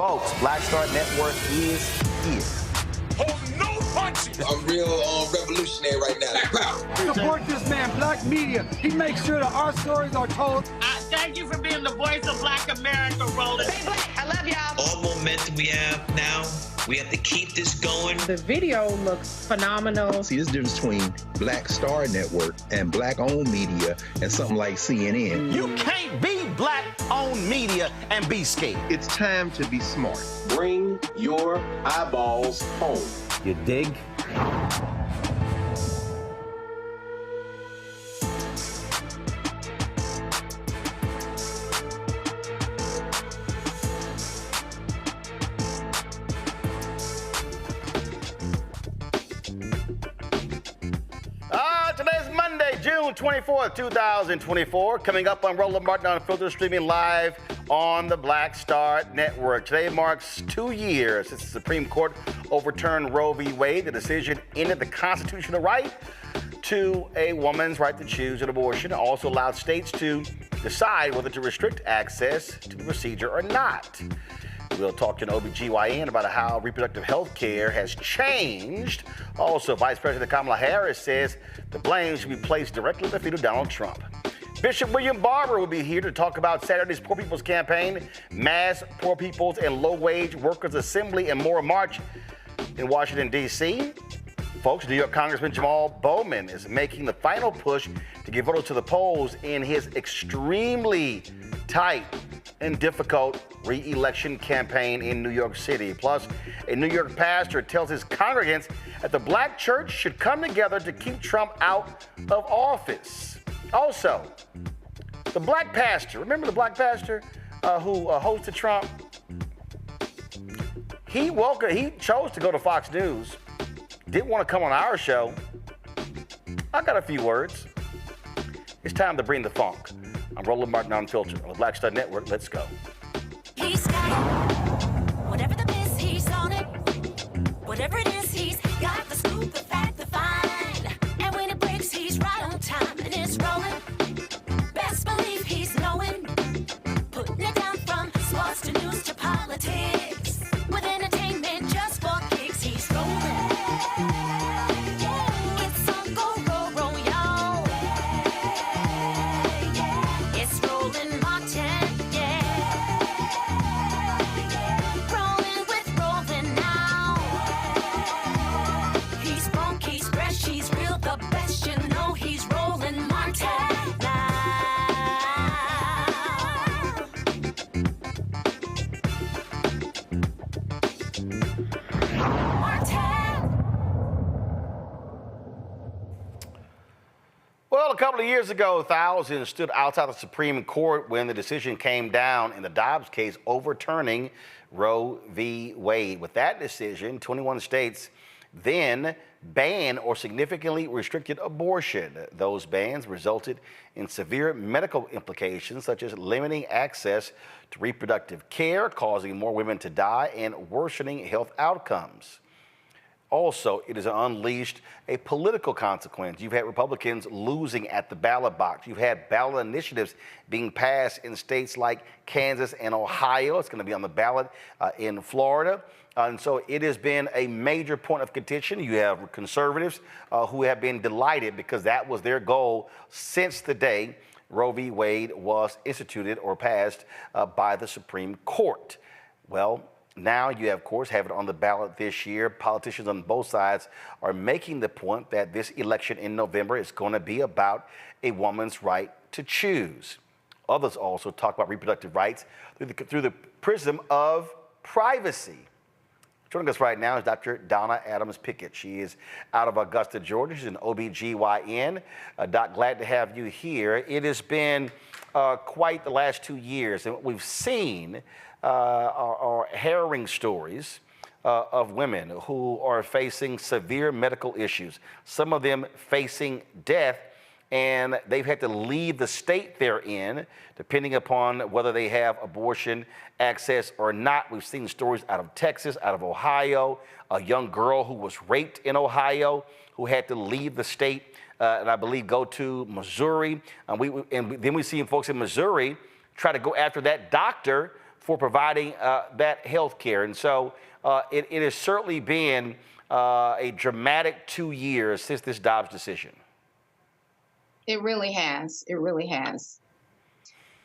Folks, Black Star Network is here. Hold no punches. I'm real revolutionary right now. Support this man, Black Media. He makes sure that our stories are told. Thank you for being the voice of Black America, Roland. Stay black. I love y'all. All momentum we have now, we have to keep this going. The video looks phenomenal. See, there's a difference between Black Star Network and Black-owned media and something like CNN. You can't be Black-owned media and be scared. It's time to be smart. Bring your eyeballs home. You dig? Today's Monday, June 24th, 2024. Coming up on Roland Martin Unfiltered, streaming live on the Black Star Network. Today marks 2 years since the Supreme Court overturned Roe v. Wade. The decision ended the constitutional right to a woman's right to choose an abortion. It also allowed states to decide whether to restrict access to the procedure or not. We'll talk to an OBGYN about how reproductive health care has changed. Also, Vice President Kamala Harris says the blame should be placed directly at the feet of Donald Trump. Bishop William Barber will be here to talk about Saturday's Poor People's Campaign, Mass Poor People's and Low-Wage Workers Assembly, and more march in Washington, D.C. Folks, New York Congressman Jamaal Bowman is making the final push to get voters to the polls in his extremely tight and difficult re-election campaign in New York City. Plus, a New York pastor tells his congregants that the black church should come together to keep Trump out of office. Also, the black pastor, remember the black pastor who hosted Trump? He chose to go to Fox News, didn't want to come on our show. I got a few words. It's time to bring the funk. I'm Roland Martin Unfiltered on the Black Star Network. Let's go. He's got it. Whatever the miss, he's on it. Whatever it is, he's got the scoop, the fact, the find. And when it breaks, he's right on time and it's rolling. Best believe he's knowing. Putting it down from sports to news to politics. With entertainment just for kicks, he's rolling. It's on go, roll, roll, y'all. It's Roland Martin, rolling with Roland now. He's funk, he's fresh, he's real, the best, you know he's Roland Martin now. Well, a couple of years ago, thousands stood outside the Supreme Court when the decision came down in the Dobbs case overturning Roe v. Wade. With that decision, 21 states then banned or significantly restricted abortion. Those bans resulted in severe medical implications, such as limiting access to reproductive care, causing more women to die, and worsening health outcomes. Also, it has unleashed a political consequence. You've had Republicans losing at the ballot box. You've had ballot initiatives being passed in states like Kansas and Ohio. It's going to be on the ballot in Florida. And so it has been a major point of contention. You have conservatives who have been delighted because that was their goal since the day Roe v. Wade was instituted or passed by the Supreme Court. Well, now you, of course, have it on the ballot this year. Politicians on both sides are making the point that this election in November is going to be about a woman's right to choose. Others also talk about reproductive rights through the prism of privacy. Joining us right now is Dr. Donna Adams-Pickett. She is out of Augusta, Georgia. She's an OBGYN. Doc, glad to have you here. It has been quite the last 2 years, and what we've seen are harrowing stories of women who are facing severe medical issues, some of them facing death, and they've had to leave the state they're in, depending upon whether they have abortion access or not. We've seen stories out of Texas, out of Ohio, a young girl who was raped in Ohio, who had to leave the state, and I believe go to Missouri. And then we see folks in Missouri try to go after that doctor for providing that health care. And so it has certainly been a dramatic 2 years since this Dobbs decision. It really has. It really has.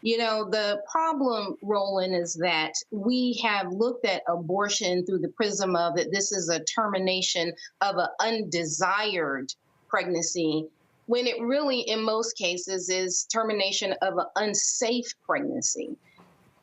You know, the problem, Roland, is that we have looked at abortion through the prism of that this is a termination of an undesired pregnancy, when it really, in most cases, is termination of an unsafe pregnancy.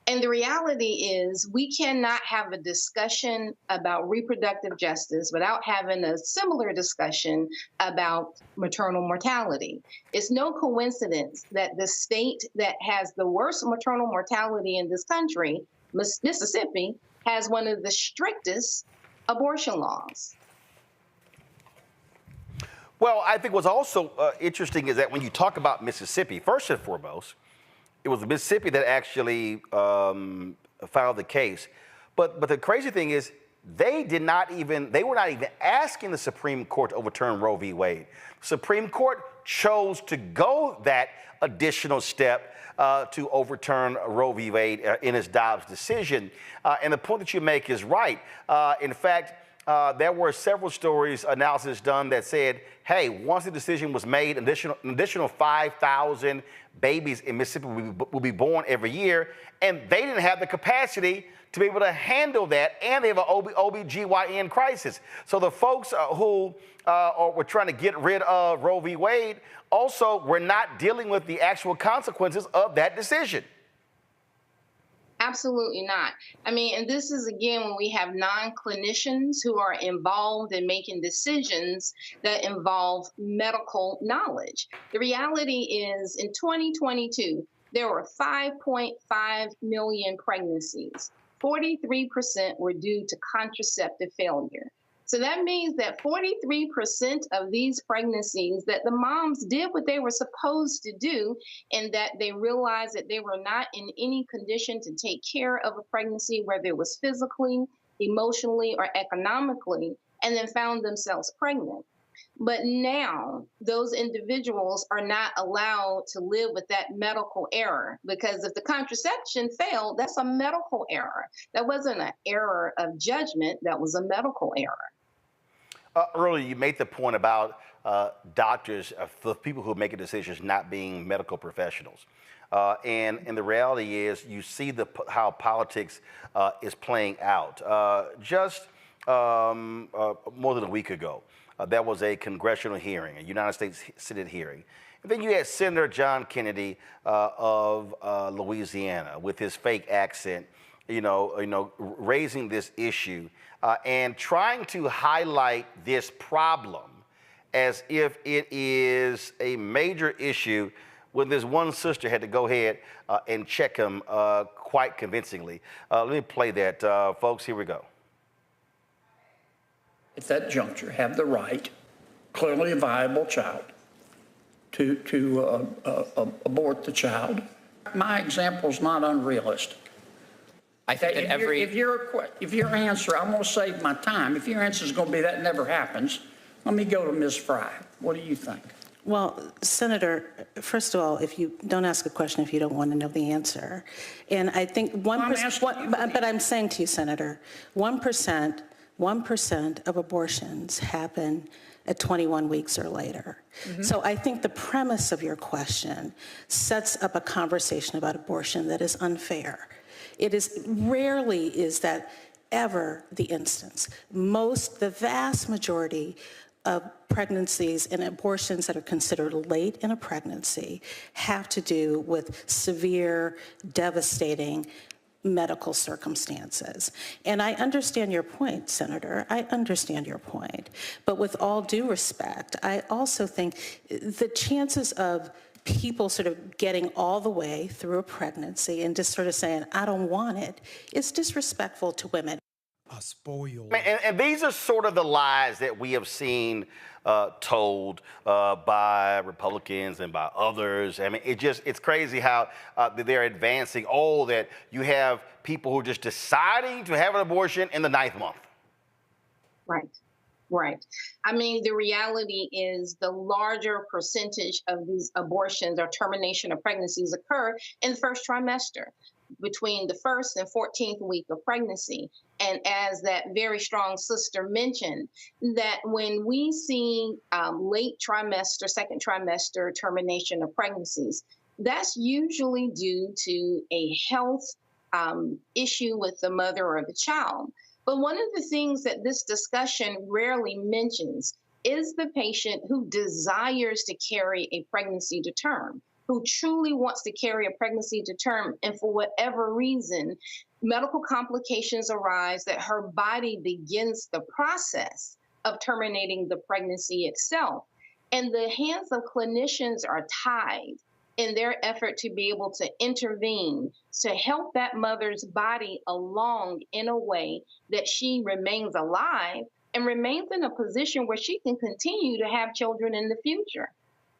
And the reality is we cannot have a discussion about reproductive justice without having a similar discussion about maternal mortality. It's no coincidence that the state that has the worst maternal mortality in this country, Mississippi, has one of the strictest abortion laws. Well, I think what's also interesting is that when you talk about Mississippi, first and foremost, it was Mississippi that actually filed the case. But the crazy thing is they were not even asking the Supreme Court to overturn Roe v. Wade. The Supreme Court chose to go that additional step to overturn Roe v. Wade in its Dobbs decision. And the point that you make is right. In fact, there were several stories, analysis done that said, hey, once the decision was made, an additional 5,000 babies in Mississippi will be born every year, and they didn't have the capacity to be able to handle that, and they have an OBGYN crisis. So the folks who were trying to get rid of Roe v. Wade also were not dealing with the actual consequences of that decision. Absolutely not. I mean, and this is, again, when we have non-clinicians who are involved in making decisions that involve medical knowledge. The reality is in 2022, there were 5.5 million pregnancies. 43% were due to contraceptive failure. So that means that 43% of these pregnancies that the moms did what they were supposed to do, and that they realized that they were not in any condition to take care of a pregnancy, whether it was physically, emotionally, or economically, and then found themselves pregnant. But now those individuals are not allowed to live with that medical error, because if the contraception failed, that's a medical error. That wasn't an error of judgment, that was a medical error. Earlier, you made the point about doctors, the people who make decisions not being medical professionals. And the reality is you see how politics is playing out. Just more than a week ago, there was a congressional hearing, a United States Senate hearing. And then you had Senator John Kennedy of Louisiana with his fake accent, raising this issue and trying to highlight this problem as if it is a major issue, when this one sister had to go ahead and check him quite convincingly. Let me play that, folks. Here we go. At that juncture, have the right, clearly a viable child, to abort the child. My example is not unrealistic. I think that if your answer, I'm going to save my time. If your answer is going to be that never happens, let me go to Ms. Fry. What do you think? Well, Senator, first of all, if you don't ask a question if you don't want to know the answer. And I think 1%, but I'm saying to you, Senator, 1% of abortions happen at 21 weeks or later. Mm-hmm. So I think the premise of your question sets up a conversation about abortion that is unfair. It is rarely is that ever the instance. The vast majority of pregnancies and abortions that are considered late in a pregnancy have to do with severe, devastating medical circumstances. And I understand your point, Senator. I understand your point. But with all due respect, I also think the chances of people sort of getting all the way through a pregnancy and just sort of saying, I don't want it, is disrespectful to women. Spoiled. And these are sort of the lies that we have seen told by Republicans and by others. I mean, it's crazy how they're advancing, that you have people who are just deciding to have an abortion in the 9th month. Right. I mean, the reality is the larger percentage of these abortions or termination of pregnancies occur in the first trimester. between the 1st and 14th week of pregnancy. And as that very strong sister mentioned, that when we see late trimester, second trimester termination of pregnancies, that's usually due to a health issue with the mother or the child. But one of the things that this discussion rarely mentions is the patient who desires to carry a pregnancy to term, who truly wants to carry a pregnancy to term, and for whatever reason, medical complications arise that her body begins the process of terminating the pregnancy itself. And the hands of clinicians are tied in their effort to be able to intervene to help that mother's body along in a way that she remains alive and remains in a position where she can continue to have children in the future.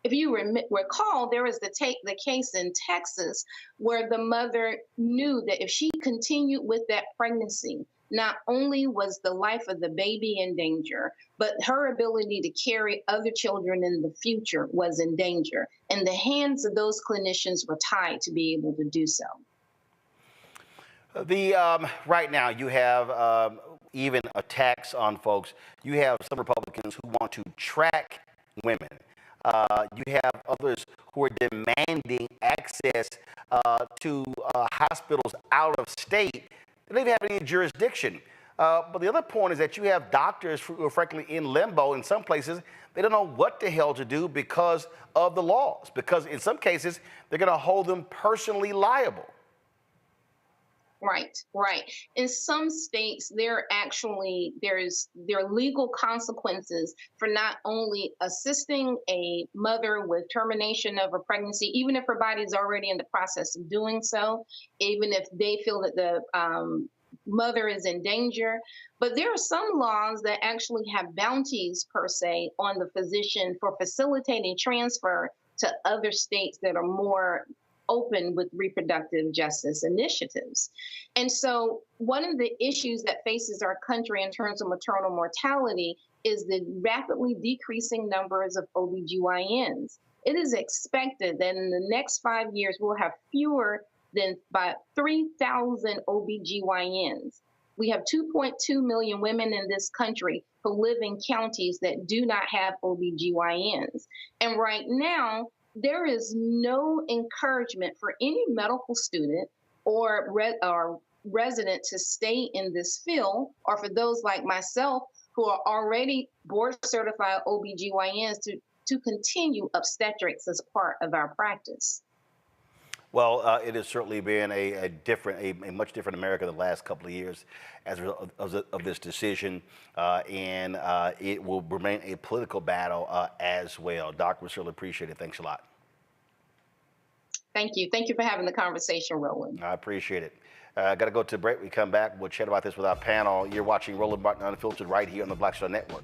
If you recall, there was the case in Texas where the mother knew that if she continued with that pregnancy, not only was the life of the baby in danger, but her ability to carry other children in the future was in danger. And the hands of those clinicians were tied to be able to do so. Right now, you have even attacks on folks. You have some Republicans who want to track women. You have others who are demanding access to hospitals out of state. They don't even have any jurisdiction. But the other point is that you have doctors who are frankly in limbo in some places. They don't know what the hell to do because of the laws, because in some cases, they're going to hold them personally liable. Right, right. In some states, there are legal consequences for not only assisting a mother with termination of a pregnancy, even if her body is already in the process of doing so, even if they feel that the mother is in danger. But there are some laws that actually have bounties, per se, on the physician for facilitating transfer to other states that are more open with reproductive justice initiatives. And so one of the issues that faces our country in terms of maternal mortality is the rapidly decreasing numbers of OBGYNs. It is expected that in the next 5 years, we'll have fewer than about 3,000 OBGYNs. We have 2.2 million women in this country who live in counties that do not have OBGYNs. And right now, there is no encouragement for any medical student or resident to stay in this field, or for those like myself who are already board certified OBGYNs to continue obstetrics as part of our practice. Well, it has certainly been a much different America the last couple of years as a result of this decision, and it will remain a political battle as well. Doc, we certainly appreciate it. Thanks a lot. Thank you. Thank you for having the conversation, Roland. I appreciate it. Got to go to break. We come back. We'll chat about this with our panel. You're watching Roland Martin Unfiltered right here on the Black Star Network.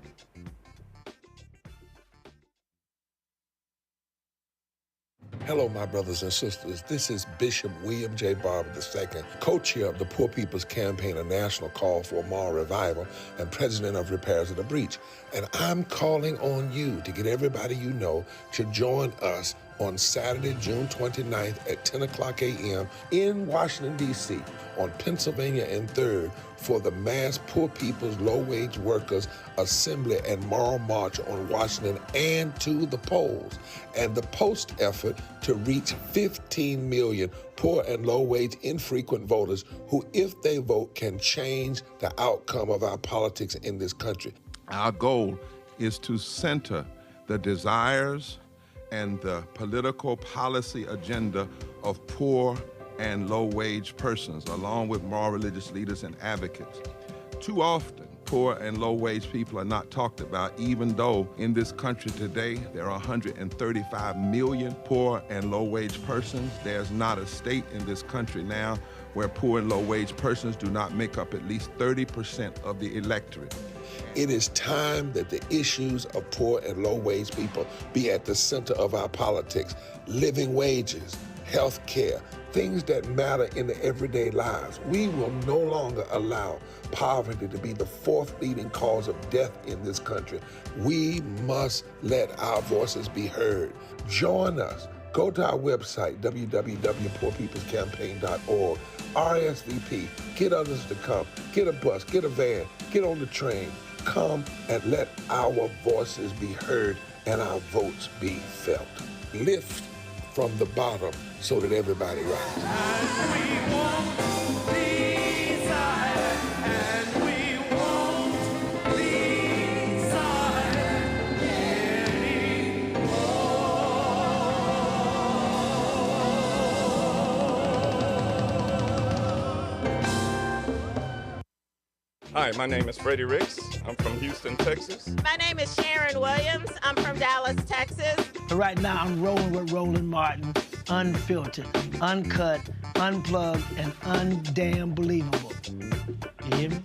Hello, my brothers and sisters. This is Bishop William J. Barber II, co-chair of the Poor People's Campaign, a national call for moral revival, and president of Repairs of the Breach. And I'm calling on you to get everybody you know to join us on Saturday, June 29th at 10 o'clock a.m. in Washington, D.C. on Pennsylvania and 3rd for the mass Poor People's Low-Wage Workers Assembly and Moral March on Washington and to the polls, and the post effort to reach 15 million poor and low-wage infrequent voters who, if they vote, can change the outcome of our politics in this country. Our goal is to center the desires and the political policy agenda of poor and low-wage persons, along with moral religious leaders and advocates. Too often, poor and low-wage people are not talked about, even though in this country today, there are 135 million poor and low-wage persons. There's not a state in this country now where poor and low-wage persons do not make up at least 30% of the electorate. It is time that the issues of poor and low-wage people be at the center of our politics. Living wages, health care, things that matter in the everyday lives. We will no longer allow poverty to be the fourth leading cause of death in this country. We must let our voices be heard. Join us Go to our website, www.poorpeoplescampaign.org. RSVP. Get others to come. Get a bus. Get a van. Get on the train. Come and let our voices be heard and our votes be felt. Lift from the bottom so that everybody rises. Hi, my name is Freddie Ricks. I'm from Houston, Texas. My name is Sharon Williams. I'm from Dallas, Texas. Right now, I'm rolling with Roland Martin, unfiltered, uncut, unplugged, and undamn believable. You hear me?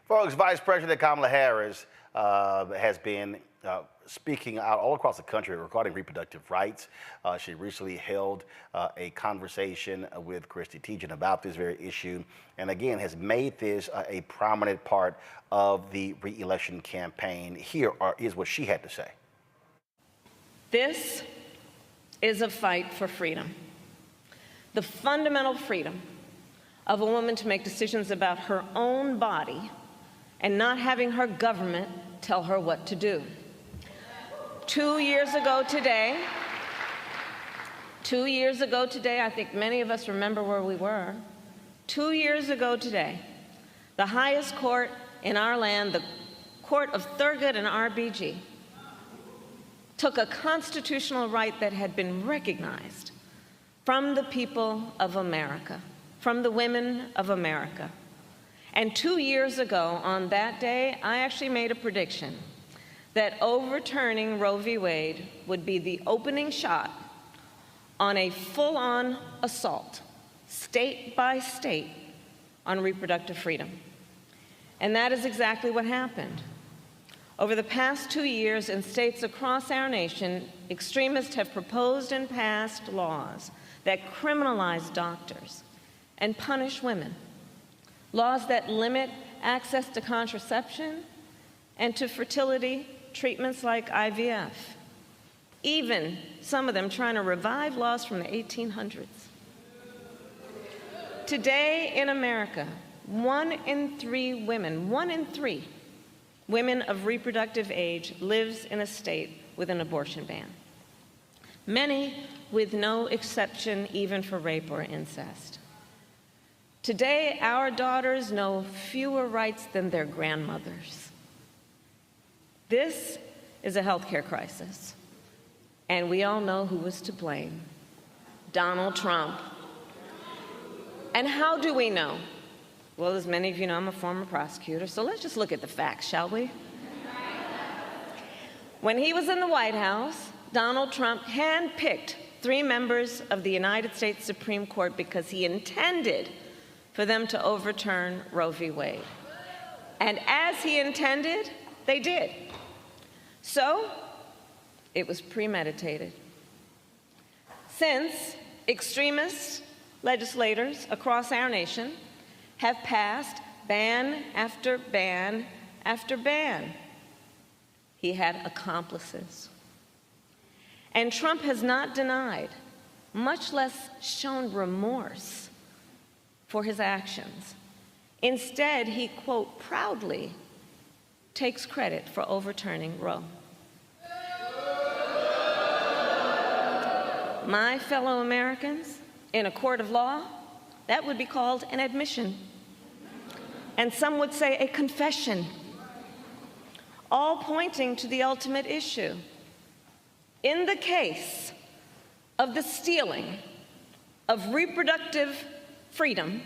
Folks, Vice President Kamala Harris has been speaking out all across the country regarding reproductive rights. She recently held a conversation with Christy Teigen about this very issue, and again has made this a prominent part of the re-election campaign. Here is what she had to say. This is a fight for freedom. The fundamental freedom of a woman to make decisions about her own body and not having her government tell her what to do. 2 years ago today, I think many of us remember where we were. 2 years ago today, the highest court in our land, the Court of Thurgood and RBG, took a constitutional right that had been recognized from the people of America, from the women of America. And 2 years ago, on that day, I actually made a prediction that overturning Roe v. Wade would be the opening shot on a full-on assault, state by state, on reproductive freedom. And that is exactly what happened. Over the past 2 years, in states across our nation, extremists have proposed and passed laws that criminalize doctors and punish women, laws that limit access to contraception and to fertility treatments like IVF, even some of them trying to revive laws from the 1800s. Today in America, 1 in 3 women of reproductive age lives in a state with an abortion ban, many with no exception even for rape or incest. Today, our daughters know fewer rights than their grandmothers. This is a healthcare crisis, and we all know who was to blame: Donald Trump. And how do we know? Well, as many of you know, I'm a former prosecutor, so let's just look at the facts, shall we? When he was in the White House, Donald Trump handpicked 3 members of the United States Supreme Court because he intended for them to overturn Roe v. Wade. And as he intended, they did. So, it was premeditated. Since, extremist legislators across our nation have passed ban after ban after ban, he had accomplices. And Trump has not denied, much less shown remorse for his actions. Instead, he, quote, proudly takes credit for overturning Roe. My fellow Americans, in a court of law, that would be called an admission. And some would say a confession, all pointing to the ultimate issue. In the case of the stealing of reproductive freedom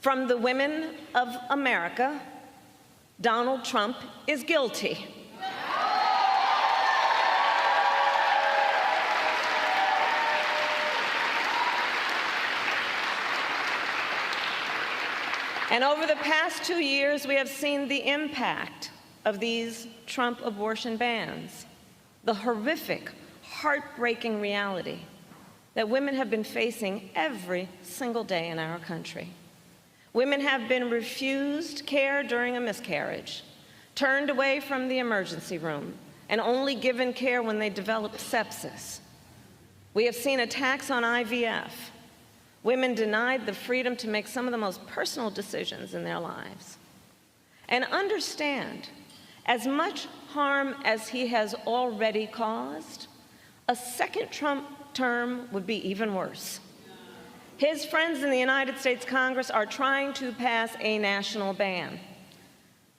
from the women of America, Donald Trump is guilty. And over the past 2 years, we have seen the impact of these Trump abortion bans, the horrific, heartbreaking reality that women have been facing every single day in our country. Women have been refused care during a miscarriage, turned away from the emergency room, and only given care when they develop sepsis. We have seen attacks on IVF. Women denied the freedom to make some of the most personal decisions in their lives. And understand, as much harm as he has already caused, a second Trump term would be even worse. His friends in the United States Congress are trying to pass a national ban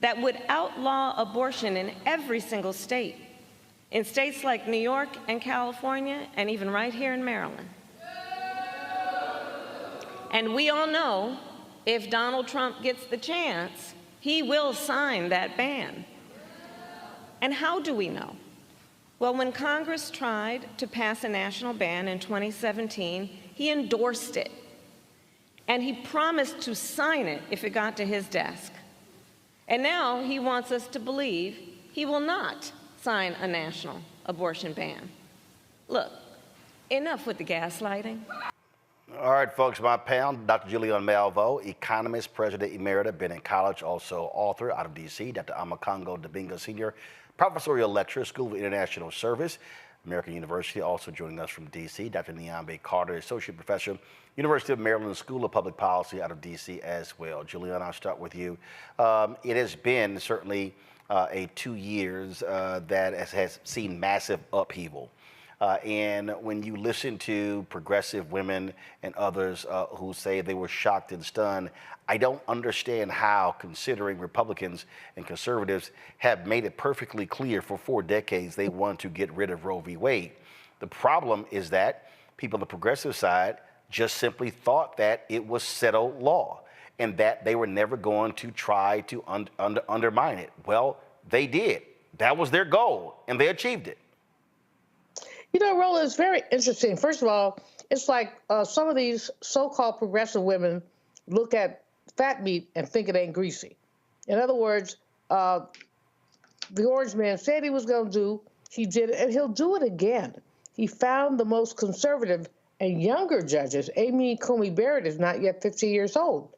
that would outlaw abortion in every single state, in states like New York and California, and even right here in Maryland. And we all know if Donald Trump gets the chance, he will sign that ban. And how do we know? Well, when Congress tried to pass a national ban in 2017, he endorsed it. And he promised to sign it if it got to his desk. And now he wants us to believe he will not sign a national abortion ban. Look, enough with the gaslighting. All right, folks, my panel, Dr. Julian Malveaux, economist, president emerita, been in college, also author out of D.C., Dr. Amakongo Dabinga Sr., professorial lecturer, School of International Service, American University, also joining us from D.C., Dr. Nyambe Carter, associate professor, University of Maryland School of Public Policy out of D.C. as well. Julian, I'll start with you. It has been certainly 2 years that has seen massive upheaval. And when you listen to progressive women and others who say they were shocked and stunned, I don't understand how, considering Republicans and conservatives have made it perfectly clear for 4 decades they want to get rid of Roe v. Wade. The problem is that people on the progressive side just simply thought that it was settled law and that they were never going to try to undermine it. Well, they did. That was their goal, and they achieved it. You know, Roland, it's very interesting. First of all, it's like some of these so-called progressive women look at fat meat and think it ain't greasy. In other words, the orange man said he was going to do, he did it, and he'll do it again. He found the most conservative and younger judges. Amy Coney Barrett is not yet 50 years old.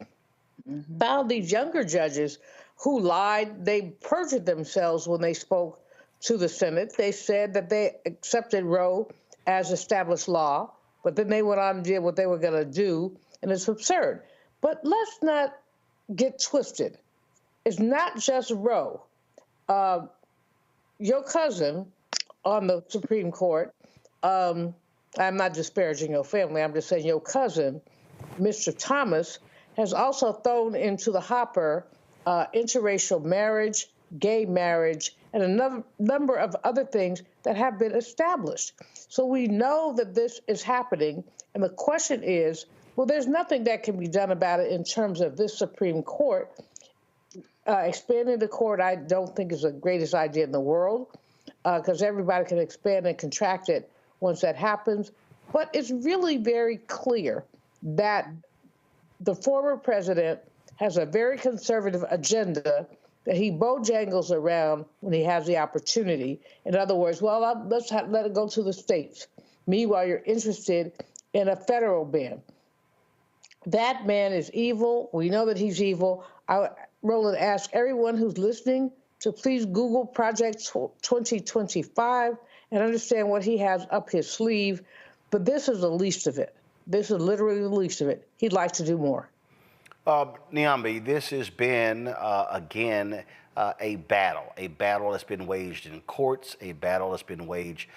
Found these younger judges who lied. They perjured themselves when they spoke to the Senate. They said that they accepted Roe as established law, but then they went on and did what they were going to do, and it's absurd. But let's not get twisted. It's not just Roe. Your cousin on the Supreme Court, I'm not disparaging your family, I'm just saying your cousin, Mr. Thomas, has also thrown into the hopper interracial marriage, gay marriage, and a number of other things that have been established. So we know that this is happening, and the question is, well, there's nothing that can be done about it in terms of this Supreme Court. Expanding the court, I don't think is the greatest idea in the world, because everybody can expand and contract it once that happens. But it's really very clear that the former president has a very conservative agenda that he bojangles around when he has the opportunity. In other words, well, let's let it go to the states. Meanwhile, you're interested in a federal ban. That man is evil. We know that he's evil. Roland, ask everyone who's listening to please Google Project 2025 and understand what he has up his sleeve. But this is the least of it. This is literally the least of it. He'd like to do more. Nyambe, this has been, again, a battle that's been waged in courts, a battle that's been waged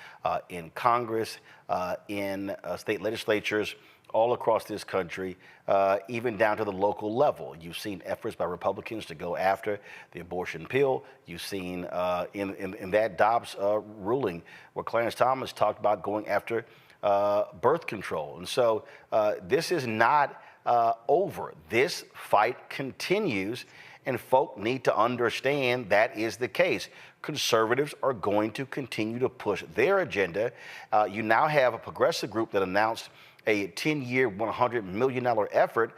in Congress, in state legislatures all across this country, even down to the local level. You've seen efforts by Republicans to go after the abortion pill. You've seen in that Dobbs ruling where Clarence Thomas talked about going after birth control. And so this is not over. This fight continues, and folk need to understand that is the case. Conservatives are going to continue to push their agenda. You now have a progressive group that announced a 10-year, $100 million effort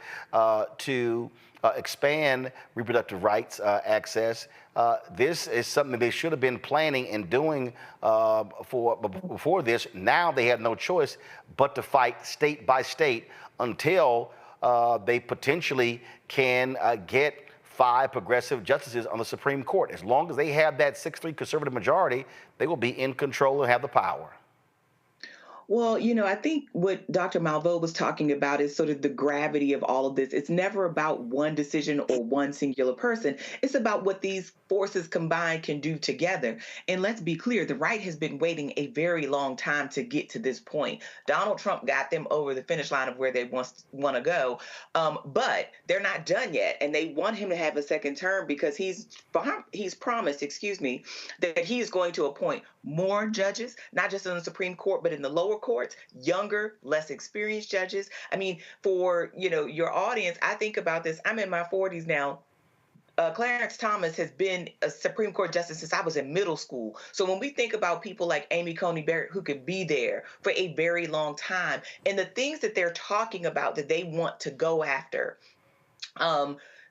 to expand reproductive rights access. This is something they should have been planning and doing before this. Now they have no choice but to fight state by state until they potentially can get 5 progressive justices on the Supreme Court. As long as they have that 6-3 conservative majority, they will be in control and have the power. Well, I think what Dr. Malveaux was talking about is sort of the gravity of all of this. It's never about one decision or one singular person. It's about what these forces combined can do together. And let's be clear, the right has been waiting a very long time to get to this point. Donald Trump got them over the finish line of where they want to go, but they're not done yet. And they want him to have a second term because he's promised, that he is going to appoint more judges, not just in the Supreme Court, but in the lower courts, younger, less experienced judges. I mean, for your audience, I think about this. I'm in my 40s now. Clarence Thomas has been a Supreme Court justice since I was in middle school. So when we think about people like Amy Coney Barrett, who could be there for a very long time, and the things that they're talking about that they want to go after,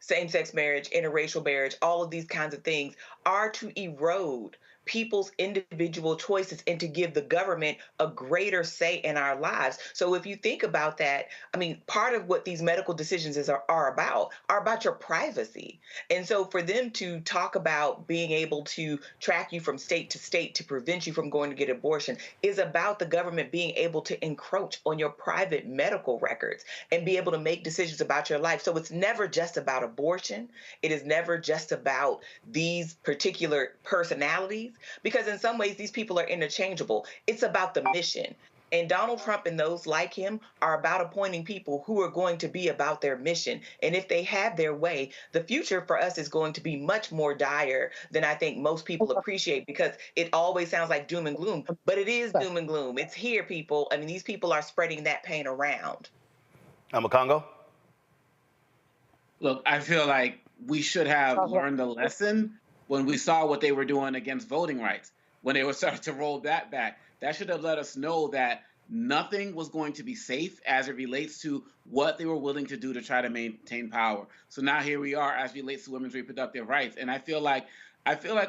same-sex marriage, interracial marriage, all of these kinds of things are to erode people's individual choices and to give the government a greater say in our lives. So if you think about that, I mean, part of what these medical decisions are about your privacy. And so for them to talk about being able to track you from state to state to prevent you from going to get abortion is about the government being able to encroach on your private medical records and be able to make decisions about your life. So it's never just about abortion. It is never just about these particular personalities, because in some ways these people are interchangeable. It's about the mission. And Donald Trump and those like him are about appointing people who are going to be about their mission. And if they have their way, the future for us is going to be much more dire than I think most people appreciate, because it always sounds like doom and gloom, but it is doom and gloom. It's here, people. I mean, these people are spreading that pain around. Congo? Look, I feel like we should have learned a lesson when we saw what they were doing against voting rights, when they were starting to roll that back. That should have let us know that nothing was going to be safe as it relates to what they were willing to do to try to maintain power. So now here we are as it relates to women's reproductive rights. And I feel like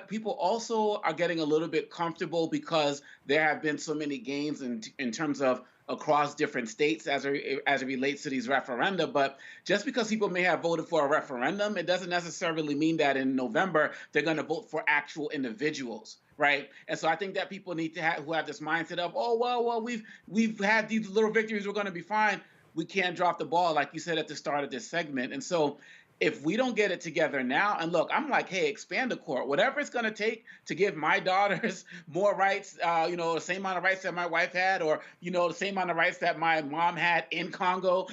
people also are getting a little bit comfortable because there have been so many gains in terms of across different states as it relates to these referenda. But just because people may have voted for a referendum, it doesn't necessarily mean that in November they're going to vote for actual individuals, right? And so I think that people need to who have this mindset of, oh, well, we've had these little victories, we're going to be fine. We can't drop the ball, like you said at the start of this segment. And so if we don't get it together now, and look, I'm like, hey, expand the court, whatever it's going to take to give my daughters more rights, the same amount of rights that my wife had, or, the same amount of rights that my mom had in Congo,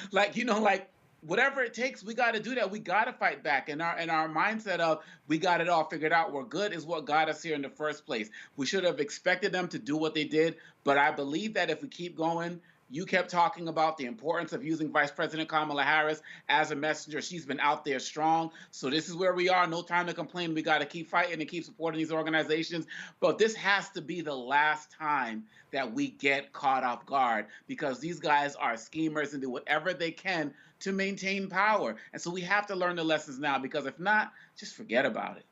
whatever it takes, we got to do that. We got to fight back. And our mindset of we got it all figured out, we're good, is what got us here in the first place. We should have expected them to do what they did. But I believe that if we keep going, you kept talking about the importance of using Vice President Kamala Harris as a messenger. She's been out there strong. So this is where we are. No time to complain. We got to keep fighting and keep supporting these organizations. But this has to be the last time that we get caught off guard, because these guys are schemers and do whatever they can to maintain power. And so we have to learn the lessons now, because if not, just forget about it.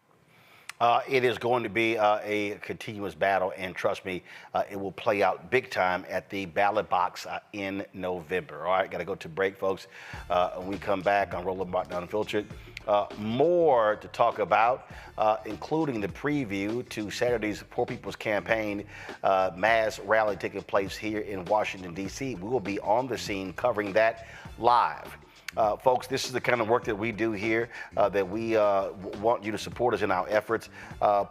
It is going to be a continuous battle, and trust me, it will play out big time at the ballot box in November. All right, got to go to break, folks. When we come back on Roland Martin Unfiltered, more to talk about, including the preview to Saturday's Poor People's Campaign mass rally taking place here in Washington, D.C. We will be on the scene covering that live. Folks, this is the kind of work that we do here, that we want you to support us in our efforts.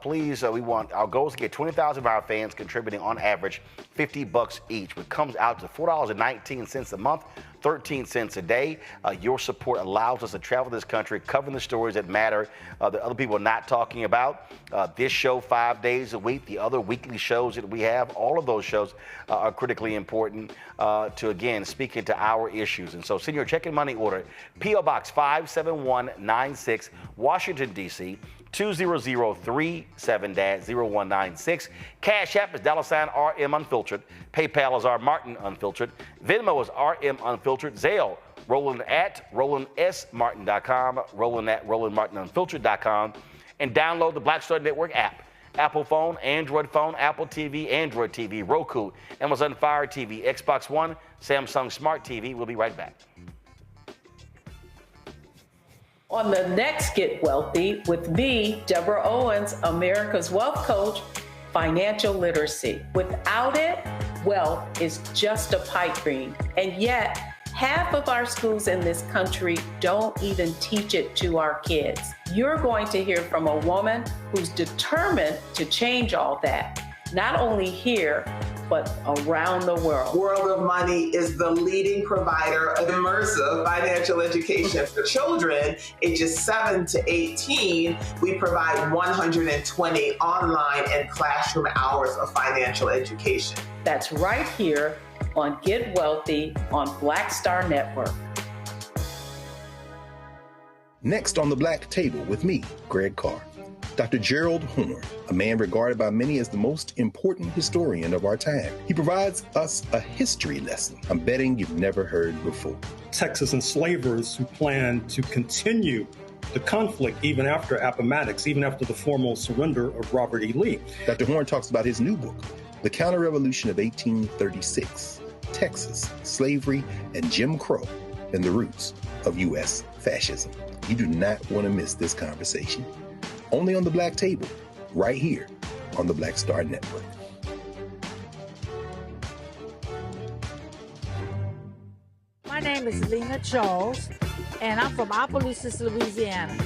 Please, we want our goal is to get 20,000 of our fans contributing on average $50 each, which comes out to $4.19 a month, 13 cents a day. Your support allows us to travel this country, covering the stories that matter, that other people are not talking about. This show 5 days a week, the other weekly shows that we have, all of those shows are critically important to, again, speak into our issues. And so send your check and money order, P.O. Box 57196, Washington, D.C., 20037-0196. Cash App is $RM Unfiltered. PayPal is R Martin Unfiltered. Venmo is RM Unfiltered. Zelle, Roland at RolandSMartin.com, Roland at RolandMartinUnfiltered.com, and download the Black Star Network app. Apple phone, Android phone, Apple TV, Android TV, Roku, Amazon Fire TV, Xbox One, Samsung Smart TV. We'll be right back. On the next Get Wealthy with me, Deborah Owens, America's Wealth Coach, financial literacy. Without it, wealth is just a pipe dream. And yet, half of our schools in this country don't even teach it to our kids. You're going to hear from a woman who's determined to change all that, not only here, but around the world. World of Money is the leading provider of immersive financial education for children ages 7 to 18. We provide 120 online and classroom hours of financial education. That's right here on Get Wealthy on Black Star Network. Next on the Black Table with me, Greg Carr. Dr. Gerald Horne, a man regarded by many as the most important historian of our time. He provides us a history lesson I'm betting you've never heard before. Texas enslavers who planned to continue the conflict even after Appomattox, even after the formal surrender of Robert E. Lee. Dr. Horne talks about his new book, The Counter-Revolution of 1836, Texas, Slavery, and Jim Crow, and the Roots of U.S. Fascism. You do not want to miss this conversation. Only on the Black Table, right here on the Black Star Network. My name is Lena Charles, and I'm from Opelousas, Louisiana.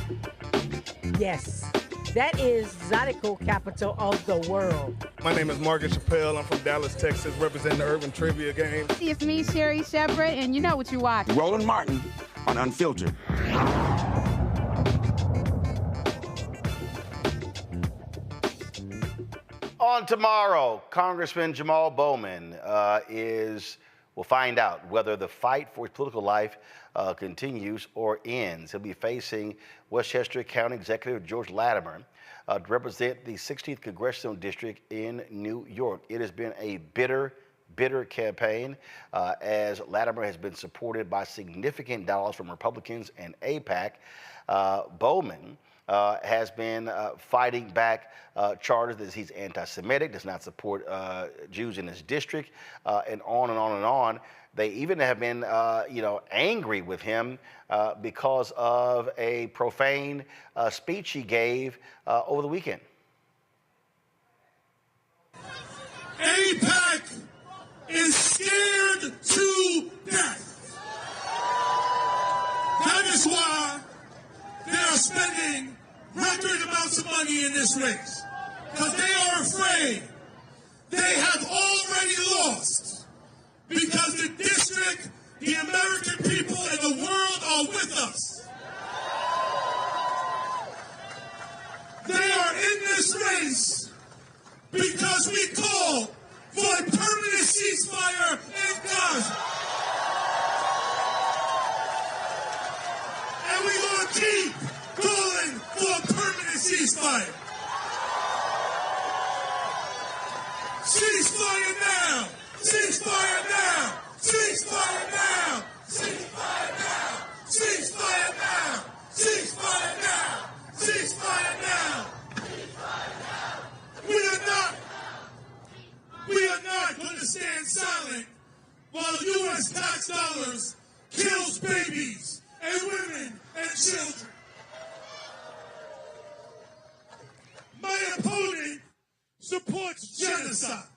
Yes, that is Zydeco capital of the world. My name is Margaret Chappelle. I'm from Dallas, Texas, representing the Urban Trivia Game. It's me, Sherry Shepherd, and you know what you watch. Roland Martin on Unfiltered. On tomorrow, Congressman Jamaal Bowman will find out whether the fight for his political life continues or ends. He'll be facing Westchester County Executive George Latimer to represent the 16th Congressional District in New York. It has been a bitter campaign as Latimer has been supported by significant dollars from Republicans and AIPAC. Bowman has been fighting back charges that he's anti-Semitic, does not support Jews in his district, and on and on and on. They even have been, angry with him because of a profane speech he gave over the weekend. AIPAC is scared to death. That is why they are spending record amounts of money in this race, because they are afraid they have already lost, because the district, the American people, and the world are with us. They are in this race because we call for a permanent ceasefire in Gaza. And we're going to keep calling for a permanent ceasefire. Ceasefire now! Ceasefire now! Ceasefire now! Ceasefire now! Ceasefire now! Ceasefire now! Ceasefire now! We are not going to stand silent while U.S. tax dollars kills babies and women and children. My opponent supports genocide.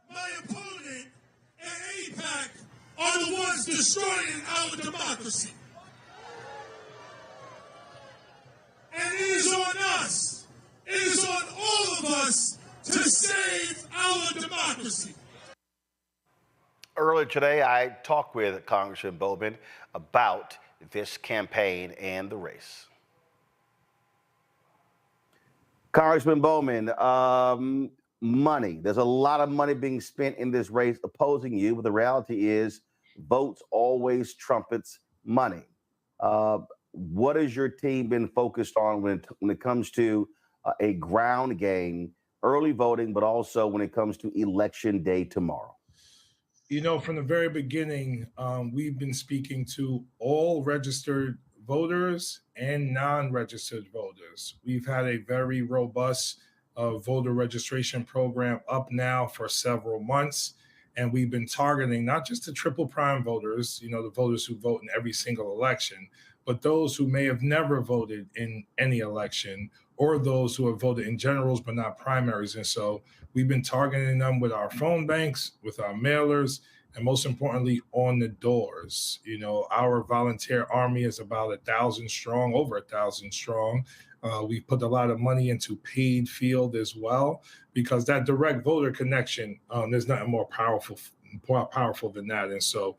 My opponent and AIPAC are the ones destroying our democracy. And it is on us, it is on all of us to save our democracy. Earlier today, I talked with Congressman Bowman about this campaign and the race. Congressman Bowman, money. There's a lot of money being spent in this race opposing you, but the reality is votes always trumpets money. What has your team been focused on when it comes to a ground game, early voting, but also when it comes to election day tomorrow? You know, from the very beginning, we've been speaking to all registered voters and non-registered voters. We've had a very robust voter registration program up now for several months, And we've been targeting not just the triple prime voters, the voters who vote in every single election, but those who may have never voted in any election, or those who have voted in generals but not primaries. And so we've been targeting them with our phone banks, with our mailers, and most importantly, on the doors. Our volunteer army is about 1,000 strong, over 1,000 strong. We've put a lot of money into paid field as well, because that direct voter connection, there's nothing more powerful than that. And so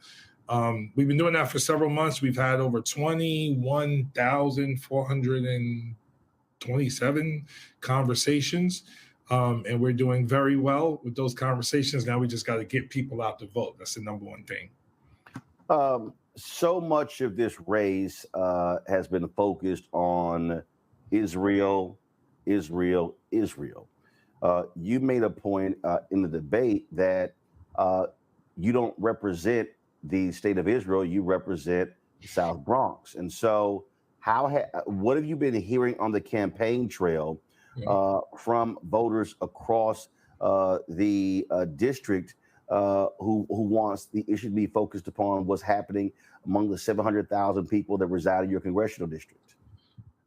we've been doing that for several months. We've had over 21,427 conversations. And we're doing very well with those conversations. Now we just got to get people out to vote. That's the number one thing. So much of this race has been focused on Israel. You made a point in the debate that you don't represent the state of Israel, you represent the South Bronx. And so what have you been hearing on the campaign trail from voters across the district who wants the issue to be focused upon what's happening among the 700,000 people that reside in your congressional district?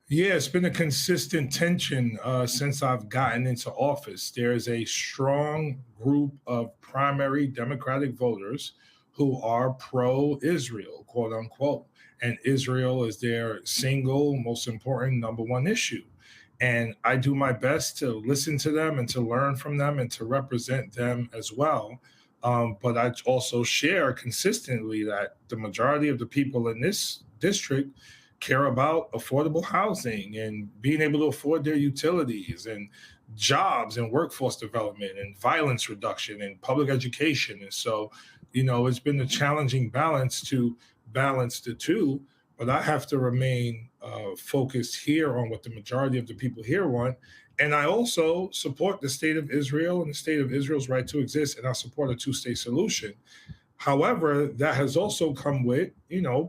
Yeah, it's been a consistent tension since I've gotten into office. There's a strong group of primary Democratic voters who are pro-Israel, quote unquote. And Israel is their single most important number one issue. And I do my best to listen to them and to learn from them and to represent them as well. But I also share consistently that the majority of the people in this district care about affordable housing and being able to afford their utilities and jobs and workforce development and violence reduction and public education. And so, it's been a challenging balance to balance the two, but I have to remain focused here on what the majority of the people here want. And I also support the state of Israel and the state of Israel's right to exist, and I support a two-state solution. However, that has also come with,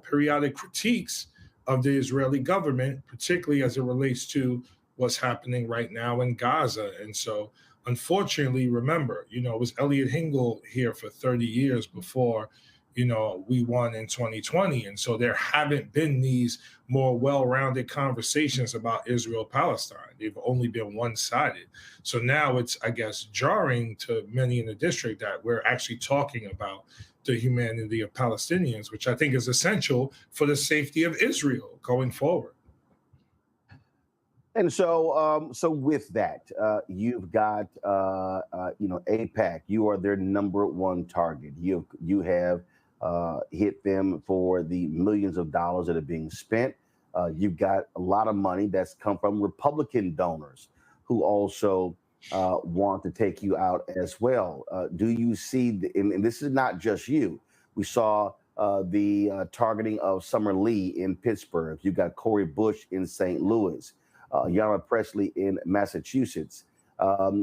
periodic critiques of the Israeli government, particularly as it relates to what's happening right now in Gaza. And so, unfortunately, remember, it was Elliot Hingle here for 30 years before, we won in 2020. And so there haven't been these more well-rounded conversations about Israel-Palestine. They've only been one-sided. So now it's, I guess, jarring to many in the district that we're actually talking about the humanity of Palestinians, which I think is essential for the safety of Israel going forward. And so, with that, you've got, AIPAC. You are their number one target. You have hit them for the millions of dollars that are being spent. You've got a lot of money that's come from Republican donors who also want to take you out as well. Do you see, and this is not just you, we saw the targeting of Summer Lee in Pittsburgh. You've got Cori Bush in St. Louis, Yana Presley in Massachusetts.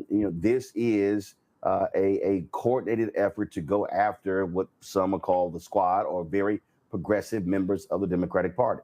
This is a coordinated effort to go after what some call the squad or very progressive members of the Democratic Party.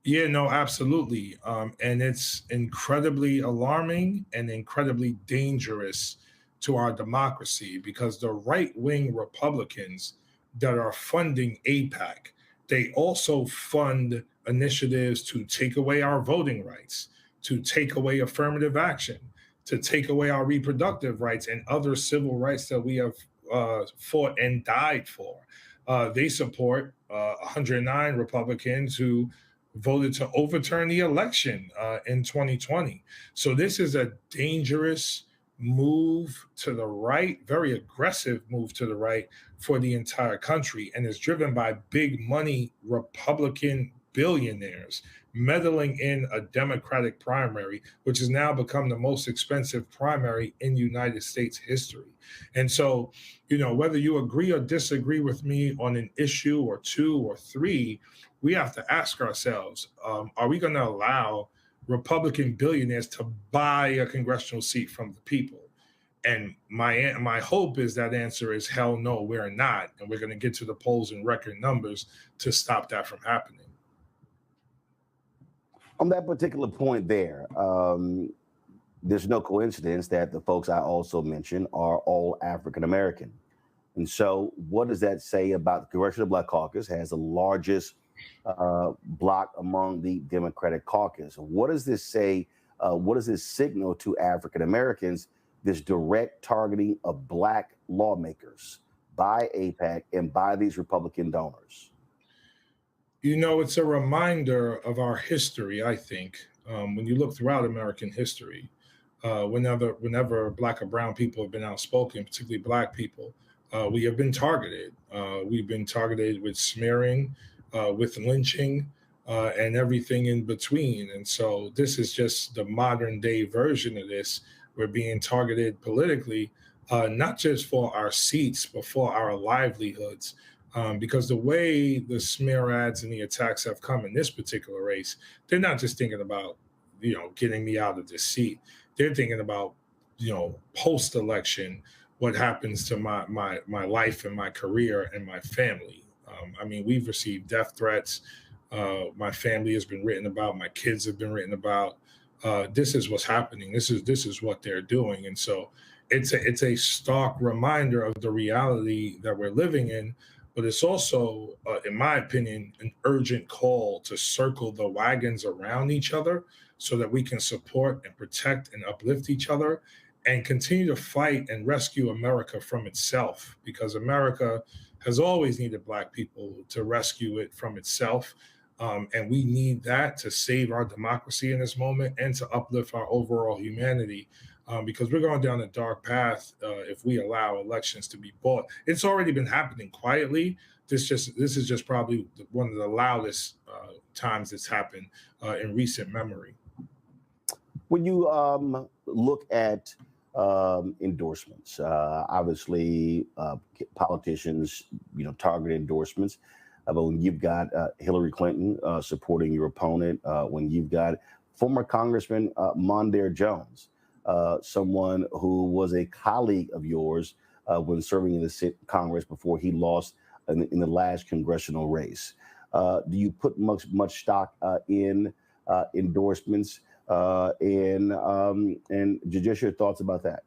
Yeah, no, absolutely. And it's incredibly alarming and incredibly dangerous to our democracy, because the right-wing Republicans that are funding AIPAC, they also fund initiatives to take away our voting rights, to take away affirmative action, to take away our reproductive rights and other civil rights that we have fought and died for. They support 109 Republicans who voted to overturn the election in 2020. So this is a dangerous move to the right, very aggressive move to the right for the entire country, and is driven by big money Republican billionaires meddling in a Democratic primary, which has now become the most expensive primary in United States history. And so, whether you agree or disagree with me on an issue or two or three, we have to ask ourselves, are we going to allow Republican billionaires to buy a congressional seat from the people? And my hope is that answer is hell no, we're not. And we're going to get to the polls in record numbers to stop that from happening. On that particular point there, there's no coincidence that the folks I also mentioned are all African American. And so what does that say about the Congressional Black Caucus has the largest block among the Democratic caucus? What does this say? What does this signal to African Americans, this direct targeting of Black lawmakers by AIPAC and by these Republican donors? You know, it's a reminder of our history, I think. When you look throughout American history, whenever Black or brown people have been outspoken, particularly Black people, we have been targeted. We've been targeted with smearing, with lynching, and everything in between. And so this is just the modern day version of this. We're being targeted politically, not just for our seats, but for our livelihoods. Because the way the smear ads and the attacks have come in this particular race, they're not just thinking about, getting me out of this seat. They're thinking about, post-election, what happens to my life and my career and my family. I mean, we've received death threats. My family has been written about. My kids have been written about. This is what's happening. This is what they're doing. And so it's a stark reminder of the reality that we're living in. But it's also, in my opinion, an urgent call to circle the wagons around each other so that we can support and protect and uplift each other and continue to fight and rescue America from itself, because America has always needed Black people to rescue it from itself. And we need that to save our democracy in this moment and to uplift our overall humanity. Because we're going down a dark path if we allow elections to be bought. It's already been happening quietly. This is just probably one of the loudest times it's happened in recent memory. When you look at endorsements, obviously politicians, target endorsements. But when you've got Hillary Clinton supporting your opponent, when you've got former Congressman Mondaire Jones, someone who was a colleague of yours when serving in the Congress before he lost in the last congressional race. Do you put much stock in endorsements and just your thoughts about that?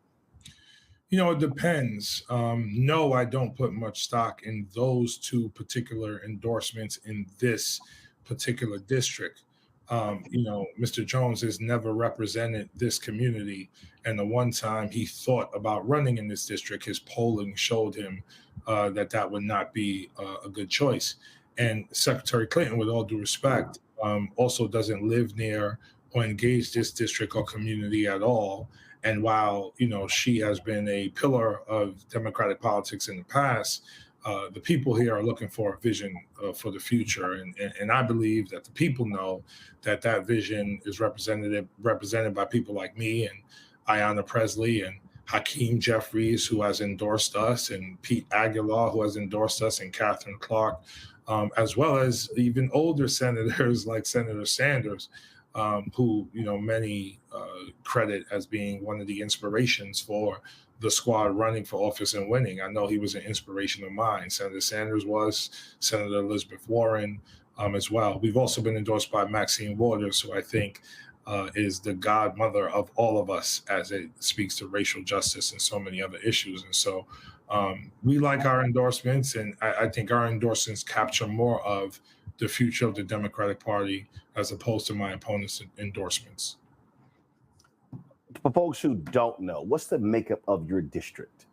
It depends. No, I don't put much stock in those two particular endorsements in this particular district. Mr. Jones has never represented this community. And the one time he thought about running in this district, his polling showed him that would not be a good choice. And Secretary Clinton, with all due respect, also doesn't live near or engage this district or community at all. And while, she has been a pillar of Democratic politics in the past, the people here are looking for a vision for the future. And I believe that the people know that vision is represented by people like me and Ayanna Presley and Hakeem Jeffries, who has endorsed us, and Pete Aguilar, who has endorsed us, and Catherine Clark, as well as even older senators like Senator Sanders, who, many credit as being one of the inspirations for the squad running for office and winning. I know he was an inspiration of mine. Senator Sanders was, Senator Elizabeth Warren as well. We've also been endorsed by Maxine Waters, who I think is the godmother of all of us as it speaks to racial justice and so many other issues. And so we like our endorsements, and I think our endorsements capture more of the future of the Democratic Party as opposed to my opponent's endorsements. For folks who don't know, what's the makeup of your district?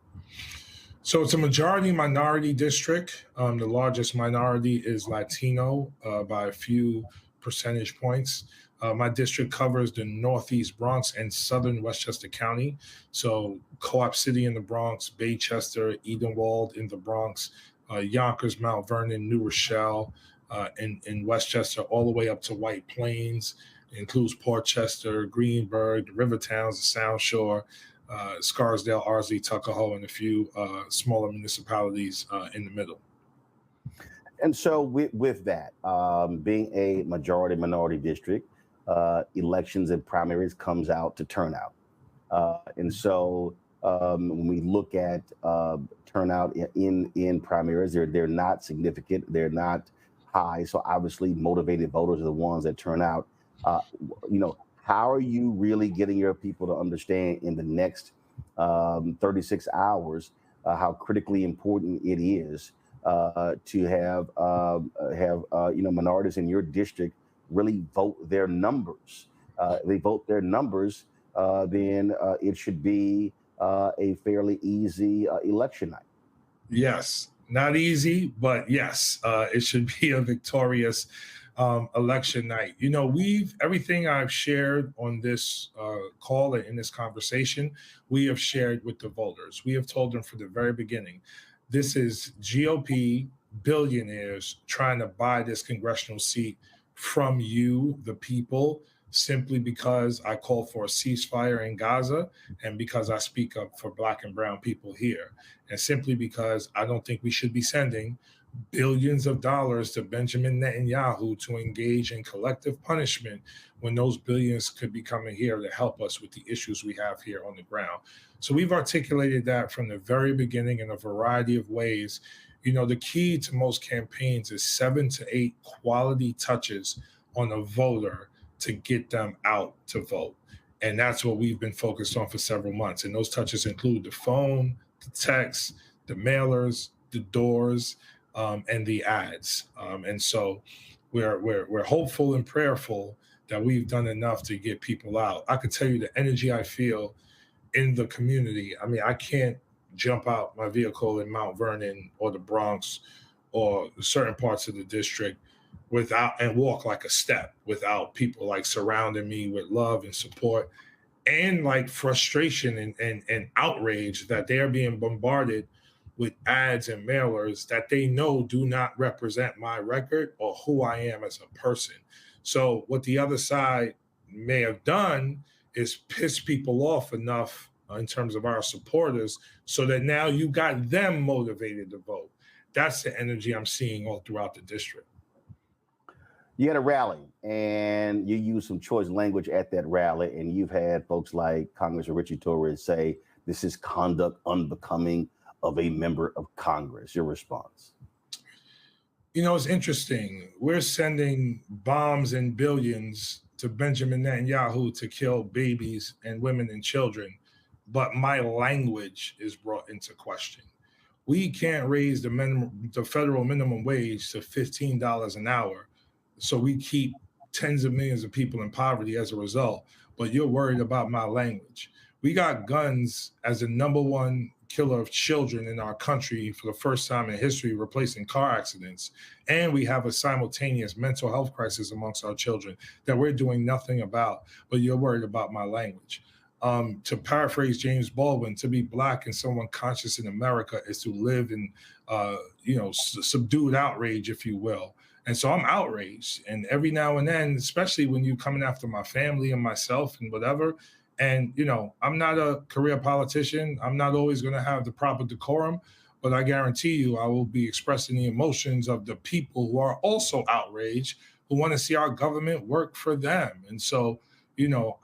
So it's a majority minority district. The largest minority is Latino by a few percentage points. My district covers the Northeast Bronx and Southern Westchester County. So Co-op City in the Bronx, Baychester, Edenwald in the Bronx, Yonkers, Mount Vernon, New Rochelle, in Westchester, all the way up to White Plains. It includes Portchester, Greenburgh, the river towns, the Sound Shore, Scarsdale, Ardsley, Tuckahoe, and a few smaller municipalities in the middle. And so with that, being a majority minority district, elections and primaries comes out to turnout. And so when we look at turnout in primaries, they're not significant. They're not high. So obviously motivated voters are the ones that turn out. How are you really getting your people to understand in the next 36 hours how critically important it is to have minorities in your district really vote their numbers. If they vote their numbers, then it should be a fairly easy election night. Yes, not easy, but yes, it should be a victorious election night. Everything I've shared on this call and in this conversation, we have shared with the voters. We have told them from the very beginning, this is GOP billionaires trying to buy this congressional seat from you, the people, simply because I called for a ceasefire in Gaza and because I speak up for Black and brown people here, and simply because I don't think we should be sending billions of dollars to Benjamin Netanyahu to engage in collective punishment when those billions could be coming here to help us with the issues we have here on the ground. So we've articulated that from the very beginning in a variety of ways. The key to most campaigns is 7 to 8 quality touches on a voter to get them out to vote. And that's what we've been focused on for several months. And those touches include the phone, the text, the mailers, the doors, and the ads. And so we're hopeful and prayerful that we've done enough to get people out. I could tell you the energy I feel in the community. I mean, I can't jump out my vehicle in Mount Vernon or the Bronx or certain parts of the district and walk like a step without people like surrounding me with love and support and like frustration and outrage that they are being bombarded with ads and mailers that they know do not represent my record or who I am as a person. So what the other side may have done is piss people off enough in terms of our supporters so that now you got them motivated to vote. That's the energy I'm seeing all throughout the district. You had a rally and you used some choice language at that rally, and you've had folks like Congressman Richie Torres say this is conduct unbecoming of a member of Congress. Your response? It's interesting. We're sending bombs and billions to Benjamin Netanyahu to kill babies and women and children, but my language is brought into question. We can't raise the federal minimum wage to $15 an hour. So we keep tens of millions of people in poverty as a result, but you're worried about my language. We got guns as the number one killer of children in our country for the first time in history, replacing car accidents. And we have a simultaneous mental health crisis amongst our children that we're doing nothing about, but you're worried about my language. To paraphrase James Baldwin, to be Black and someone conscious in America is to live in, subdued outrage, if you will. And so I'm outraged. And every now and then, especially when you're coming after my family and myself and whatever, and, I'm not a career politician. I'm not always going to have the proper decorum, but I guarantee you I will be expressing the emotions of the people who are also outraged, who want to see our government work for them. And so,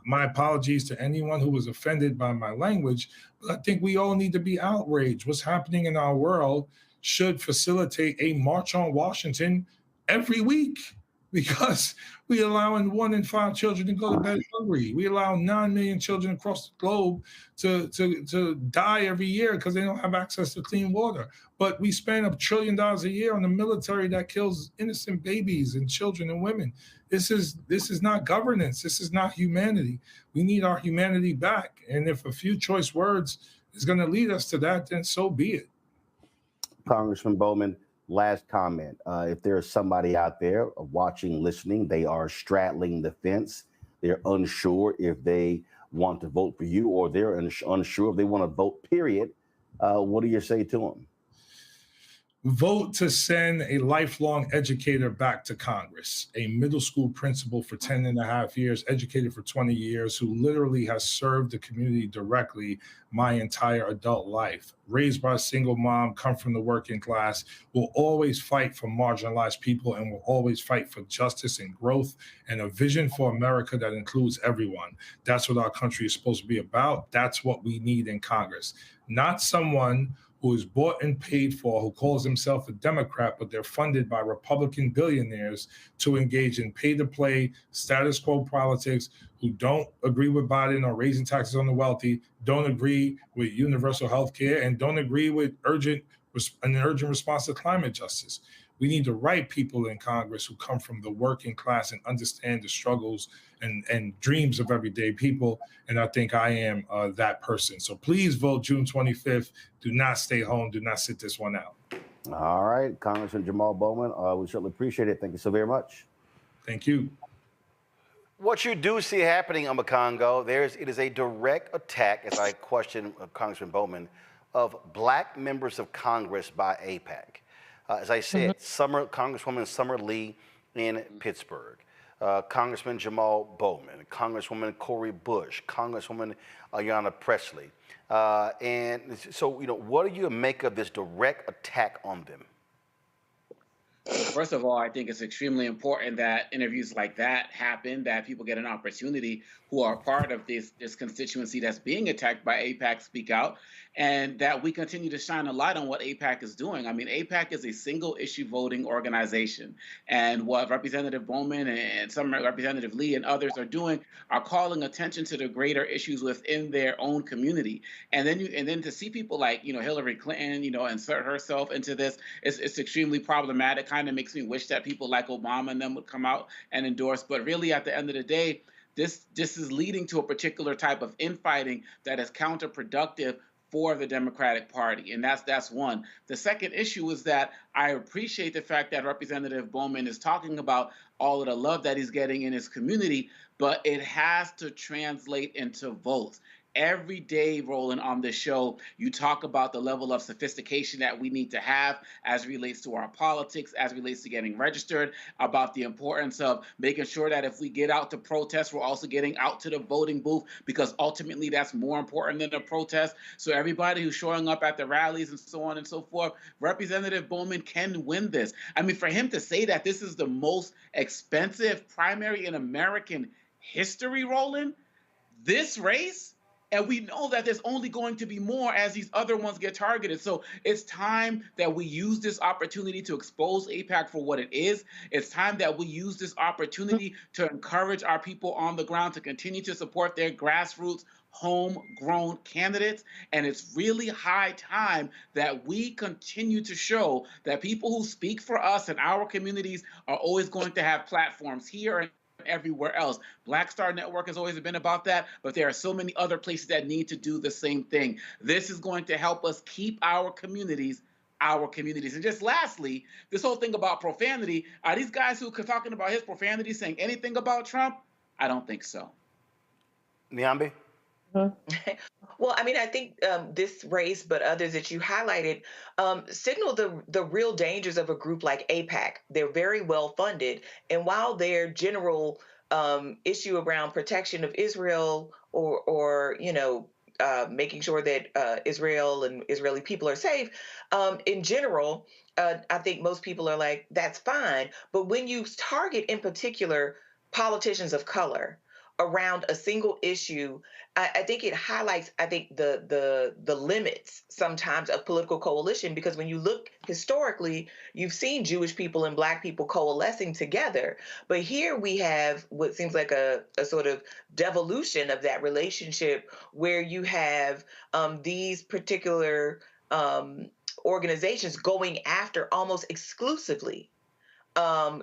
my apologies to anyone who was offended by my language, but I think we all need to be outraged. What's happening in our world should facilitate a march on Washington every week, because we allowing 1 in 5 children to go to bed hungry. We allow 9 million children across the globe to die every year because they don't have access to clean water. But we spend $1 trillion a year on the military that kills innocent babies and children and women. This is not governance. This is not humanity. We need our humanity back. And if a few choice words is going to lead us to that, then so be it. Congressman Bowman, last comment. If there's somebody out there watching, listening, they are straddling the fence, they're unsure if they want to vote for you, or they're unsure if they want to vote, period, what do you say to them? Vote to send a lifelong educator back to Congress, a middle school principal for 10 and a half years, educated for 20 years, who literally has served the community directly my entire adult life. Raised by a single mom, come from the working class, will always fight for marginalized people and will always fight for justice and growth and a vision for America that includes everyone. That's what our country is supposed to be about. That's what we need in Congress. Not someone who is bought and paid for, who calls himself a Democrat, but they're funded by Republican billionaires to engage in pay-to-play status quo politics, who don't agree with Biden on raising taxes on the wealthy, don't agree with universal health care, and don't agree with an urgent response to climate justice. We need the right people in Congress who come from the working class and understand the struggles and dreams of everyday people. And I think I am that person. So please vote June 25th. Do not stay home. Do not sit this one out. All right, Congressman Jamaal Bowman, we certainly appreciate it. Thank you so very much. Thank you. What you do see happening on Congo, it is a direct attack, as I question Congressman Bowman, of black members of Congress by AIPAC. As I said, Congresswoman Summer Lee in Pittsburgh, Congressman Jamaal Bowman, Congresswoman Cori Bush, Congresswoman Ayanna Pressley. And so, what do you make of this direct attack on them? First of all, I think it's extremely important that interviews like that happen, that people get an opportunity who are part of this constituency that's being attacked by AIPAC speak out, and that we continue to shine a light on what AIPAC is doing. I mean, AIPAC is a single issue voting organization, and what Representative Bowman and some Representative Lee and others are doing are calling attention to the greater issues within their own community. And then to see people like, Hillary Clinton, insert herself into this, it's extremely problematic. Kind of makes me wish that people like Obama and them would come out and endorse. But really, at the end of the day, this is leading to a particular type of infighting that is counterproductive for the Democratic Party. And that's one. The second issue is that I appreciate the fact that Representative Bowman is talking about all of the love that he's getting in his community, but it has to translate into votes. Every day, Roland, on this show, you talk about the level of sophistication that we need to have as it relates to our politics, as it relates to getting registered, about the importance of making sure that if we get out to protest, we're also getting out to the voting booth, because ultimately that's more important than the protest. So everybody who's showing up at the rallies and so on and so forth, Representative Bowman can win this. I mean, for him to say that this is the most expensive primary in American history, Roland, this race, and we know that there's only going to be more as these other ones get targeted. So it's time that we use this opportunity to expose AIPAC for what it is. It's time that we use this opportunity to encourage our people on the ground to continue to support their grassroots, homegrown candidates. And it's really high time that we continue to show that people who speak for us and our communities are always going to have platforms here and everywhere else. Black Star Network has always been about that, but there are so many other places that need to do the same thing. This is going to help us keep our communities. And just lastly, this whole thing about profanity, are these guys who are talking about his profanity saying anything about Trump? I don't think so. Nyambi? Well, I mean, I think this race, but others that you highlighted, signal the real dangers of a group like AIPAC. They're very well funded. And while their general issue around protection of Israel or making sure that Israel and Israeli people are safe, in general, I think most people are like, that's fine. But when you target in particular politicians of color around a single issue, I think it highlights, the limits sometimes of political coalition, because when you look historically, you've seen Jewish people and Black people coalescing together. But here we have what seems like a sort of devolution of that relationship, where you have these particular organizations going after almost exclusively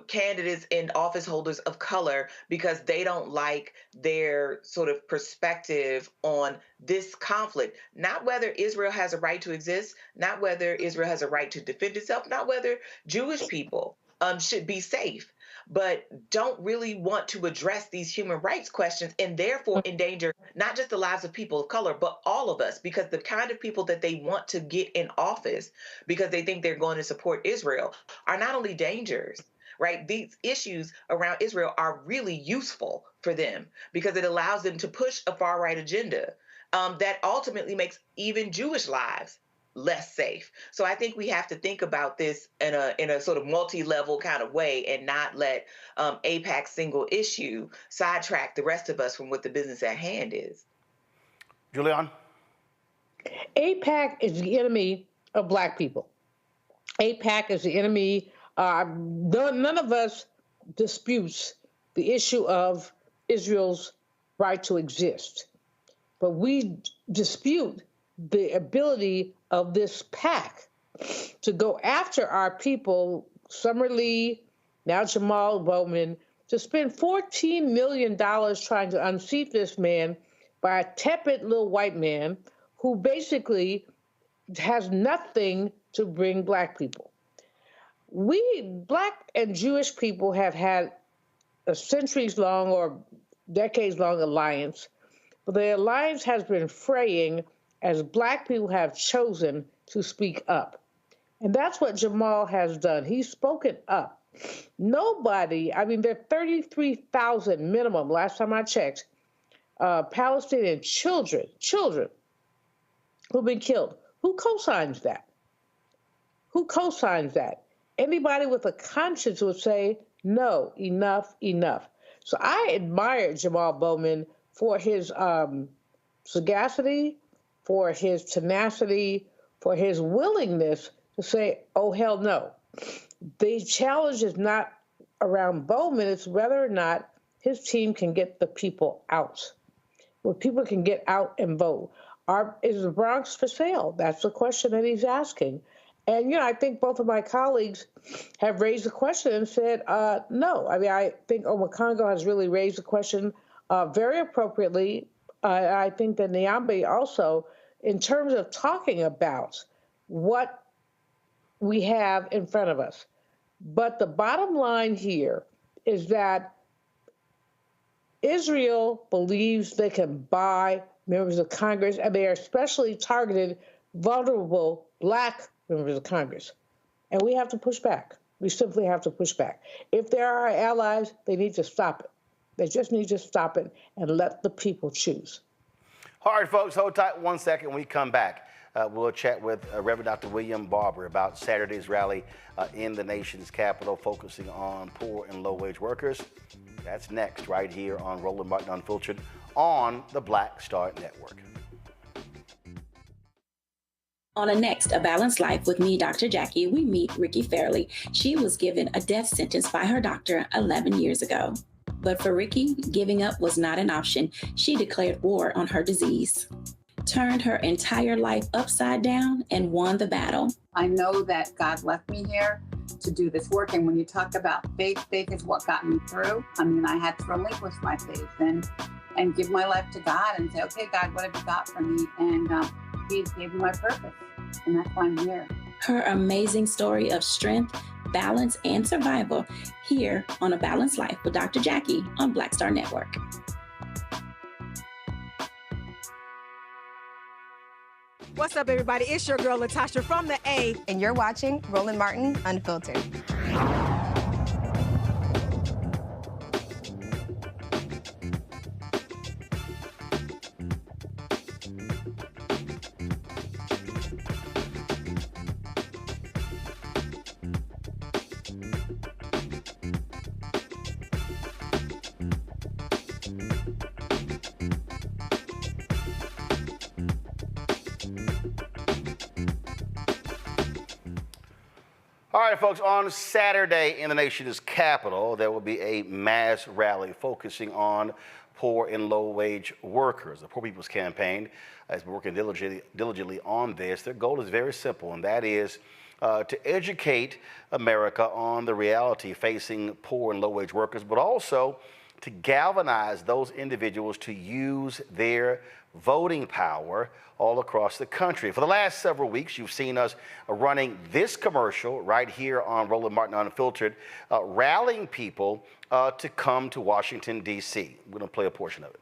candidates and office holders of color, because they don't like their sort of perspective on this conflict. Not whether Israel has a right to exist, not whether Israel has a right to defend itself, not whether Jewish people should be safe, but don't really want to address these human rights questions, and therefore endanger not just the lives of people of color, but all of us, because the kind of people that they want to get in office because they think they're going to support Israel are not only dangers, right? These issues around Israel are really useful for them because it allows them to push a far right agenda that ultimately makes even Jewish lives less safe. So I think we have to think about this in a sort of multi-level kind of way, and not let AIPAC's single issue sidetrack the rest of us from what the business at hand is. Julian? AIPAC is the enemy of Black people. AIPAC is the enemy. None of us disputes the issue of Israel's right to exist. But we dispute the ability of this PAC to go after our people, Summer Lee, now Jamaal Bowman, to spend $14 million trying to unseat this man by a tepid little white man who basically has nothing to bring Black people. We, Black and Jewish people, have had a centuries-long or decades-long alliance, but the alliance has been fraying as Black people have chosen to speak up. And that's what Jamaal has done. He's spoken up. Nobody, I mean, there are 33,000 minimum, last time I checked, Palestinian children who've been killed. Who co-signs that? Who co-signs that? Anybody with a conscience would say, no, enough, enough. So I admire Jamaal Bowman for his sagacity, for his tenacity, for his willingness to say, oh, hell no. The challenge is not around Bowman, it's whether or not his team can get the people out. Where people can get out and vote. Is the Bronx for sale? That's the question that he's asking. And, I think both of my colleagues have raised the question and said, no. I mean, I think Omekongo has really raised the question very appropriately. I think that Nyambe also, in terms of talking about what we have in front of us. But the bottom line here is that Israel believes they can buy members of Congress, and they are especially targeted vulnerable Black members of Congress. And we have to push back. We simply have to push back. If they're our allies, they need to stop it. They just need to stop it and let the people choose. All right, folks, hold tight 1 second. When we come back, we'll chat with Reverend Dr. William Barber about Saturday's rally in the nation's capital, focusing on poor and low-wage workers. That's next, right here on Roland Martin Unfiltered on the Black Star Network. On a next, A Balanced Life with me, Dr. Jackie, we meet Ricky Fairley. She was given a death sentence by her doctor 11 years ago. But for Ricky, giving up was not an option. She declared war on her disease, turned her entire life upside down, and won the battle. I know that God left me here to do this work. And when you talk about faith, faith is what got me through. I mean, I had to relinquish my faith and give my life to God and say, okay, God, what have you got for me? And He gave me my purpose. And that's why I'm here. Her amazing story of strength, balance, and survival here on A Balanced Life with Dr. Jackie on Black Star Network. What's up, everybody? It's your girl, Latasha from the A. And you're watching Roland Martin Unfiltered. All right, folks, on Saturday in the nation's capital, there will be a mass rally focusing on poor and low-wage workers. The Poor People's Campaign has been working diligently on this. Their goal is very simple, and that is to educate America on the reality facing poor and low-wage workers, but also to galvanize those individuals to use their voting power all across the country. For the last several weeks, you've seen us running this commercial right here on Roland Martin Unfiltered, rallying people to come to Washington, D.C. We're going to play a portion of it.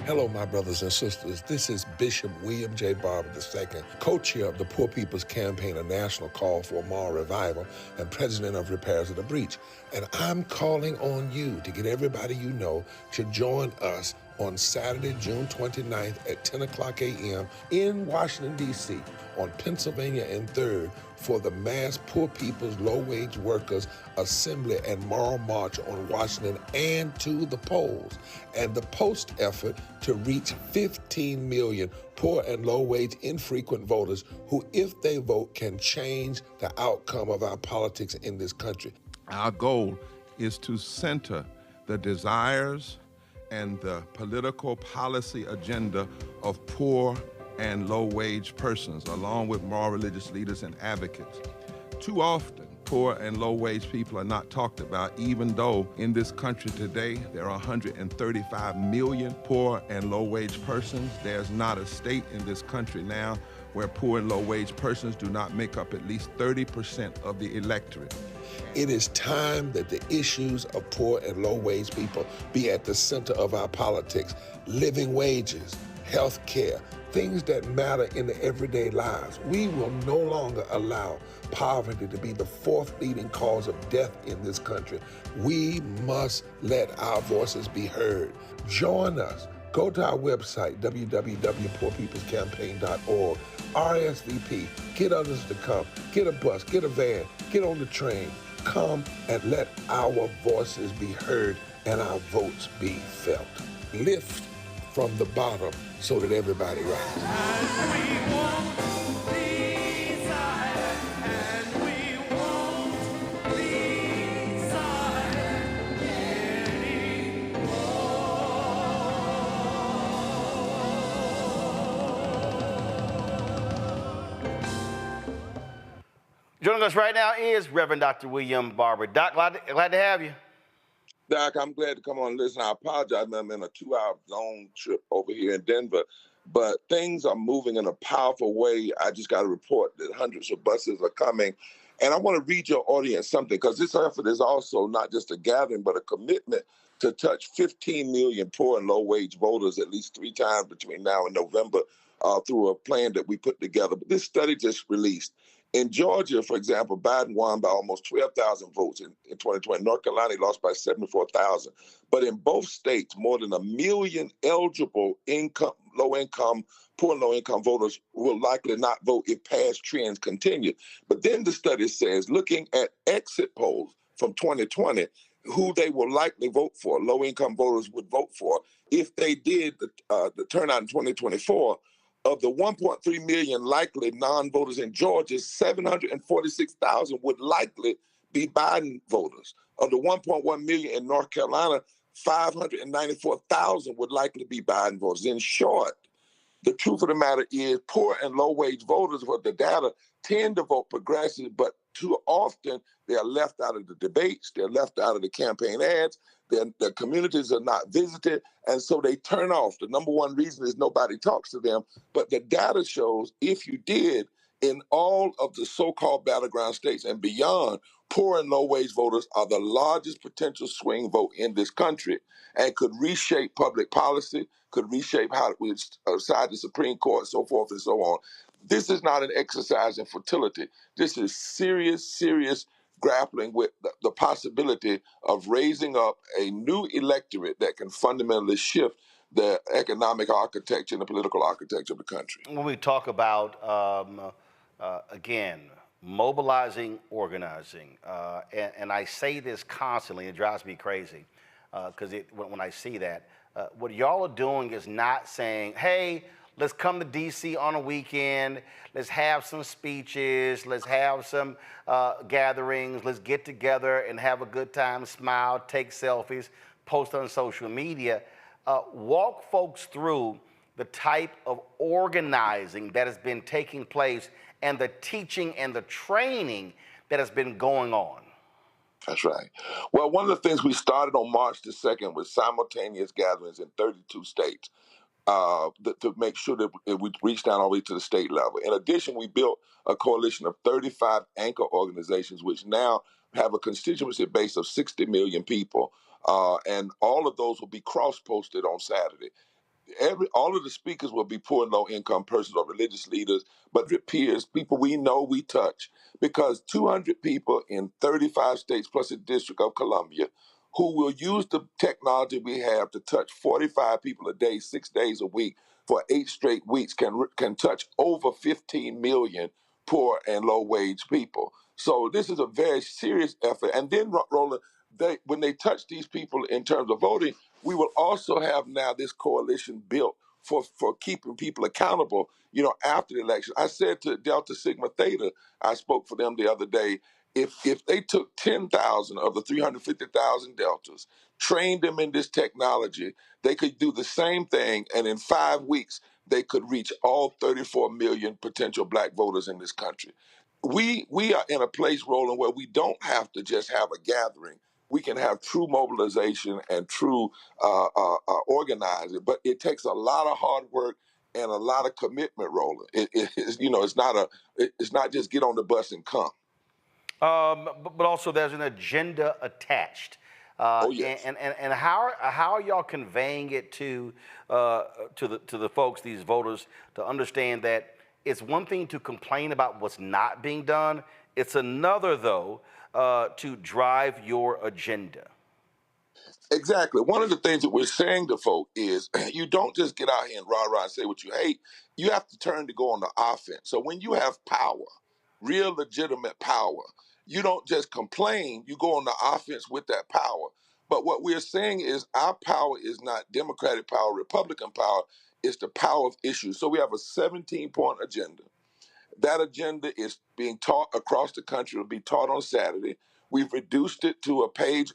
Hello, my brothers and sisters. This is Bishop William J. Barber II, co-chair of the Poor People's Campaign, a national call for moral revival, and president of Repairs of the Breach. And I'm calling on you to get everybody you know to join us on Saturday, June 29th at 10 o'clock a.m. in Washington, D.C. on Pennsylvania and 3rd for the Mass Poor People's Low-Wage Workers Assembly and Moral March on Washington and to the polls, and the post effort to reach 15 million poor and low-wage infrequent voters who, if they vote, can change the outcome of our politics in this country. Our goal is to center the desires and the political policy agenda of poor and low-wage persons, along with moral religious leaders and advocates. Too often, poor and low-wage people are not talked about, even though in this country today there are 135 million poor and low-wage persons. There's not a state in this country now where poor and low-wage persons do not make up at least 30% of the electorate. It is time that the issues of poor and low-wage people be at the center of our politics. Living wages, health care, things that matter in the everyday lives. We will no longer allow poverty to be the fourth leading cause of death in this country. We must let our voices be heard. Join us. Go to our website, www.poorpeoplescampaign.org. RSVP. Get others to come. Get a bus. Get a van. Get on the train. Come and let our voices be heard and our votes be felt. Lift from the bottom so that everybody rises. Joining us right now is Reverend Dr. William Barber. Doc, glad to have you. Doc, I'm glad to come on and listen. I apologize, I'm in a 2-hour zone trip over here in Denver, but things are moving in a powerful way. I just got a report that hundreds of buses are coming. And I want to read your audience something, because this effort is also not just a gathering, but a commitment to touch 15 million poor and low-wage voters at least 3 times between now and November through a plan that we put together. But this study just released. In Georgia, for example, Biden won by almost 12,000 votes in 2020. North Carolina lost by 74,000. But in both states, more than 1 million eligible low-income, poor and low-income voters will likely not vote if past trends continue. But then the study says, looking at exit polls from 2020, who they will likely vote for, low-income voters would vote for, if they did the turnout in 2024, of the 1.3 million likely non-voters in Georgia, 746,000 would likely be Biden voters. Of the 1.1 million in North Carolina, 594,000 would likely be Biden voters. In short, the truth of the matter is poor and low-wage voters, with the data, tend to vote progressive, but too often they are left out of the debates, they're left out of the campaign ads, their communities are not visited, and so they turn off. The number one reason is nobody talks to them, but the data shows if you did, in all of the so-called battleground states and beyond, poor and low-wage voters are the largest potential swing vote in this country and could reshape public policy, could reshape how we decide the Supreme Court, so forth and so on. This is not an exercise in futility. This is serious grappling with the possibility of raising up a new electorate that can fundamentally shift the economic architecture and the political architecture of the country. When we talk about, again, mobilizing, organizing, and I say this constantly, it drives me crazy, because when I see that, what y'all are doing is not saying, hey, let's come to D.C. on a weekend. Let's have some speeches. Let's have some gatherings. Let's get together and have a good time, smile, take selfies, post on social media. Walk folks through the type of organizing that has been taking place and the teaching and the training that has been going on. That's right. Well, one of the things we started on March the 2nd was simultaneous gatherings in 32 states. To make sure that we reach down all the way to the state level. In addition, we built a coalition of 35 anchor organizations, which now have a constituency base of 60 million people, and all of those will be cross-posted on Saturday. All of the speakers will be poor and low-income persons or religious leaders, but peers, people we know, we touch, because 200 people in 35 states plus the District of Columbia who will use the technology we have to touch 45 people a day, 6 days a week for 8 straight weeks can touch over 15 million poor and low wage people. So this is a very serious effort. And then, Roland, when they touch these people in terms of voting, we will also have now this coalition built for keeping people accountable, after the election. I said to Delta Sigma Theta, I spoke for them the other day, if they took 10,000 of the 350,000 Deltas, trained them in this technology, they could do the same thing, and in 5 weeks, they could reach all 34 million potential black voters in this country. We are in a place, Roland, where we don't have to just have a gathering. We can have true mobilization and true organizing, but it takes a lot of hard work and a lot of commitment, Roland. It's not just get on the bus and come. But also there's an agenda attached. Yes. And how are y'all conveying it to the folks, these voters, to understand that it's one thing to complain about what's not being done. It's another, though, to drive your agenda. Exactly. One of the things that we're saying to folk is you don't just get out here and rah-rah and say what you hate. You have to turn to go on the offense. So when you have power, real legitimate power, you don't just complain, you go on the offense with that power. But what we're saying is our power is not Democratic power, Republican power, it's the power of issues. So we have a 17-point agenda. That agenda is being taught across the country. It'll be taught on Saturday. We've reduced it to a page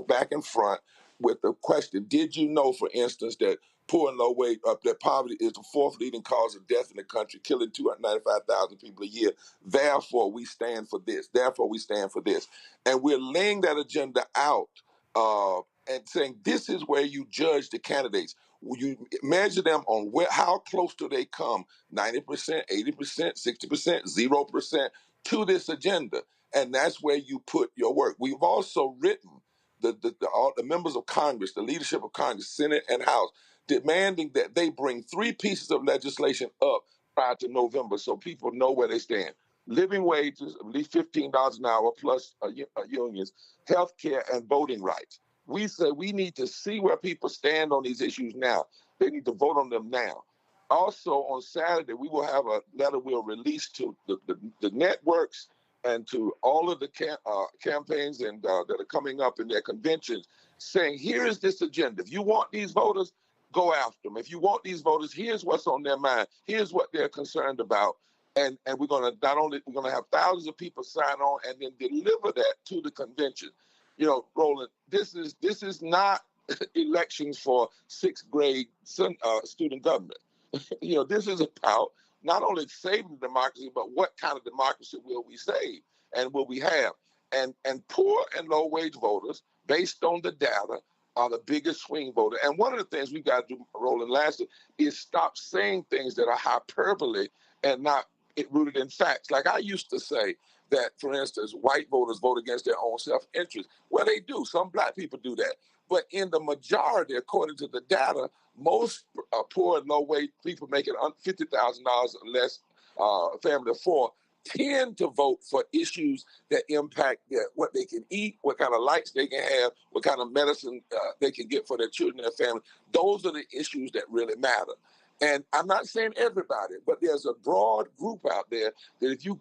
back and front with the question, did you know, for instance, that poor and low wage, that poverty is the 4th leading cause of death in the country, killing 295,000 people a year. Therefore, we stand for this. Therefore, we stand for this. And we're laying that agenda out and saying, this is where you judge the candidates. You measure them on how close do they come, 90%, 80%, 60%, 0% to this agenda. And that's where you put your work. We've also written all the members of Congress, the leadership of Congress, Senate and House, demanding that they bring 3 pieces of legislation up prior to November so people know where they stand. Living wages, at least $15 an hour plus unions, health care, and voting rights. We say we need to see where people stand on these issues now. They need to vote on them now. Also, on Saturday, we will have a letter we'll release to the networks and to all of the campaigns and that are coming up in their conventions, saying, here is this agenda. If you want these voters, go after them. If you want these voters, here's what's on their mind. Here's what they're concerned about. And we're going to have thousands of people sign on and then deliver that to the convention. Roland, this is not elections for 6th grade student government. This is about not only saving democracy, but what kind of democracy will we save and will we have? And poor and low wage voters, based on the data, are the biggest swing voter. And one of the things we've got to do, Roland, lastly, is stop saying things that are hyperbole and not rooted in facts. Like I used to say that, for instance, white voters vote against their own self-interest. Well, they do. Some black people do that. But in the majority, according to the data, most poor and low-wage people making $50,000 or less, family of 4, tend to vote for issues that impact what they can eat, what kind of lights they can have, what kind of medicine they can get for their children and their family. Those are the issues that really matter. And I'm not saying everybody, but there's a broad group out there that if you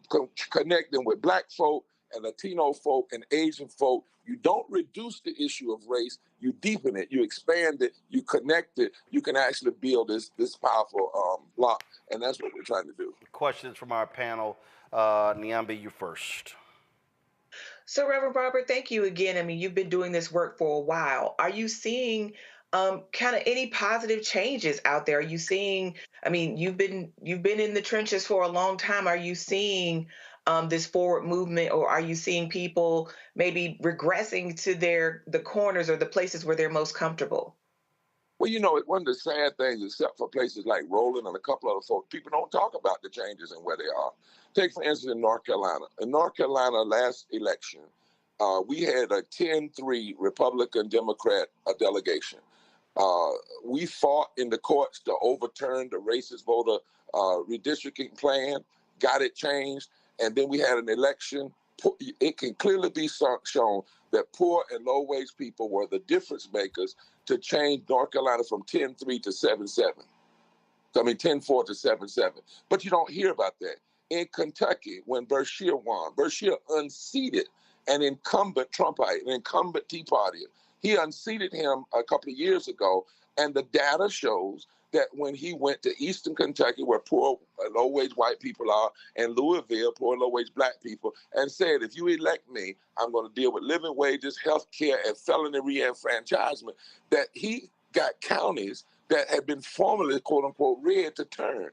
connect them with black folk and Latino folk and Asian folk, you don't reduce the issue of race, you deepen it, you expand it, you connect it, you can actually build this powerful block. And that's what we're trying to do. Questions from our panel. Nyambe, you first. So, Reverend Barber, thank you again. I mean, you've been doing this work for a while. Are you seeing kind of any positive changes out there? Are you seeing, I mean, you've been in the trenches for a long time. Are you seeing this forward movement, or are you seeing people maybe regressing to the corners or the places where they're most comfortable? Well, one of the sad things, except for places like Roland and a couple other folks, people don't talk about the changes and where they are. Take, for instance, in North Carolina. In North Carolina, last election, we had a 10-3 Republican-Democrat delegation. We fought in the courts to overturn the racist voter redistricting plan, got it changed, and then we had an election, it can clearly be shown that poor and low-wage people were the difference makers to change North Carolina from 10-3 to 7-7. I mean, 10-4 to 7-7. But you don't hear about that. In Kentucky, when Beshear won, Beshear unseated an incumbent Trumpite, an incumbent Tea Partier. He unseated him a couple of years ago, and the data shows that when he went to Eastern Kentucky, where poor, low-wage white people are, and Louisville, poor, low-wage black people, and said, if you elect me, I'm going to deal with living wages, health care, and felony re-enfranchisement, that he got counties that had been formerly, quote-unquote, red to turn.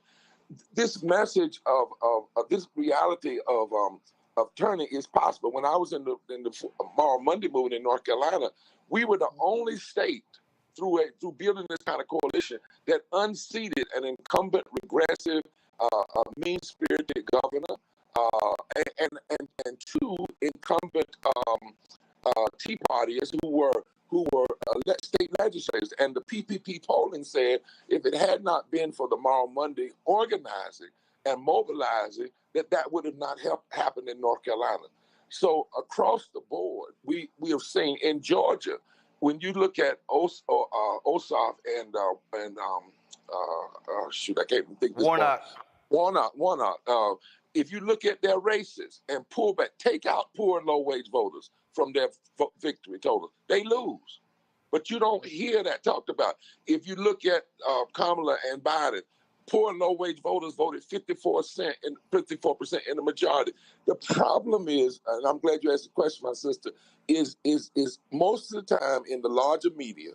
This message of this reality of turning is possible. When I was in the Moral Monday movement in North Carolina, we were the only state through building this kind of coalition that unseated an incumbent, regressive, mean-spirited governor, and two incumbent Tea Partiers who were state legislators. And the PPP polling said if it had not been for the Moral Monday organizing and mobilizing, that would have not happened in North Carolina. So across the board, we have seen in Georgia, when you look at Ossoff and shoot, I can't even think this Warnock. If you look at their races and pull back, take out poor and low-wage voters from their victory total, they lose. But you don't hear that talked about. If you look at Kamala and Biden, poor and low-wage voters voted 54% in the majority. The problem is, and I'm glad you asked the question, my sister, is most of the time in the larger media,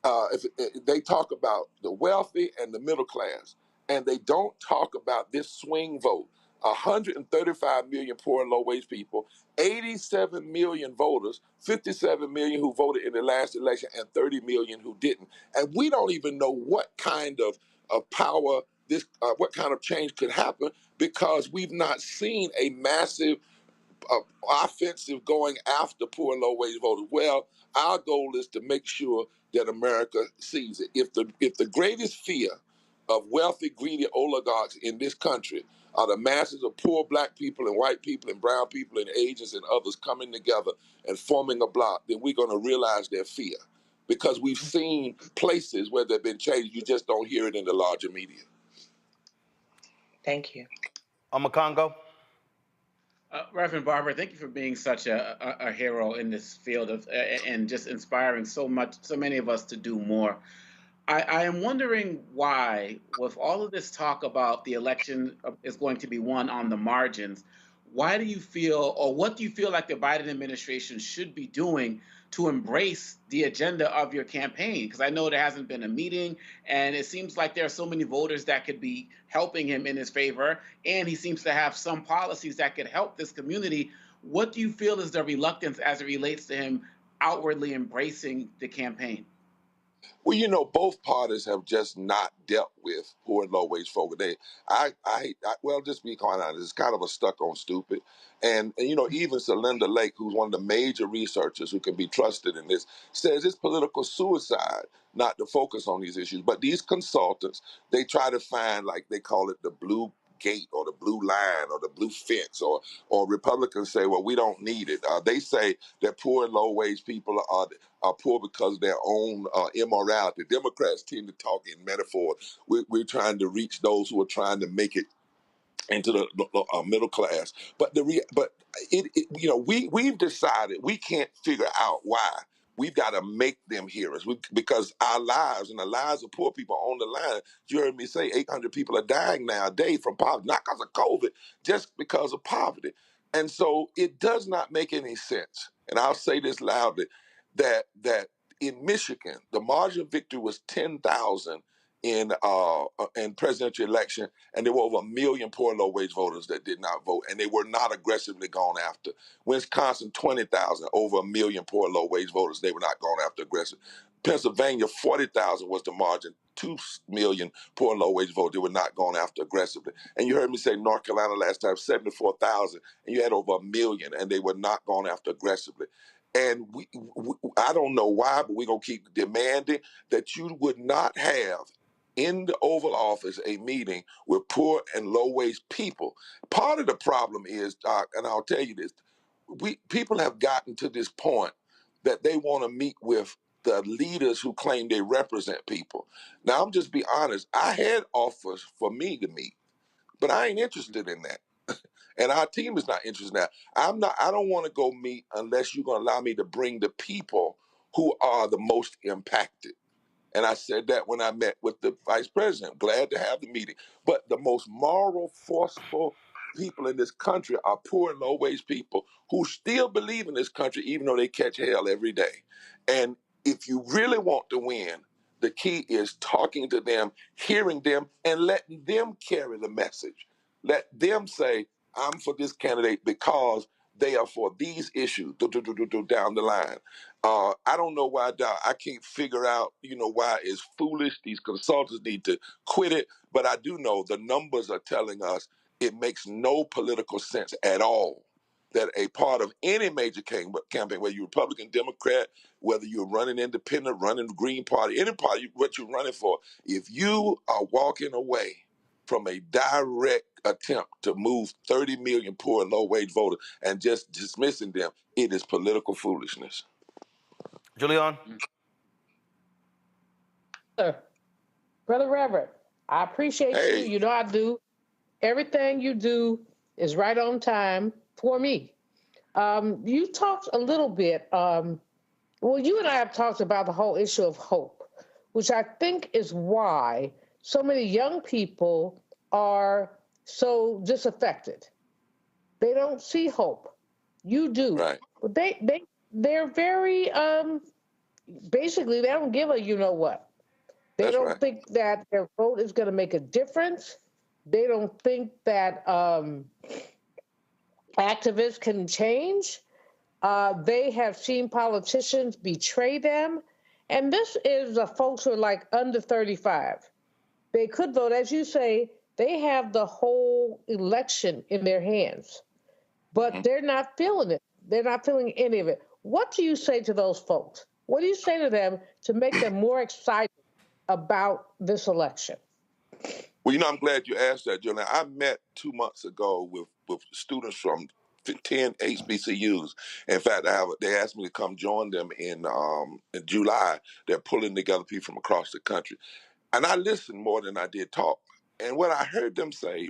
if they talk about the wealthy and the middle class, and they don't talk about this swing vote. 135 million poor and low-wage people, 87 million voters, 57 million who voted in the last election, and 30 million who didn't. And we don't even know what kind of power what kind of change could happen, because we've not seen a massive offensive going after poor and low-wage voters. Well, our goal is to make sure that America sees it. If the greatest fear of wealthy, greedy oligarchs in this country are the masses of poor black people and white people and brown people and Asians and others coming together and forming a bloc, then we're going to realize their fear. Because we've seen places where there have been changes, you just don't hear it in the larger media. Thank you. Congo. Reverend Barber, thank you for being such a hero in this field of and just inspiring so many of us to do more. I am wondering why, with all of this talk about the election is going to be won on the margins, why do you feel, or what do you feel like the Biden administration should be doing to embrace the agenda of your campaign? Because I know there hasn't been a meeting, and it seems like there are so many voters that could be helping him in his favor, and he seems to have some policies that could help this community. What do you feel is the reluctance as it relates to him outwardly embracing the campaign? Well, you know, both parties have just not dealt with poor and low-wage folk. Well, just be quite honest, it's kind of a stuck on stupid. And you know, even Celinda Lake, who's one of the major researchers who can be trusted in this, says it's political suicide not to focus on these issues. But these consultants, they try to find, like they call it, the blue gate or the blue line or the blue fence, or Republicans say, well, we don't need it. They say that poor and low-wage people are poor because of their own immorality. Democrats tend to talk in metaphors. We're trying to reach those who are trying to make it into the middle class. But we've decided we can't figure out why. We've got to make them hear us because our lives and the lives of poor people are on the line. You heard me say 800 people are dying now a day from poverty, not because of COVID, just because of poverty. And so it does not make any sense. And I'll say this loudly, that in Michigan, the margin of victory was 10,000 in presidential election, and there were over 1 million poor and low-wage voters that did not vote, and they were not aggressively gone after. Wisconsin, 20,000, over 1 million poor and low-wage voters, they were not gone after aggressive. Pennsylvania, 40,000 was the margin, 2 million poor and low-wage voters, they were not gone after aggressively. And you heard me say North Carolina last time, 74,000, and you had over 1 million, and they were not gone after aggressively. And I don't know why, but we're going to keep demanding that you would not have in the Oval Office a meeting with poor and low-wage people. Part of the problem is, Doc, and I'll tell you this, people have gotten to this point that they want to meet with the leaders who claim they represent people. Now, I'm just be honest. I had offers for me to meet, but I ain't interested in that. And our team is not interested in that. I don't want to go meet unless you're going to allow me to bring the people who are the most impacted. And I said that when I met with the vice president. Glad to have the meeting. But the most moral, forceful people in this country are poor and low-wage people who still believe in this country, even though they catch hell every day. And if you really want to win, the key is talking to them, hearing them, and letting them carry the message. Let them say, I'm for this candidate because they are for these issues down the line. I don't know why I can't figure out, why it's foolish. These consultants need to quit it. But I do know the numbers are telling us it makes no political sense at all that a part of any major campaign, whether you're Republican, Democrat, whether you're running independent, running the Green Party, any party, what you're running for, if you are walking away from a direct attempt to move 30 million poor and low-wage voters and just dismissing them, it is political foolishness. Julian? Sir, Brother Reverend, I appreciate you. Hey. You know I do. Everything you do is right on time for me. You talked a little bit, you and I have talked about the whole issue of hope, which I think is why so many young people are so disaffected. They don't see hope. You do. Right. But they're very, basically, they don't give a you-know-what. They That's don't right. think that their vote is going to make a difference. They don't think that activists can change. They have seen politicians betray them. And this is folks who are like under 35. They could vote, as you say, they have the whole election in their hands, but they're not feeling it. They're not feeling any of it. What do you say to those folks? What do you say to them to make them more excited about this election? Well, I'm glad you asked that, Julian. I met 2 months ago with students from 10 HBCUs. In fact, they asked me to come join them in July. They're pulling together people from across the country. And I listened more than I did talk. And what I heard them say,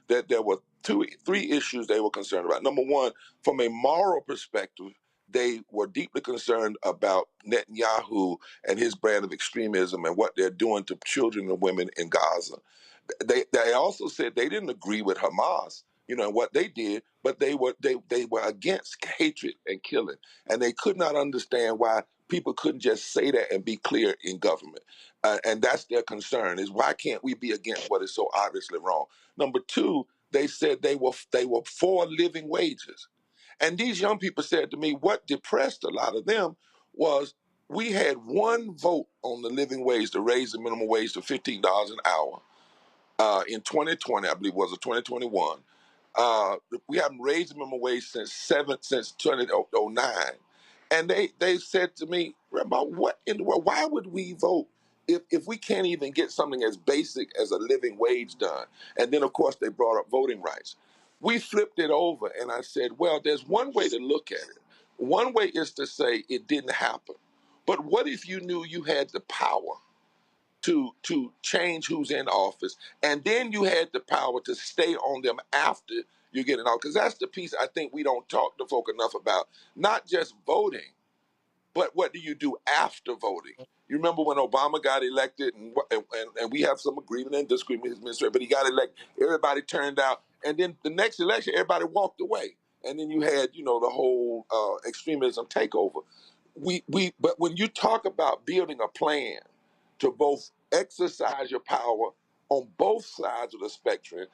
that there were three issues they were concerned about. Number one, from a moral perspective, they were deeply concerned about Netanyahu and his brand of extremism and what they're doing to children and women in Gaza. They also said they didn't agree with Hamas, and what they did, but they were against hatred and killing, and they could not understand why people couldn't just say that and be clear in government. And that's their concern: is why can't we be against what is so obviously wrong? Number two, they said they were for living wages, and these young people said to me, what depressed a lot of them was we had one vote on the living wage to raise the minimum wage to $15 an hour. In 2020, I believe was it 2021. We haven't raised the minimum wage since 2009. And they said to me, about what in the world, why would we vote if we can't even get something as basic as a living wage done? And then, of course, they brought up voting rights. We flipped it over, and I said, well, there's one way to look at it. One way is to say it didn't happen. But what if you knew you had the power to change who's in office, and then you had the power to stay on them after you get in office? Because that's the piece I think we don't talk to folk enough about. Not just voting, but what do you do after voting? You remember when Obama got elected, and we have some agreement and disagreement with his administration, but he got elected, everybody turned out, and then the next election, everybody walked away. And then you had, the whole extremism takeover. But when you talk about building a plan to both exercise your power on both sides of the spectrum,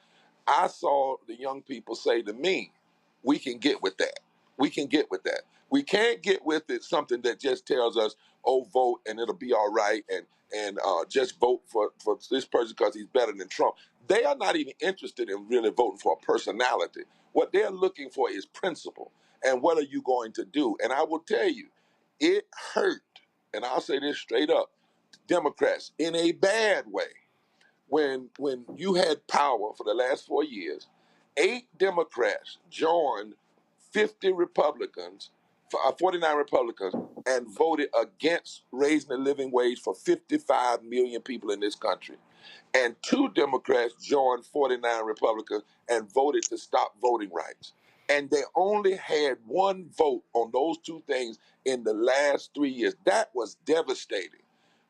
I saw the young people say to me, we can get with that. We can get with that. We can't get with it something that just tells us, oh, vote and it'll be all right, and just vote for this person because he's better than Trump. They are not even interested in really voting for a personality. What they're looking for is principle. And what are you going to do? And I will tell you, it hurt, and I'll say this straight up, Democrats in a bad way. When you had power for the last 4 years, 8 Democrats joined 50 Republicans, 49 Republicans, and voted against raising the living wage for 55 million people in this country. And 2 Democrats joined 49 Republicans and voted to stop voting rights. And they only had 1 vote on those 2 things in the last 3 years. That was devastating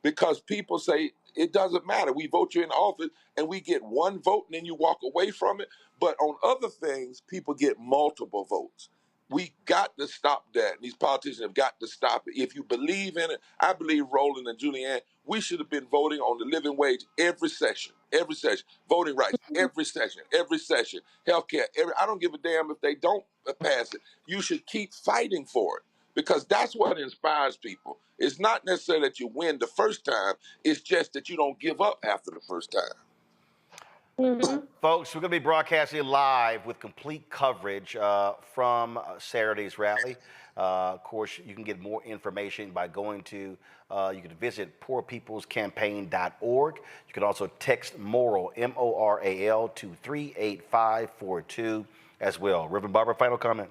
because people say it doesn't matter. We vote you in office and we get 1 vote and then you walk away from it. But on other things, people get multiple votes. We got to stop that. These politicians have got to stop it. If you believe in it, I believe Roland and Julianne, we should have been voting on the living wage every session, voting rights, every session, healthcare. I don't give a damn if they don't pass it. You should keep fighting for it because that's what inspires people. It's not necessarily that you win the first time. It's just that you don't give up after the first time. Folks, we're going to be broadcasting live with complete coverage from Saturday's rally. Of course, you can get more information by going to, you can visit poorpeoplescampaign.org. You can also text MORAL, M-O-R-A-L, to 38542 as well. Reverend Barber, final comment.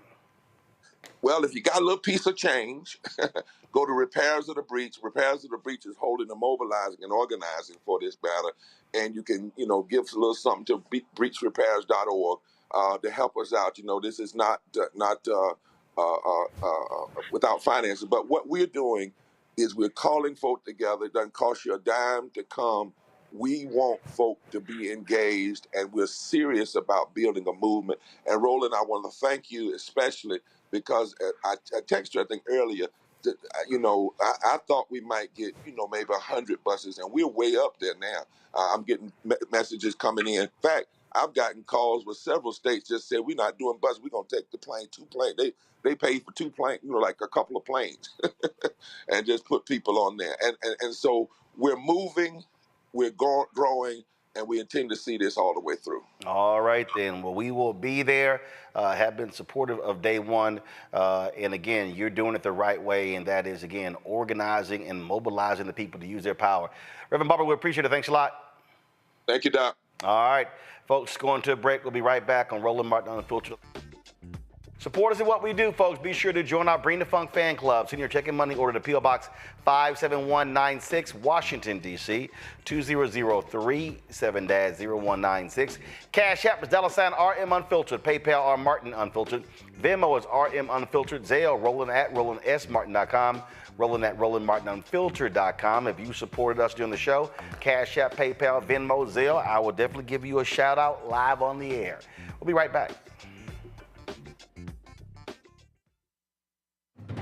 Well, if you got a little piece of change, go to Repairs of the Breach. Repairs of the Breach is holding and mobilizing and organizing for this battle. And you can, give us a little something to breachrepairs.org to help us out. This is not without finances. But what we're doing is we're calling folk together. It doesn't cost you a dime to come. We want folk to be engaged, and we're serious about building a movement. And Roland, I want to thank you especially because I texted you, I think, earlier, that, I thought we might get, maybe 100 buses, and we're way up there now. I'm getting messages coming in. In fact, I've gotten calls with several states just said, we're not doing buses, we're going to take the plane, 2 planes. They paid for 2 planes, like a couple of planes, and just put people on there. And so we're moving, we're growing, and we intend to see this all the way through. All right, then. Well, we will be there, have been supportive of day one. And again, you're doing it the right way, and that is, again, organizing and mobilizing the people to use their power. Reverend Barber, we appreciate it. Thanks a lot. Thank you, Doc. All right, folks, going to a break. We'll be right back on Roland Martin Unfiltered. Support us in what we do, folks. Be sure to join our Bring the Funk fan club. Send your check and money order to P.O. Box 57196, Washington, D.C. 20037-0196. Cash App is $RM Unfiltered. PayPal R Martin Unfiltered. Venmo is RM Unfiltered. Zelle, Roland at RolandSMartin.com. Roland at RolandMartinUnfiltered.com. If you supported us during the show, Cash App, PayPal, Venmo, Zelle, I will definitely give you a shout out live on the air. We'll be right back.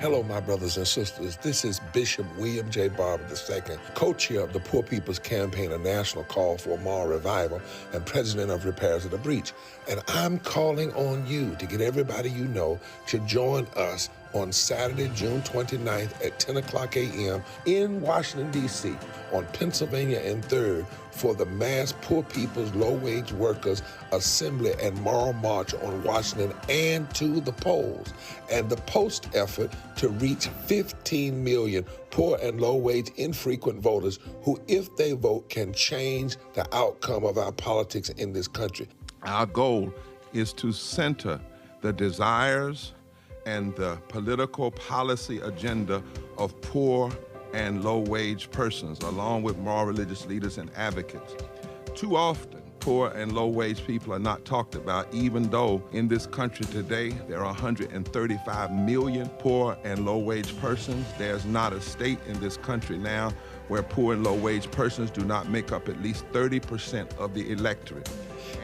Hello, my brothers and sisters. This is Bishop William J. Barber II, co-chair of the Poor People's Campaign, a national call for moral revival, and president of Repairs of the Breach. And I'm calling on you to get everybody you know to join us on Saturday, June 29th at 10 o'clock a.m. in Washington, D.C. on Pennsylvania and 3rd for the mass Poor People's Low-Wage Workers Assembly and Moral March on Washington and to the polls, and the post effort to reach 15 million poor and low-wage infrequent voters who, if they vote, can change the outcome of our politics in this country. Our goal is to center the desires and the political policy agenda of poor and low-wage persons, along with moral religious leaders and advocates. Too often, poor and low-wage people are not talked about, even though in this country today, there are 135 million poor and low-wage persons. There's not a state in this country now where poor and low-wage persons do not make up at least 30% of the electorate.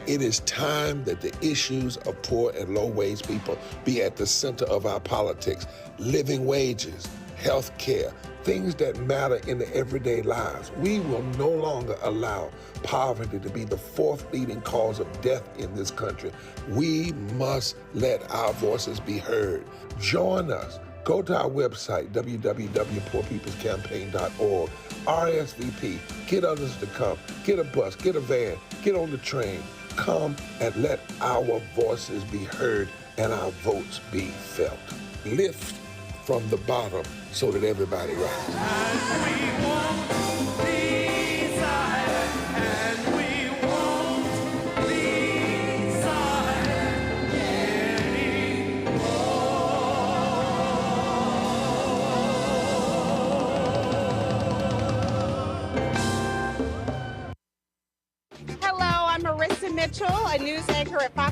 It is time that the issues of poor and low-wage people be at the center of our politics. Living wages, health care, things that matter in the everyday lives. We will no longer allow poverty to be the 4th leading cause of death in this country. We must let our voices be heard. Join us. Go to our website, www.poorpeoplescampaign.org. RSVP. Get others to come. Get a bus. Get a van. Get on the train. Come and let our voices be heard and our votes be felt. Lift from the bottom so that everybody rises.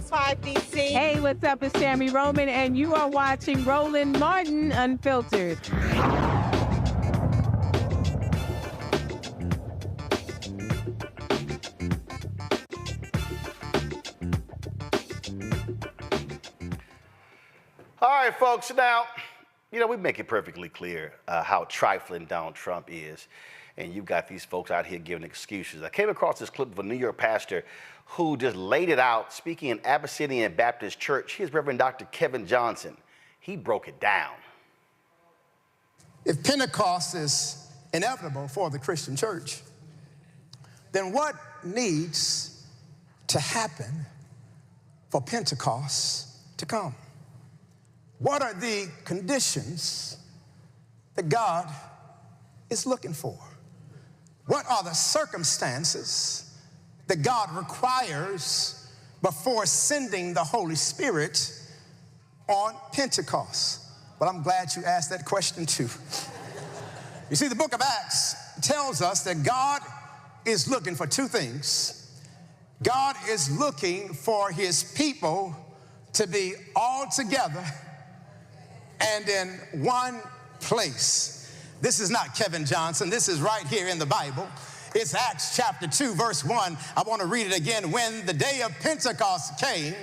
Fox 5 DC. Hey, what's up? It's Tammy Roman, and you are watching Roland Martin Unfiltered. All right, folks. Now, you know, we make it perfectly clear how trifling Donald Trump is. And you've got these folks out here giving excuses. I came across this clip of a New York pastor who just laid it out, speaking in Abyssinian Baptist Church. Here's Reverend Dr. Kevin Johnson. He broke it down. If Pentecost is inevitable for the Christian church, then what needs to happen for Pentecost to come? What are the conditions that God is looking for? What are the circumstances that God requires before sending the Holy Spirit on Pentecost? Well, I'm glad you asked that question too. You see, the book of Acts tells us that God is looking for two things. God is looking for his people to be all together and in one place. This is not Kevin Johnson. This is right here in the Bible. It's Acts chapter 2, verse 1. I want to read it again. When the day of Pentecost came,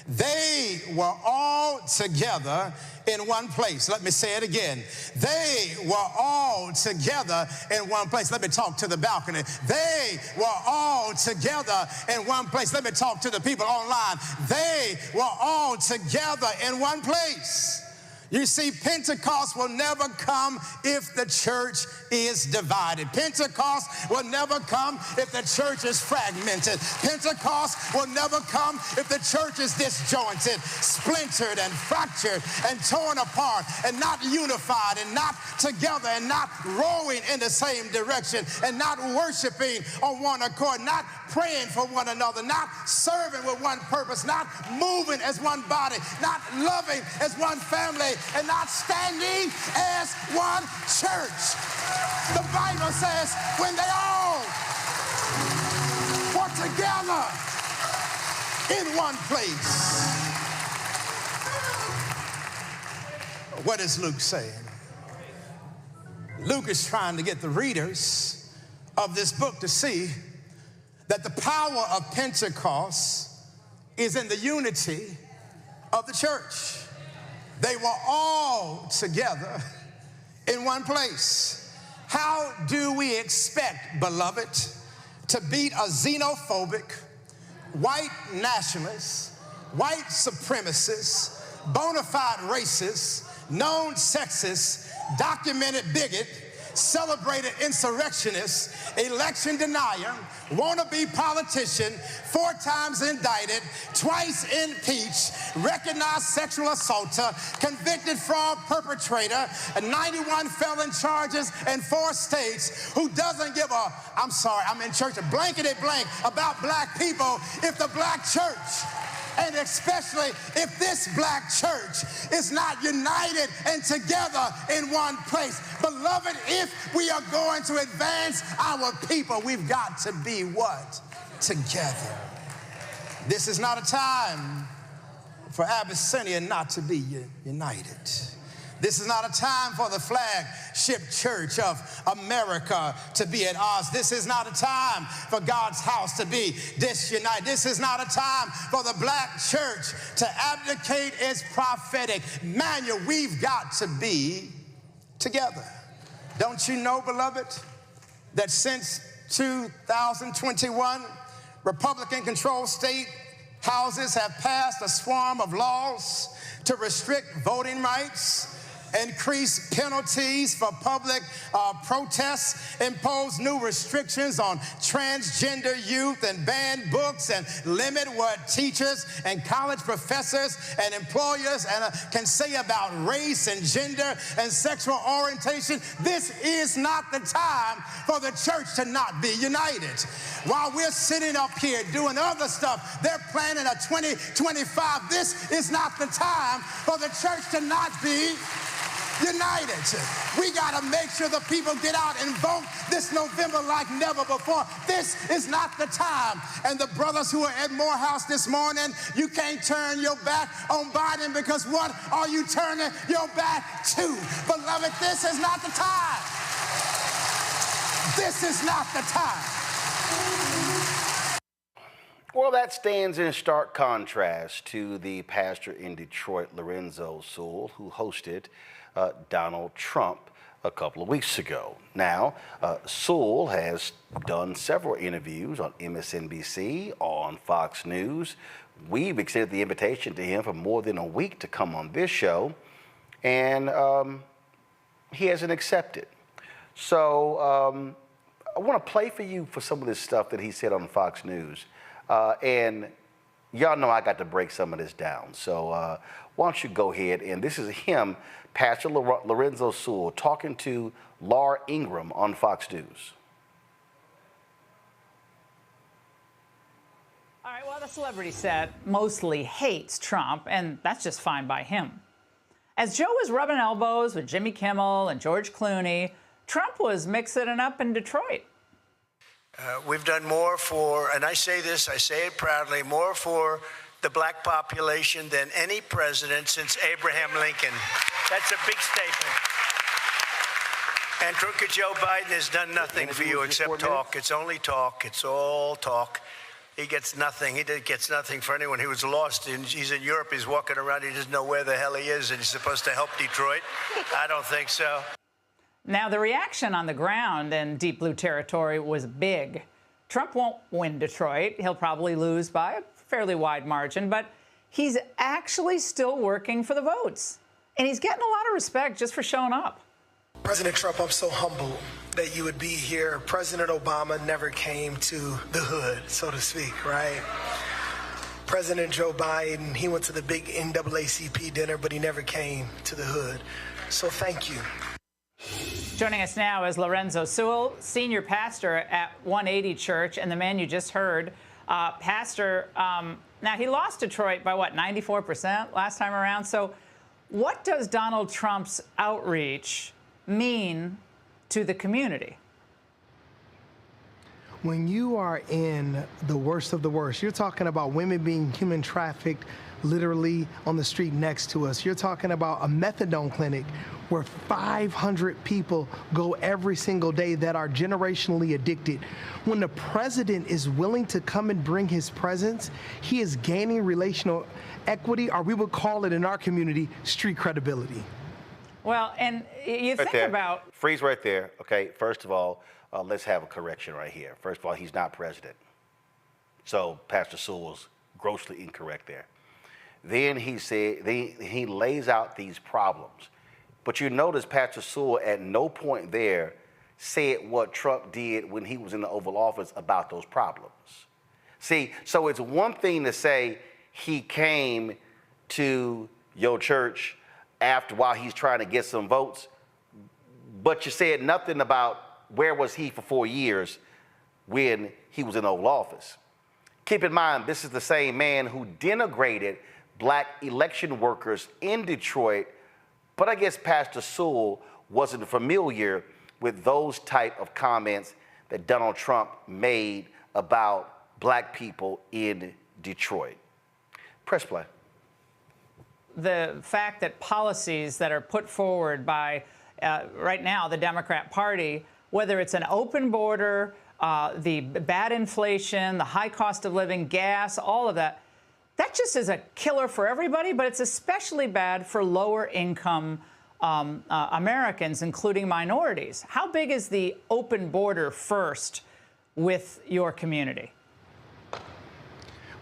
they were all together in one place. Let me say it again. They were all together in one place. Let me talk to the balcony. They were all together in one place. Let me talk to the people online. They were all together in one place. You see, Pentecost will never come if the church is divided. Pentecost will never come if the church is fragmented. Pentecost will never come if the church is disjointed, splintered and fractured and torn apart and not unified and not together and not rowing in the same direction and not worshiping on one accord, not praying for one another, not serving with one purpose, not moving as one body, not loving as one family, and not standing as one church. The Bible says when they all were together in one place. What is Luke saying? Luke is trying to get the readers of this book to see that the power of Pentecost is in the unity of the church. They were all together in one place. How do we expect, beloved, to beat a xenophobic, white nationalist, white supremacist, bona fide racist, known sexist, documented bigot, celebrated insurrectionist, election denier, wannabe politician, 4 times indicted, twice impeached, recognized sexual assaulter, convicted fraud perpetrator, 91 felon charges in 4 states, who doesn't give a, I'm sorry, I'm in church, a blankety blank about black people if the black church, and especially if this black church is not united and together in one place. Beloved, if we are going to advance our people, we've got to be what? Together. This is not a time for Abyssinia not to be united. This is not a time for the flagship church of America to be at odds. This is not a time for God's house to be disunited. This is not a time for the black church to abdicate its prophetic manual. We've got to be together. Don't you know, beloved, that since 2021, Republican-controlled state houses have passed a swarm of laws to restrict voting rights, increase penalties for public protests, impose new restrictions on transgender youth, and ban books and limit what teachers and college professors and employers can say about race and gender and sexual orientation. This is not the time for the church to not be united. While we're sitting up here doing other stuff, they're planning a 2025. This is not the time for the church to not be united. We got to make sure the people get out and vote this November like never before. This is not the time. And the brothers who are at Morehouse this morning, you can't turn your back on Biden, because what are you turning your back to? Beloved, this is not the time. This is not the time. Well, that stands in stark contrast to the pastor in Detroit, Lorenzo Sewell, who hosted Donald Trump a couple of weeks ago. Now, Sewell has done several interviews on MSNBC, on Fox News. We've extended the invitation to him for more than a week to come on this show, and he hasn't accepted. So I want to play for you for some of this stuff that he said on Fox News. And y'all know I got to break some of this down. So why don't you go ahead, and this is him, Pastor Lorenzo Sewell, talking to Laura Ingraham on Fox News. All right, well, the celebrity set mostly hates Trump, and that's just fine by him. As Joe was rubbing elbows with Jimmy Kimmel and George Clooney, Trump was mixing it up in Detroit. We've done more for, and I say this, I say it proudly, more for the black population than any president since Abraham Lincoln. That's a big statement. And crooked Joe Biden has done nothing for you except talk. It's only talk. It's all talk. He gets nothing. He gets nothing for anyone who was lost. He's in Europe. He's walking around. He doesn't know where the hell he is, and he's supposed to help Detroit. I don't think so. Now, the reaction on the ground in deep blue territory was big. Trump won't win Detroit. He'll probably lose by a fairly wide margin, but he's actually still working for the votes. And he's getting a lot of respect just for showing up. President Trump, I'm so humbled that you would be here. President Obama never came to the hood, so to speak, right? President Joe Biden, he went to the big NAACP dinner, but he never came to the hood. So thank you. Joining us now is Lorenzo Sewell, senior pastor at 180 Church, and the man you just heard, Pastor. Now, he lost Detroit by, what, 94% last time around? So what does Donald Trump's outreach mean to the community? When you are in the worst of the worst, you're talking about women being human trafficked literally on the street next to us. You're talking about a methadone clinic where 500 people go every single day that are generationally addicted. When the president is willing to come and bring his presence, he is gaining relational equity, or we would call it in our community, street credibility. Well, and you think about... Freeze right there. Okay, first of all, let's have a correction right here. First of all, he's not president. So Pastor Sewell's grossly incorrect there. Then he said, he lays out these problems. But you notice Pastor Sewell at no point there said what Trump did when he was in the Oval Office about those problems. See, so it's one thing to say he came to your church while he's trying to get some votes, but you said nothing about where was he for 4 years when he was in the Oval Office. Keep in mind, this is the same man who denigrated black election workers in Detroit, but I guess Pastor Sewell wasn't familiar with those type of comments that Donald Trump made about black people in Detroit. Press play. The fact that policies that are put forward by, right now, the Democrat Party, whether it's an open border, the bad inflation, the high cost of living, gas, all of that, that just is a killer for everybody, but it's especially bad for lower income Americans, including minorities. How big is the open border first with your community?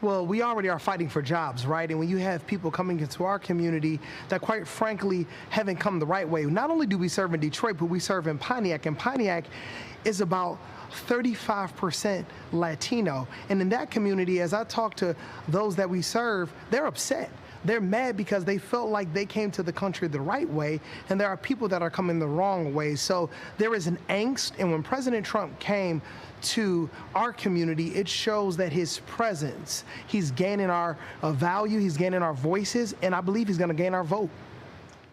Well, we already are fighting for jobs, right? And when you have people coming into our community that, quite frankly, haven't come the right way, not only do we serve in Detroit, but we serve in Pontiac, and Pontiac is about 35% Latino. And in that community, as I talk to those that we serve, they're upset. They're mad because they felt like they came to the country the right way, and there are people that are coming the wrong way. So there is an angst, and when President Trump came to our community, it shows that his presence, he's gaining our value, he's gaining our voices, and I believe he's going to gain our vote.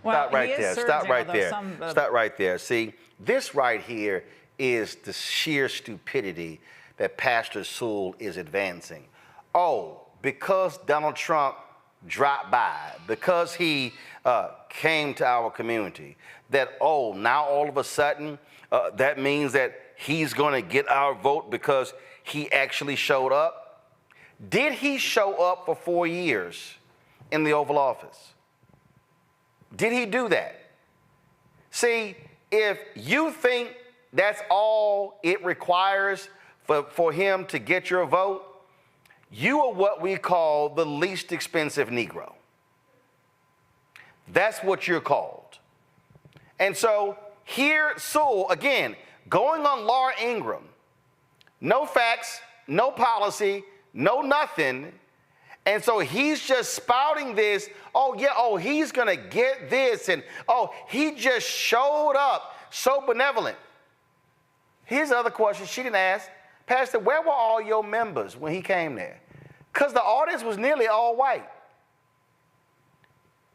Well, Stop right he is there. surging, Stop right although there. some, Stop right there. See, this right here is the sheer stupidity that Pastor Sewell is advancing. Oh, because Donald Trump dropped by, because he came to our community, that, oh, now all of a sudden that means that he's going to get our vote because he actually showed up? Did he show up for 4 years in the Oval Office? Did he do that? See, if you think that's all it requires for him to get your vote, you are what we call the least expensive Negro. That's what you're called. And so here, Sewell, again, going on Laura Ingraham, no facts, no policy, no nothing. And so he's just spouting this, oh yeah, oh, he's gonna get this, and oh, he just showed up so benevolent. Here's the other question she didn't ask. Pastor, where were all your members when he came there? Because the audience was nearly all white.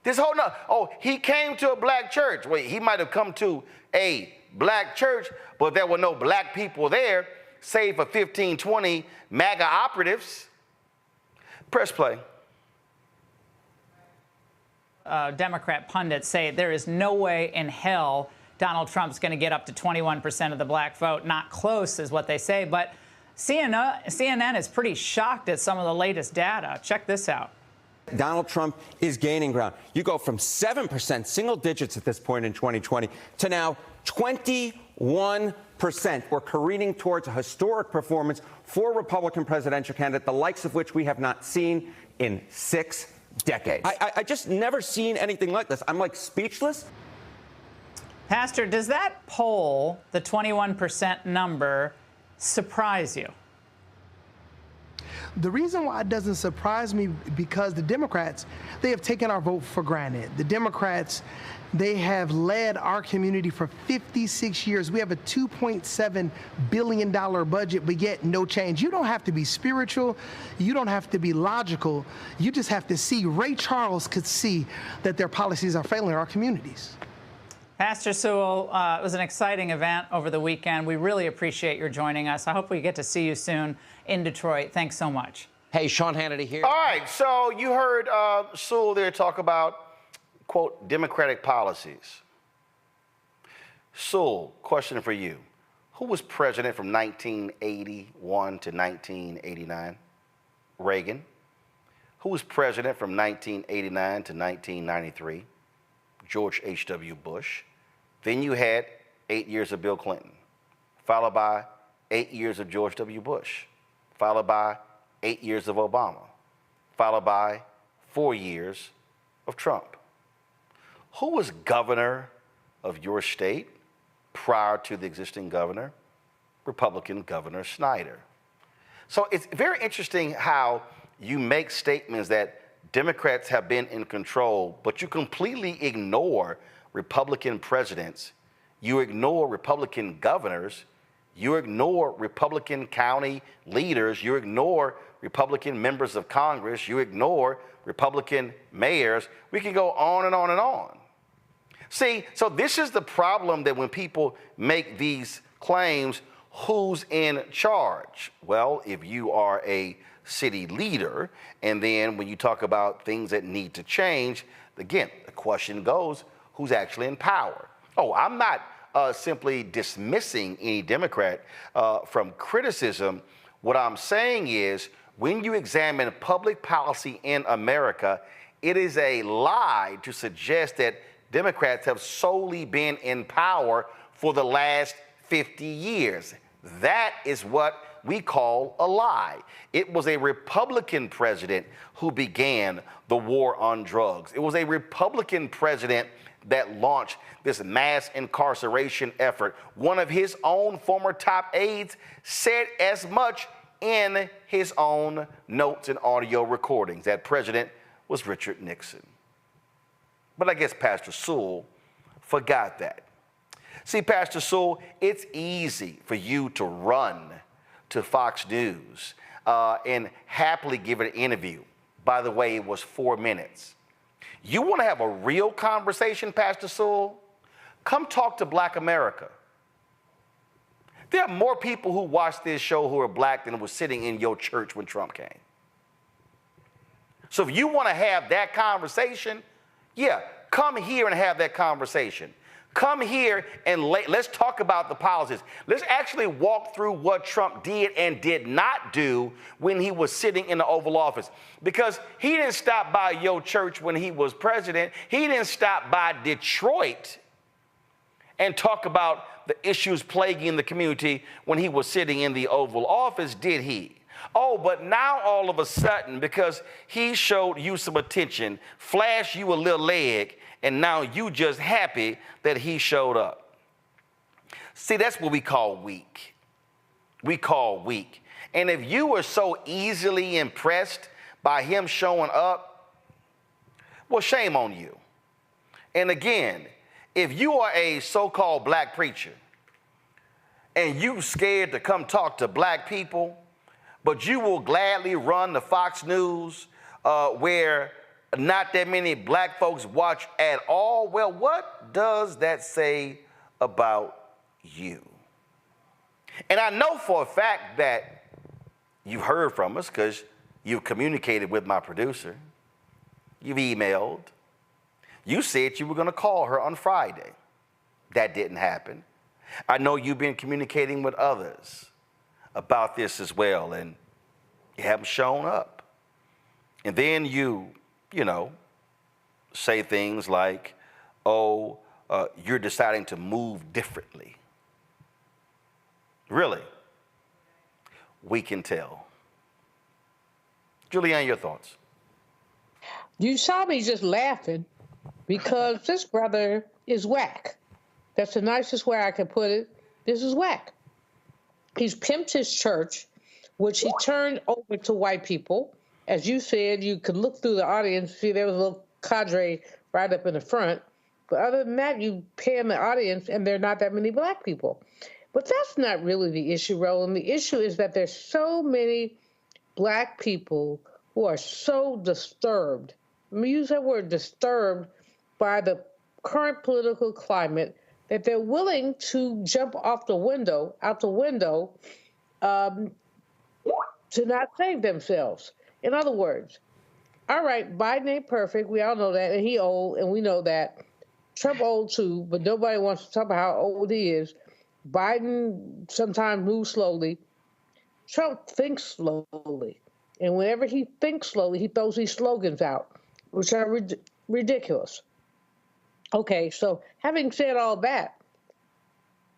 This whole, oh, he came to a black church. Wait, he might have come to a black church, but there were no black people there, save for 15, 20 MAGA operatives. Press play. Democrat pundits say there is no way in hell Donald Trump's going to get up to 21% of the black vote. Not close is what they say, but CNN is pretty shocked at some of the latest data. Check this out. Donald Trump is gaining ground. You go from 7%, single digits at this point in 2020, to now 21%. We're careening towards a historic performance for Republican presidential candidate, the likes of which we have not seen in 6 decades. I just never seen anything like this. I'm like speechless. Pastor, does that poll, the 21% number, surprise you? The reason why it doesn't surprise me, because the Democrats, they have taken our vote for granted. The Democrats, they have led our community for 56 years. We have a $2.7 billion budget, but yet no change. You don't have to be spiritual. You don't have to be logical. You just have to see. Ray Charles could see that their policies are failing our communities. Pastor Sewell, it was an exciting event over the weekend. We really appreciate your joining us. I hope we get to see you soon in Detroit. Thanks so much. Hey, Sean Hannity here. All right, so you heard Sewell there talk about, quote, Democratic policies. Sewell, question for you. Who was president from 1981 to 1989? Reagan. Who was president from 1989 to 1993? George H.W. Bush. Then you had 8 years of Bill Clinton, followed by 8 years of George W. Bush, followed by 8 years of Obama, followed by 4 years of Trump. Who was governor of your state prior to the existing governor? Republican Governor Snyder. So it's very interesting how you make statements that Democrats have been in control, but you completely ignore Republican presidents, you ignore Republican governors, you ignore Republican county leaders, you ignore Republican members of Congress, you ignore Republican mayors. We can go on and on and on. See, so this is the problem, that when people make these claims, who's in charge? Well, if you are a city leader, and then when you talk about things that need to change, again, the question goes, who's actually in power? Oh, I'm not simply dismissing any Democrat from criticism. What I'm saying is, when you examine public policy in America, it is a lie to suggest that Democrats have solely been in power for the last 50 years. That is what we call a lie. It was a Republican president who began the war on drugs. It was a Republican president that launched this mass incarceration effort. One of his own former top aides said as much in his own notes and audio recordings. That president was Richard Nixon. But I guess Pastor Sewell forgot that. See, Pastor Sewell, it's easy for you to run to Fox News and happily give an interview. By the way, it was 4 minutes. You want to have a real conversation, Pastor Sewell? Come talk to Black America. There are more people who watch this show who are black than were sitting in your church when Trump came. So if you want to have that conversation, yeah, come here and have that conversation. Come here and let's talk about the policies. Let's actually walk through what Trump did and did not do when he was sitting in the Oval Office. Because he didn't stop by your church when he was president. He didn't stop by Detroit and talk about the issues plaguing the community when he was sitting in the Oval Office, did he? Oh, but now all of a sudden, because he showed you some attention, flashed you a little leg, and now you just happy that he showed up. See, that's what we call weak. We call weak. And if you were so easily impressed by him showing up, well, shame on you. And again, if you are a so-called black preacher and you scared to come talk to black people, but you will gladly run the Fox News where not that many black folks watch at all, well, what does that say about you? And I know for a fact that you've heard from us because you've communicated with my producer. You've emailed. You said you were going to call her on Friday. That didn't happen. I know you've been communicating with others about this as well, and you haven't shown up. And then you say things like, oh, you're deciding to move differently. Really? We can tell. Julianne, your thoughts? You saw me just laughing because this brother is whack. That's the nicest way I can put it. This is whack. He's pimped his church, which he turned over to white people. As you said, you could look through the audience, see there was a little cadre right up in the front. But other than that, you pan the audience, and there are not that many black people. But that's not really the issue, Roland. The issue is that there's so many black people who are so disturbed. Let me use that word, disturbed, by the current political climate that they're willing to jump out the window, to not save themselves. In other words, all right, Biden ain't perfect. We all know that, and he old, and we know that. Trump old too, but nobody wants to talk about how old he is. Biden sometimes moves slowly. Trump thinks slowly. And whenever he thinks slowly, he throws these slogans out, which are ridiculous. Okay, so having said all that,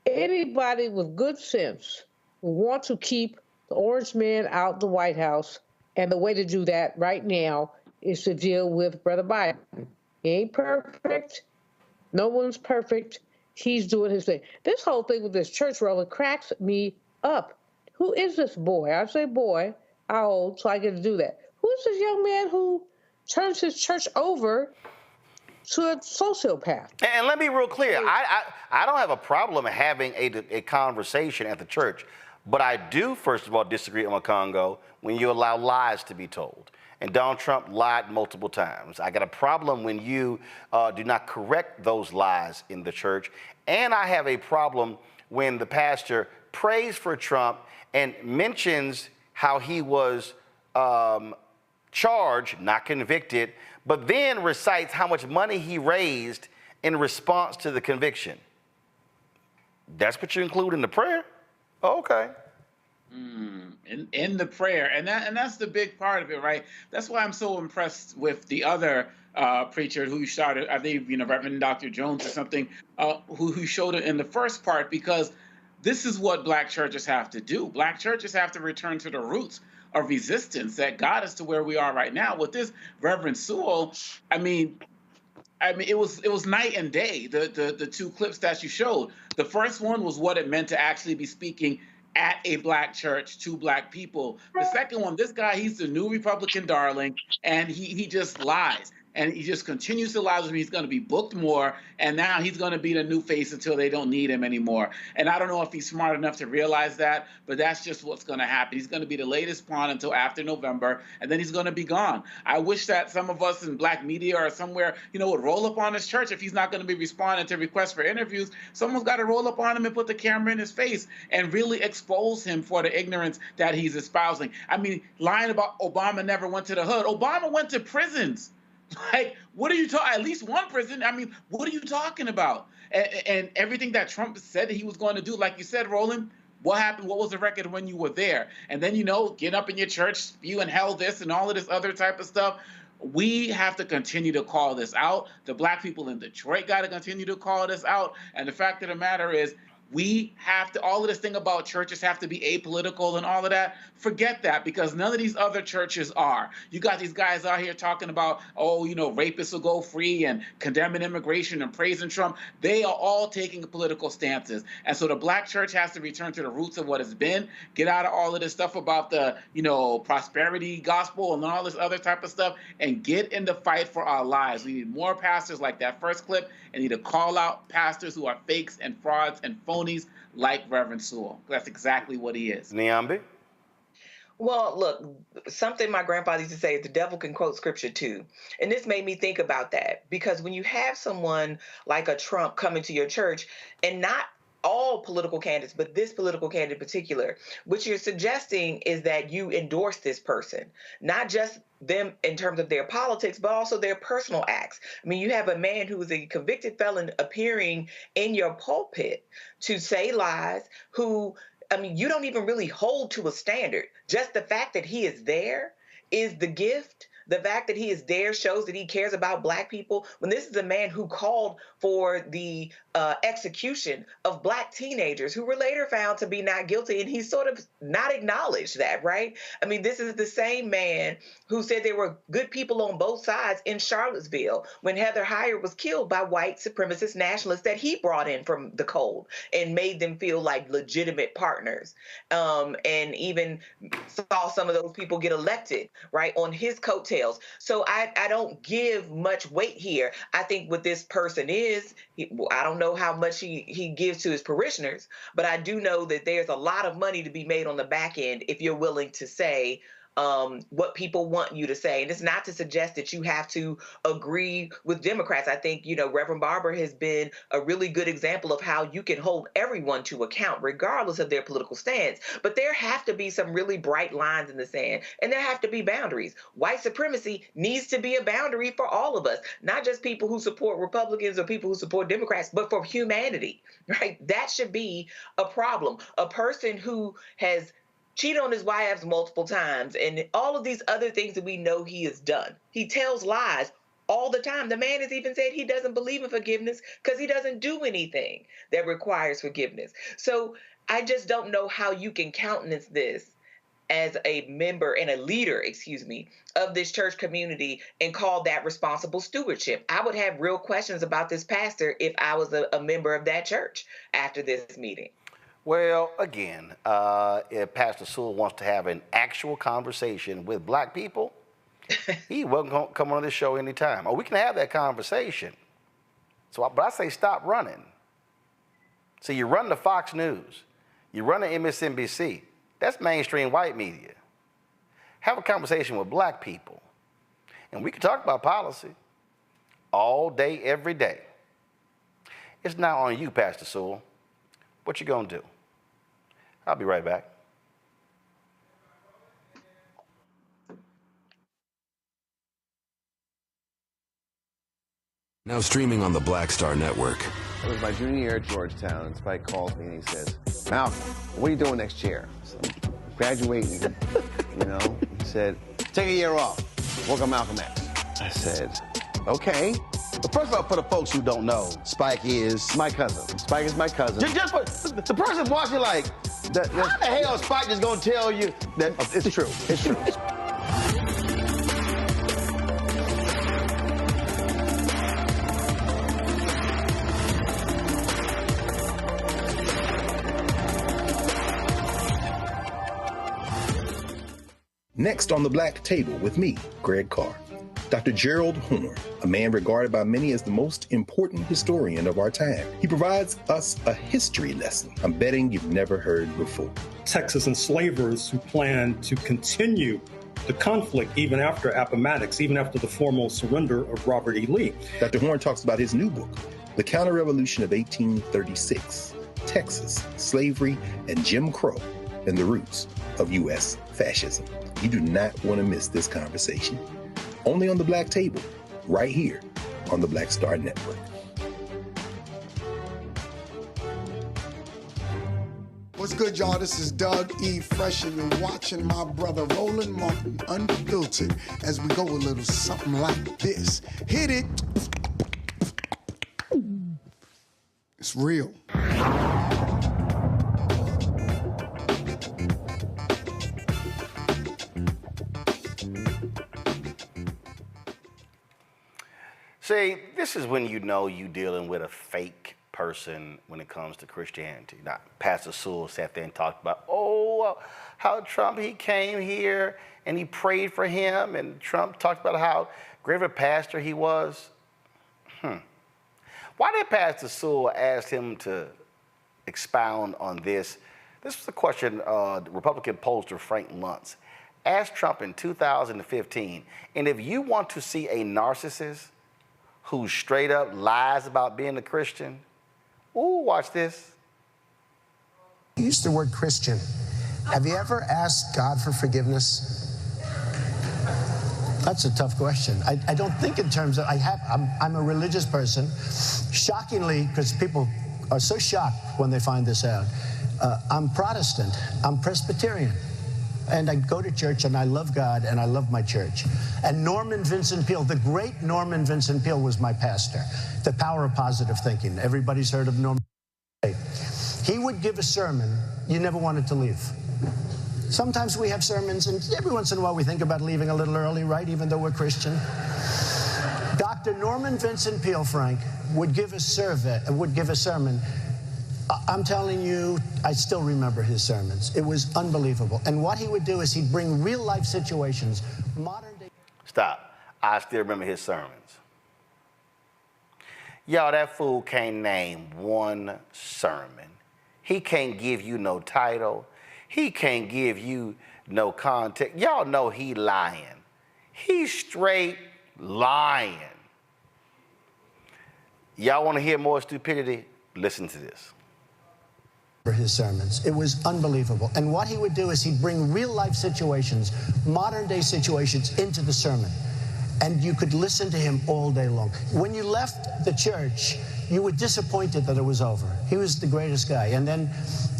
anybody with good sense will want to keep the orange man out the White House, and the way to do that right now is to deal with Brother Biden. He ain't perfect. No one's perfect. He's doing his thing. This whole thing with this church rolling cracks me up. Who is this boy? I say boy. How old? So I get to do that. Who is this young man who turns his church over to a sociopath? And let me be real clear. I don't have a problem having a conversation at the church, but I do, first of all, disagree with Congo when you allow lies to be told. And Donald Trump lied multiple times. I got a problem when you do not correct those lies in the church. And I have a problem when the pastor prays for Trump and mentions how he was charged, not convicted, but then recites how much money he raised in response to the conviction. That's what you include in the prayer? Okay. In the prayer, and that's the big part of it, right? That's why I'm so impressed with the other preacher who started, I think, Reverend Dr. Jones or something, who showed it in the first part, because this is what black churches have to do. Black churches have to return to the roots of resistance that got us to where we are right now. With this Reverend Sewell, I mean, it was night and day. The two clips that you showed. The first one was what it meant to actually be speaking at a black church to black people. The second one, this guy, he's the new Republican darling, and he just lies. and he just continues to lie with me. He's going to be booked more, and now he's going to be the new face until they don't need him anymore. And I don't know if he's smart enough to realize that, but that's just what's going to happen. He's going to be the latest pawn until after November, and then he's going to be gone. I wish that some of us in black media or somewhere, would roll up on his church. If he's not going to be responding to requests for interviews, someone's got to roll up on him and put the camera in his face and really expose him for the ignorance that he's espousing. I mean, lying about Obama never went to the hood. Obama went to prisons. Like, what are you talking? At least one prison. I mean, what are you talking about? And everything that Trump said that he was going to do, like you said, Roland, what happened? What was the record when you were there? And then, get up in your church, spew and hell this and all of this other type of stuff. We have to continue to call this out. The black people in Detroit got to continue to call this out. And the fact of the matter is, we have to, all of this thing about churches have to be apolitical and all of that, forget that, because none of these other churches are. You got these guys out here talking about, rapists will go free and condemning immigration and praising Trump. They are all taking political stances. And so the black church has to return to the roots of what it's been, get out of all of this stuff about the, prosperity gospel and all this other type of stuff, and get in the fight for our lives. We need more pastors like that first clip, and need to call out pastors who are fakes and frauds and phonies like Reverend Sewell. That's exactly what he is. Niambi? Well, look, something my grandfather used to say is the devil can quote scripture too. And this made me think about that, because when you have someone like a Trump coming to your church, and not all political candidates, but this political candidate in particular, what you're suggesting is that you endorse this person, not just them in terms of their politics, but also their personal acts. I mean, you have a man who is a convicted felon appearing in your pulpit to say lies, who, you don't even really hold to a standard. Just the fact that he is there is the gift. The fact that he is there shows that he cares about black people. When this is a man who called for the execution of black teenagers who were later found to be not guilty, and he sort of not acknowledged that, right? I mean, this is the same man who said there were good people on both sides in Charlottesville when Heather Heyer was killed by white supremacist nationalists that he brought in from the cold and made them feel like legitimate partners, and even saw some of those people get elected, right, on his coattails. So I don't give much weight here. I think what this person is, I don't know how much he gives to his parishioners, but I do know that there's a lot of money to be made on the back end if you're willing to say what people want you to say. And it's not to suggest that you have to agree with Democrats. I think, Reverend Barber has been a really good example of how you can hold everyone to account regardless of their political stance. But there have to be some really bright lines in the sand, and there have to be boundaries. White supremacy needs to be a boundary for all of us, not just people who support Republicans or people who support Democrats, but for humanity, right? That should be a problem. A person who has cheated on his wives multiple times and all of these other things that we know he has done. He tells lies all the time. The man has even said he doesn't believe in forgiveness because he doesn't do anything that requires forgiveness. So I just don't know how you can countenance this as a member and a leader, of this church community and call that responsible stewardship. I would have real questions about this pastor if I was a member of that church after this meeting. Well, again, if Pastor Sewell wants to have an actual conversation with black people, he welcome to come on this show anytime. Or we can have that conversation. But I say stop running. So you run the Fox News, you run the MSNBC. That's mainstream white media. Have a conversation with black people. And we can talk about policy all day, every day. It's not on you, Pastor Sewell. What you gonna do? I'll be right back. Now streaming on the Black Star Network. It was my junior year at Georgetown, and Spike calls me and he says, Malcolm, what are you doing next year? So I'm graduating, He said, take a year off, work on Malcolm X. I said, okay. But first of all, for the folks who don't know, Spike is my cousin. Spike is my cousin. Just for the person watching, like, how the hell is Spike just gonna tell you that it's true? It's true. Next on the Black Table with me, Greg Carr. Dr. Gerald Horne, a man regarded by many as the most important historian of our time. He provides us a history lesson I'm betting you've never heard before. Texas enslavers who planned to continue the conflict even after Appomattox, even after the formal surrender of Robert E. Lee. Dr. Horne talks about his new book, The Counter-Revolution of 1836, Texas, Slavery, and Jim Crow, and the Roots of U.S. Fascism. You do not want to miss this conversation. Only on The Black Table, right here on the Black Star Network. What's good, y'all? This is Doug E. Fresh, and you're watching my brother Roland Martin Unfiltered as we go a little something like this. Hit it. It's real. See, this is when you know you're dealing with a fake person when it comes to Christianity. Now, Pastor Sewell sat there and talked about, how Trump, he came here and he prayed for him, and Trump talked about how great of a pastor he was. Why did Pastor Sewell ask him to expound on this? This was a question Republican pollster Frank Luntz asked Trump in 2015, and if you want to see a narcissist who straight up lies about being a Christian, watch this. You used the word Christian. Have you ever asked God for forgiveness? That's a tough question. I don't think in terms of, I'm a religious person. Shockingly, because people are so shocked when they find this out, I'm Protestant, I'm Presbyterian. And I go to church, and I love God, and I love my church. And Norman Vincent Peale, the great Norman Vincent Peale, was my pastor. The Power of Positive Thinking. Everybody's heard of Norman. He would give a sermon you never wanted to leave. Sometimes we have sermons, and every once in a while we think about leaving a little early, right, even though we're Christian. Dr. Norman Vincent Peale, Frank, would give a sermon. I'm telling you, I still remember his sermons. It was unbelievable. And what he would do is he'd bring real-life situations, modern-day... Stop. I still remember his sermons. Y'all, that fool can't name one sermon. He can't give you no title. He can't give you no context. Y'all know he lying. He's straight lying. Y'all want to hear more stupidity? Listen to this. For his sermons. It was unbelievable. And what he would do is he'd bring real-life situations, modern-day situations, into the sermon. And you could listen to him all day long. When you left the church, you were disappointed that it was over. He was the greatest guy. And then,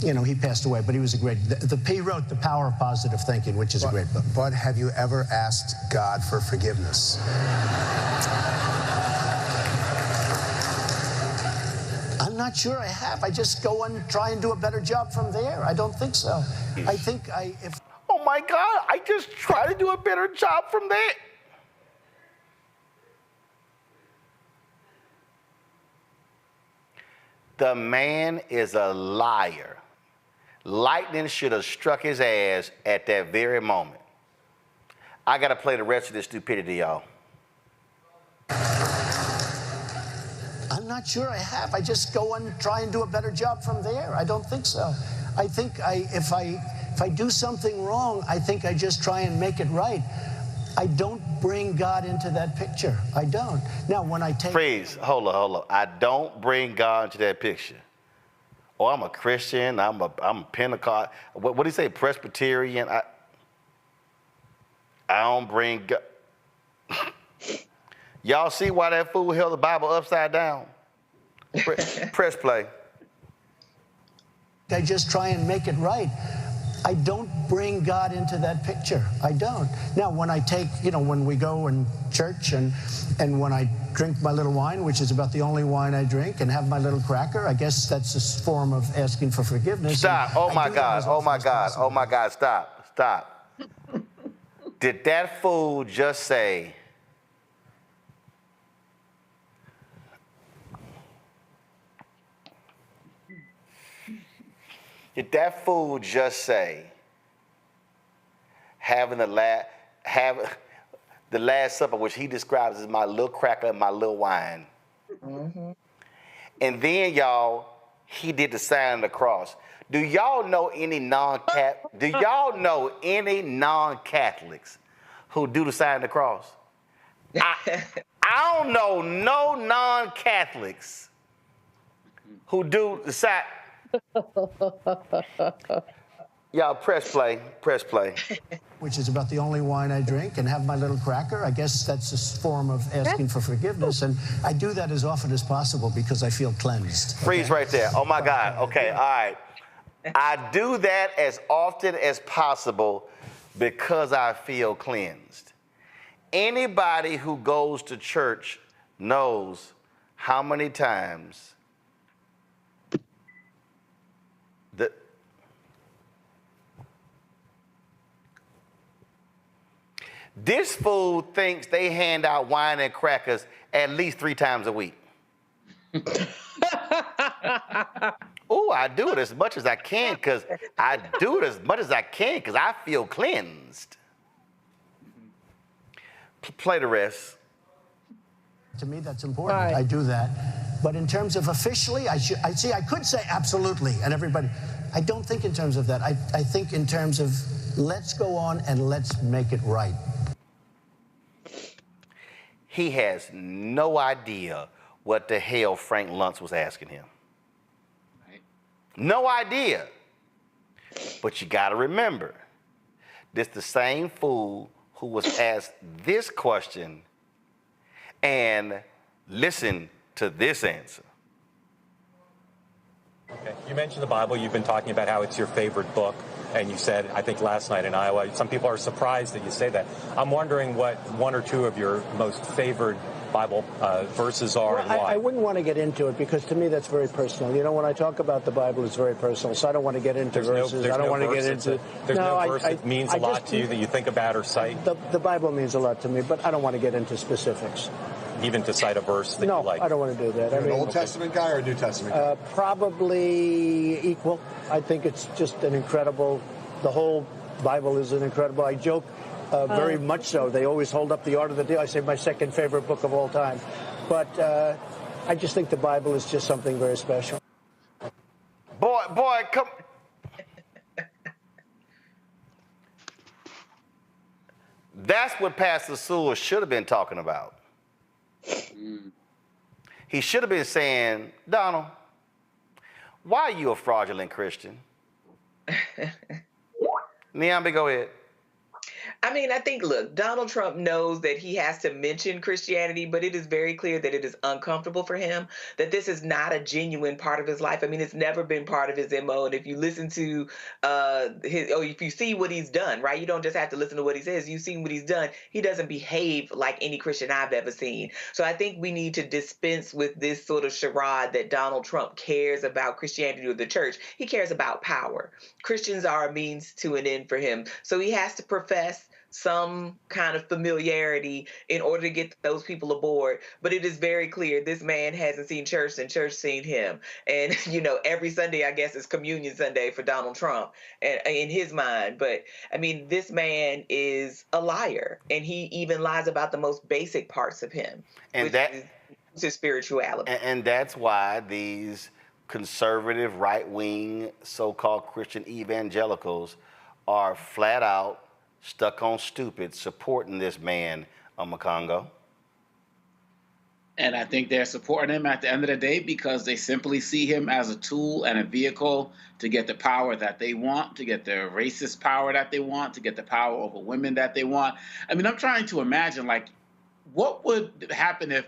he passed away, but he was a great... He wrote The Power of Positive Thinking, which is a great book. But have you ever asked God for forgiveness? I'm not sure I have. I just go and try and do a better job from there. I don't think so. I think Oh my God, I just try to do a better job from there. The man is a liar. Lightning should have struck his ass at that very moment. I got to play the rest of this stupidity, y'all. I'm not sure I have. I just go and try and do a better job from there. I don't think so. I think if I do something wrong, I think I just try and make it right. I don't bring God into that picture. I don't. Now, when I take... Freeze. Hold on. I don't bring God into that picture. Oh, I'm a Christian. I'm a Pentecost. What do you say? Presbyterian. I don't bring God. Y'all see why that fool held the Bible upside down? Press play. I just try and make it right. I don't bring God into that picture. I don't. Now, when I take, when we go in church and when I drink my little wine, which is about the only wine I drink, and have my little cracker, I guess that's a form of asking for forgiveness. Stop. Oh my God. Stop. Did that fool just say, did that fool just say, the Last Supper, which he describes as my little cracker and my little wine. Mm-hmm. And then, y'all, he did the sign of the cross. Do y'all know any non-Catholics who do the sign of the cross? I don't know no non-Catholics who do the sign. Y'all press play. Which is about the only wine I drink, and have my little cracker. I guess that's a form of asking for forgiveness, and I do that as often as possible because I feel cleansed. Freeze right there. Oh my God. Okay, all right. I do that as often as possible because I feel cleansed. Anybody who goes to church knows how many times this fool thinks they hand out wine and crackers at least 3 times a week. Oh, I do it as much as I can because I feel cleansed. Play the rest. To me, that's important. Right. I do that. But in terms of officially, I could say absolutely, and everybody. I don't think in terms of that. I think in terms of let's go on and let's make it right. He has no idea what the hell Frank Luntz was asking him. Right. No idea. But you got to remember, this the same fool who was asked this question and listen to this answer. Okay. You mentioned the Bible. You've been talking about how it's your favorite book. And you said, I think last night in Iowa, some people are surprised that you say that. I'm wondering what 1 or 2 of your most favored Bible verses are and why. I wouldn't want to get into it because to me that's very personal. You know, when I talk about the Bible, it's very personal. So I don't want to get into verses. I don't want to get into. There's no verse that means a lot to you that you think about or cite? The Bible means a lot to me, but I don't want to get into specifics. Even to cite a verse that you like? No, I don't want to do that. You're an Old Testament guy or a New Testament guy? Probably equal. I think it's just an incredible. The whole Bible is an incredible. I joke very much so. They always hold up the Art of the Deal. I say my second favorite book of all time. But I just think the Bible is just something very special. Boy, come. That's what Pastor Sewell should have been talking about. He should have been saying, Donald, why are you a fraudulent Christian? Niambi, go ahead. I mean, I think, look, Donald Trump knows that he has to mention Christianity, but it is very clear that it is uncomfortable for him, that this is not a genuine part of his life. I mean, it's never been part of his MO. And if you listen to if you see what he's done, right, you don't just have to listen to what he says. You've seen what he's done. He doesn't behave like any Christian I've ever seen. So I think we need to dispense with this sort of charade that Donald Trump cares about Christianity or the church. He cares about power. Christians are a means to an end for him. So he has to profess some kind of familiarity in order to get those people aboard. But it is very clear this man hasn't seen church and church seen him. And, you know, every Sunday, I guess, is Communion Sunday for Donald Trump and in his mind. But, I mean, this man is a liar. And he even lies about the most basic parts of him. And that is his spirituality. And that's why these conservative, right-wing, so-called Christian evangelicals are flat out stuck on stupid, supporting this man, Makongo. And I think they're supporting him at the end of the day because they simply see him as a tool and a vehicle to get the power that they want, to get the racist power that they want, to get the power over women that they want. I mean, I'm trying to imagine, like, what would happen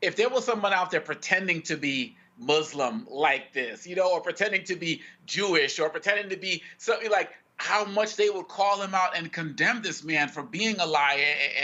if there was someone out there pretending to be Muslim like this, you know, or pretending to be Jewish or pretending to be something like, how much they would call him out and condemn this man for being a liar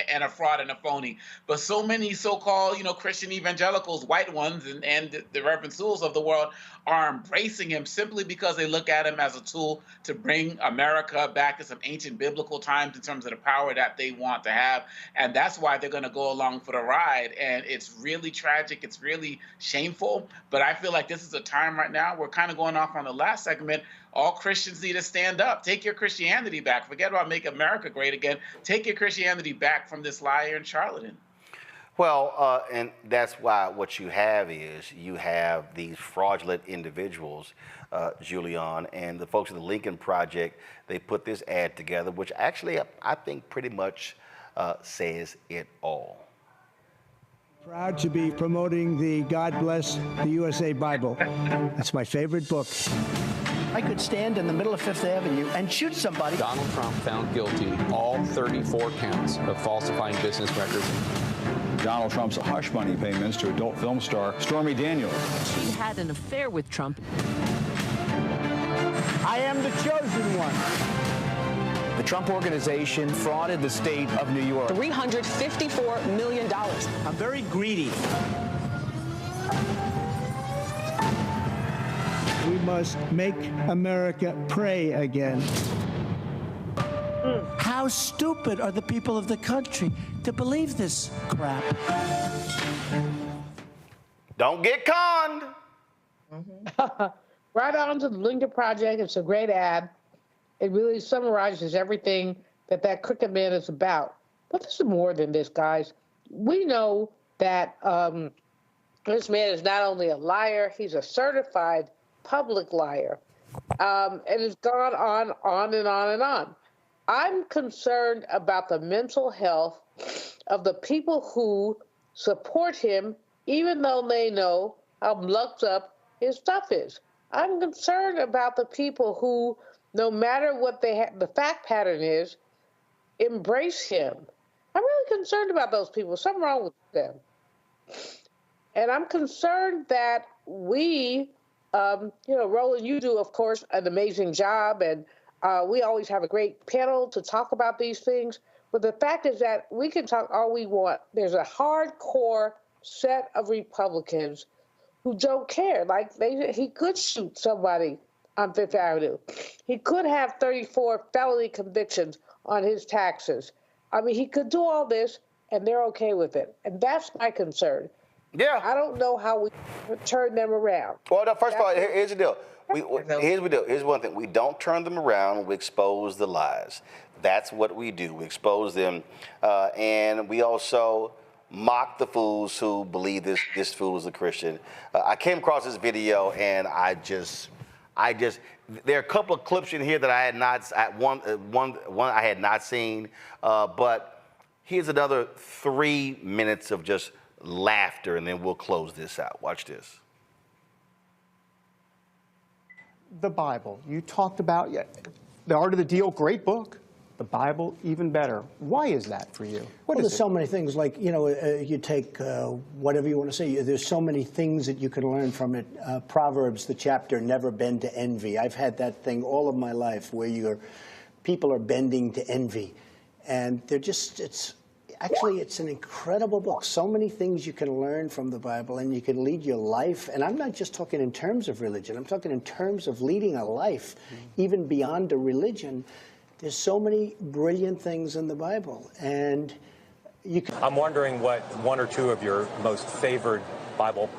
and a fraud and a phony. But so many so-called, you know, Christian evangelicals, white ones, and the Reverend Sewells of the world are embracing him simply because they look at him as a tool to bring America back to some ancient biblical times in terms of the power that they want to have. And that's why they're going to go along for the ride. And it's really tragic. It's really shameful. But I feel like this is a time right now, we're kind of going off on the last segment, all Christians need to stand up. Take your Christianity back. Forget about Make America Great Again. Take your Christianity back from this liar and charlatan. Well, and that's why what you have is you have these fraudulent individuals, Julian, and the folks at the Lincoln Project, they put this ad together, which actually I think pretty much says it all. Proud to be promoting the God Bless the USA Bible. That's my favorite book. I could stand in the middle of Fifth Avenue and shoot somebody. Donald Trump found guilty all 34 counts of falsifying business records. Donald Trump's hush money payments to adult film star Stormy Daniels. She had an affair with Trump. I am the chosen one. The Trump Organization frauded the state of New York. $354 million. I'm very greedy. We must make America pray again. How stupid are the people of the country to believe this crap? Don't get conned. Right on to the Lincoln Project. It's a great ad. It really summarizes everything that Crooked Man is about. But this is more than this, guys. We know that this man is not only a liar, he's a certified public liar. And it's gone on and on and on. I'm concerned about the mental health of the people who support him, even though they know how mucked up his stuff is. I'm concerned about the people who, no matter what the fact pattern is, embrace him. I'm really concerned about those people. Something wrong with them. And I'm concerned that we, Roland, you do, of course, an amazing job, and we always have a great panel to talk about these things. But the fact is that we can talk all we want. There's a hardcore set of Republicans who don't care. Like, he could shoot somebody on Fifth Avenue. He could have 34 felony convictions on his taxes. I mean, he could do all this, and they're okay with it. And that's my concern. Yeah. I don't know how we turn them around. Well, no, first of all, here's the deal. Here's one thing. We don't turn them around. We expose the lies. That's what we do. We expose them. And we also mock the fools who believe this fool is a Christian. I came across this video, and I just, there are a couple of clips in here that I had not, one I had not seen, but here's another 3 minutes of just laughter, and then we'll close this out. Watch this. The Bible. You talked about The Art of the Deal, great book. The Bible, even better. Why is that for you? There's so many things, like, you take whatever you want to say. There's so many things that you can learn from it. Proverbs, the chapter, never bend to envy. I've had that thing all of my life where people are bending to envy. And they're just, it's an incredible book. So many things you can learn from the Bible, and you can lead your life. And I'm not just talking in terms of religion. I'm talking in terms of leading a life, even beyond a religion. There's so many brilliant things in the Bible, and I'm wondering what one or two of your most favored Bible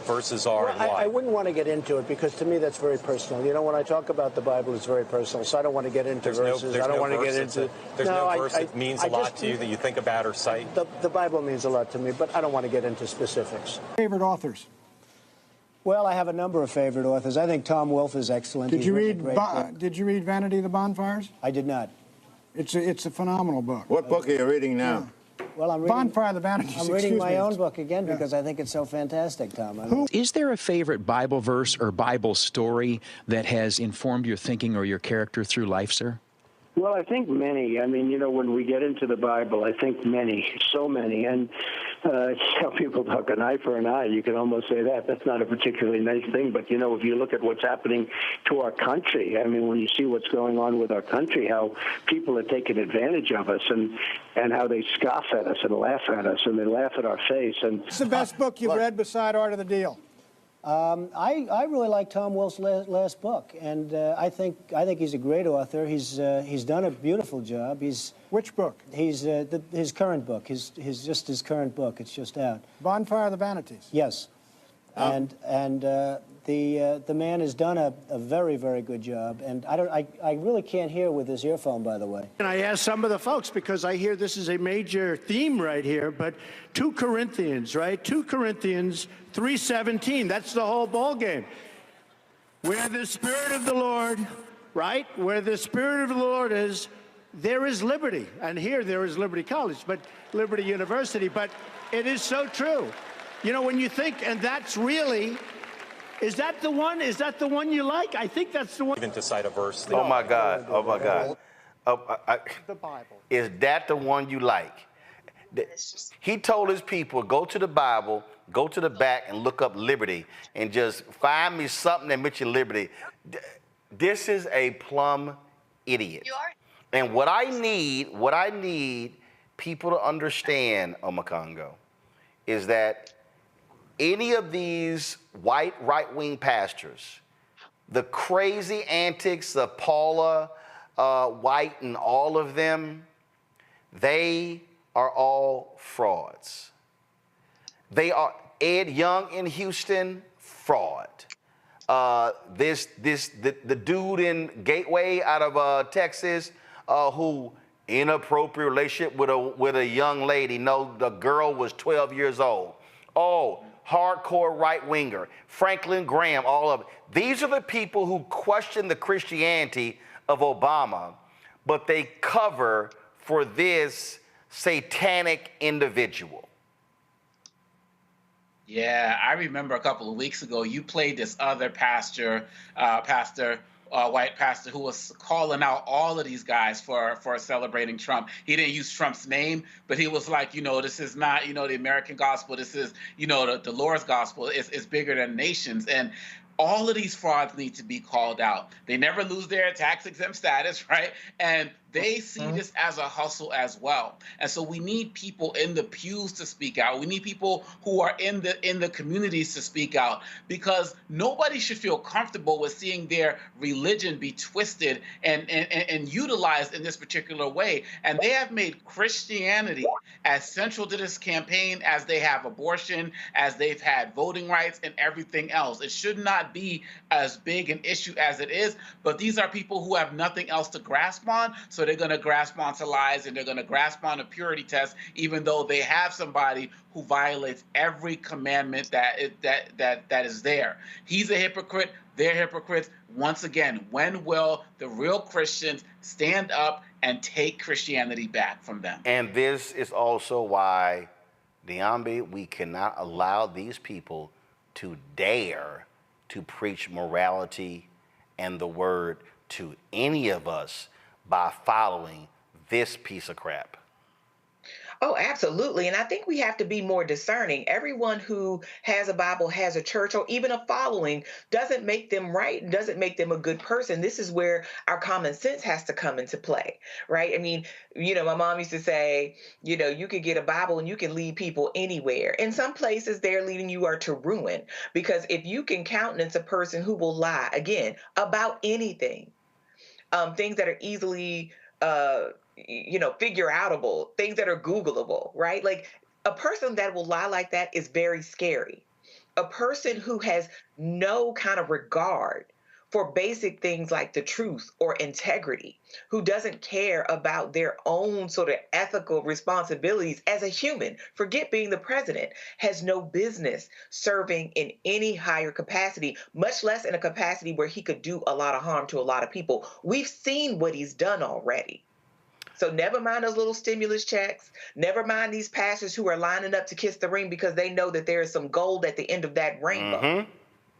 verses are, and why. I wouldn't want to get into it, because to me that's very personal. When I talk about the Bible, it's very personal, so I don't want to get into verses. I don't want to get into. There's no verse that means a lot to you that you think about or cite? The Bible means a lot to me, but I don't want to get into specifics. Favorite authors? Well, I have a number of favorite authors. I think Tom Wolfe is excellent. Did you read Vanity of the Bonfires? I did not. It's a phenomenal book. What book are you reading now? Well, I'm reading Bonfire of the Vanities. I'm reading my own book again because I think it's so fantastic, Tom. Is there a favorite Bible verse or Bible story that has informed your thinking or your character through life, sir? Well, I think many. I mean, when we get into the Bible, I think many, so many. And how people talk an eye for an eye, you can almost say that. That's not a particularly nice thing. But, if you look at what's happening to our country, I mean, when you see what's going on with our country, how people are taking advantage of us and how they scoff at us and laugh at us and they laugh at our face. And what's the best book you've read beside Art of the Deal? I really like Tom Wolfe's last book, and I think he's a great author. He's done a beautiful job. Which book? His current book. His current book. It's just out. Bonfire of the Vanities. Yes, and The man has done a very, very good job, and I really can't hear with this earphone, by the way. And I asked some of the folks, because I hear this is a major theme right here, but 2 Corinthians, right? 2 Corinthians 3:17, that's the whole ball game. Where the Spirit of the Lord, right? Where the Spirit of the Lord is, there is liberty. And here there is Liberty College, but Liberty University, but it is so true. You know, when you think, and that's really, is that the one? Is that the one you like? I think that's the one. Even to cite a verse. Oh my God! Oh my God! The Bible. Is that the one you like? He told his people, go to the Bible, go to the back and look up liberty, and just find me something that mentions liberty. This is a plumb idiot. And what I need people to understand, Omakongo, is that any of these white right-wing pastors, the crazy antics of Paula White and all of them, they are all frauds. They are Ed Young in Houston, fraud. The dude in Gateway out of Texas, who inappropriate relationship with a young lady. No, the girl was 12 years old. Oh, hardcore right-winger. Franklin Graham, all of it. These are the people who question the Christianity of Obama, but they cover for this satanic individual. Yeah, I remember a couple of weeks ago, you played this other pastor, white pastor, who was calling out all of these guys for celebrating Trump. He didn't use Trump's name, but he was like, this is not, the American gospel. This is, the Lord's gospel. It's bigger than nations. And all of these frauds need to be called out. They never lose their tax-exempt status, right? And they see this as a hustle as well. And so we need people in the pews to speak out. We need people who are in the communities to speak out, because nobody should feel comfortable with seeing their religion be twisted and utilized in this particular way. And they have made Christianity as central to this campaign as they have abortion, as they've had voting rights and everything else. It should not be as big an issue as it is, but these are people who have nothing else to grasp on, so they're going to grasp onto lies and they're going to grasp on a purity test, even though they have somebody who violates every commandment that is there. He's a hypocrite. They're hypocrites. Once again, when will the real Christians stand up and take Christianity back from them? And this is also why, Niambi, we cannot allow these people to dare to preach morality and the word to any of us by following this piece of crap. Oh, absolutely. And I think we have to be more discerning. Everyone who has a Bible, has a church, or even a following doesn't make them right, doesn't make them a good person. This is where our common sense has to come into play, right? I mean, my mom used to say, you could get a Bible and you can lead people anywhere. In some places, they're leading you are to ruin, because if you can countenance a person who will lie, again, about anything, things that are easily figure outable, things that are Googleable, right? Like, a person that will lie like that is very scary. A person who has no kind of regard for basic things like the truth or integrity, who doesn't care about their own sort of ethical responsibilities as a human, forget being the president, has no business serving in any higher capacity, much less in a capacity where he could do a lot of harm to a lot of people. We've seen what he's done already. So never mind those little stimulus checks. Never mind these pastors who are lining up to kiss the ring because they know that there is some gold at the end of that rainbow. Mm-hmm.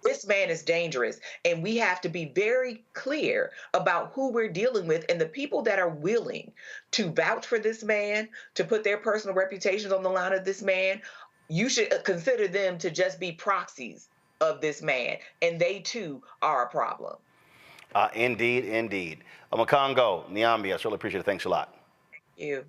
This man is dangerous, and we have to be very clear about who we're dealing with, and the people that are willing to vouch for this man, to put their personal reputations on the line of this man. You should consider them to just be proxies of this man, and they too are a problem. Indeed, indeed. Omakongo, Niambi, I certainly appreciate it. Thanks a lot. Thank you.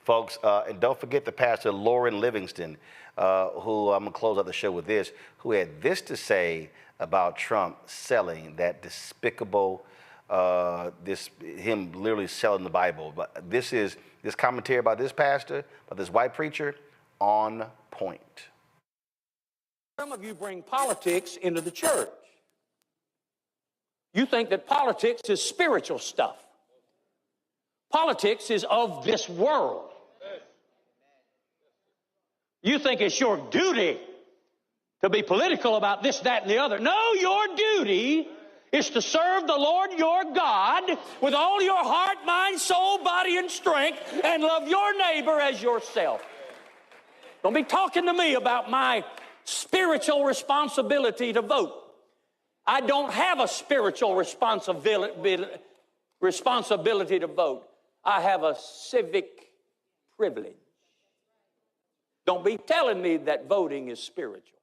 Folks, and don't forget the pastor, Lauren Livingston, who I'm going to close out the show with this, who had this to say about Trump selling that despicable, him literally selling the Bible. But this commentary about this pastor, about this white preacher, on point. Some of you bring politics into the church. You think that politics is spiritual stuff. Politics is of this world. You think it's your duty to be political about this, that, and the other. No, your duty is to serve the Lord your God with all your heart, mind, soul, body, and strength, and love your neighbor as yourself. Don't be talking to me about my spiritual responsibility to vote. I don't have a spiritual responsibility to vote. I have a civic privilege. Don't be telling me that voting is spiritual.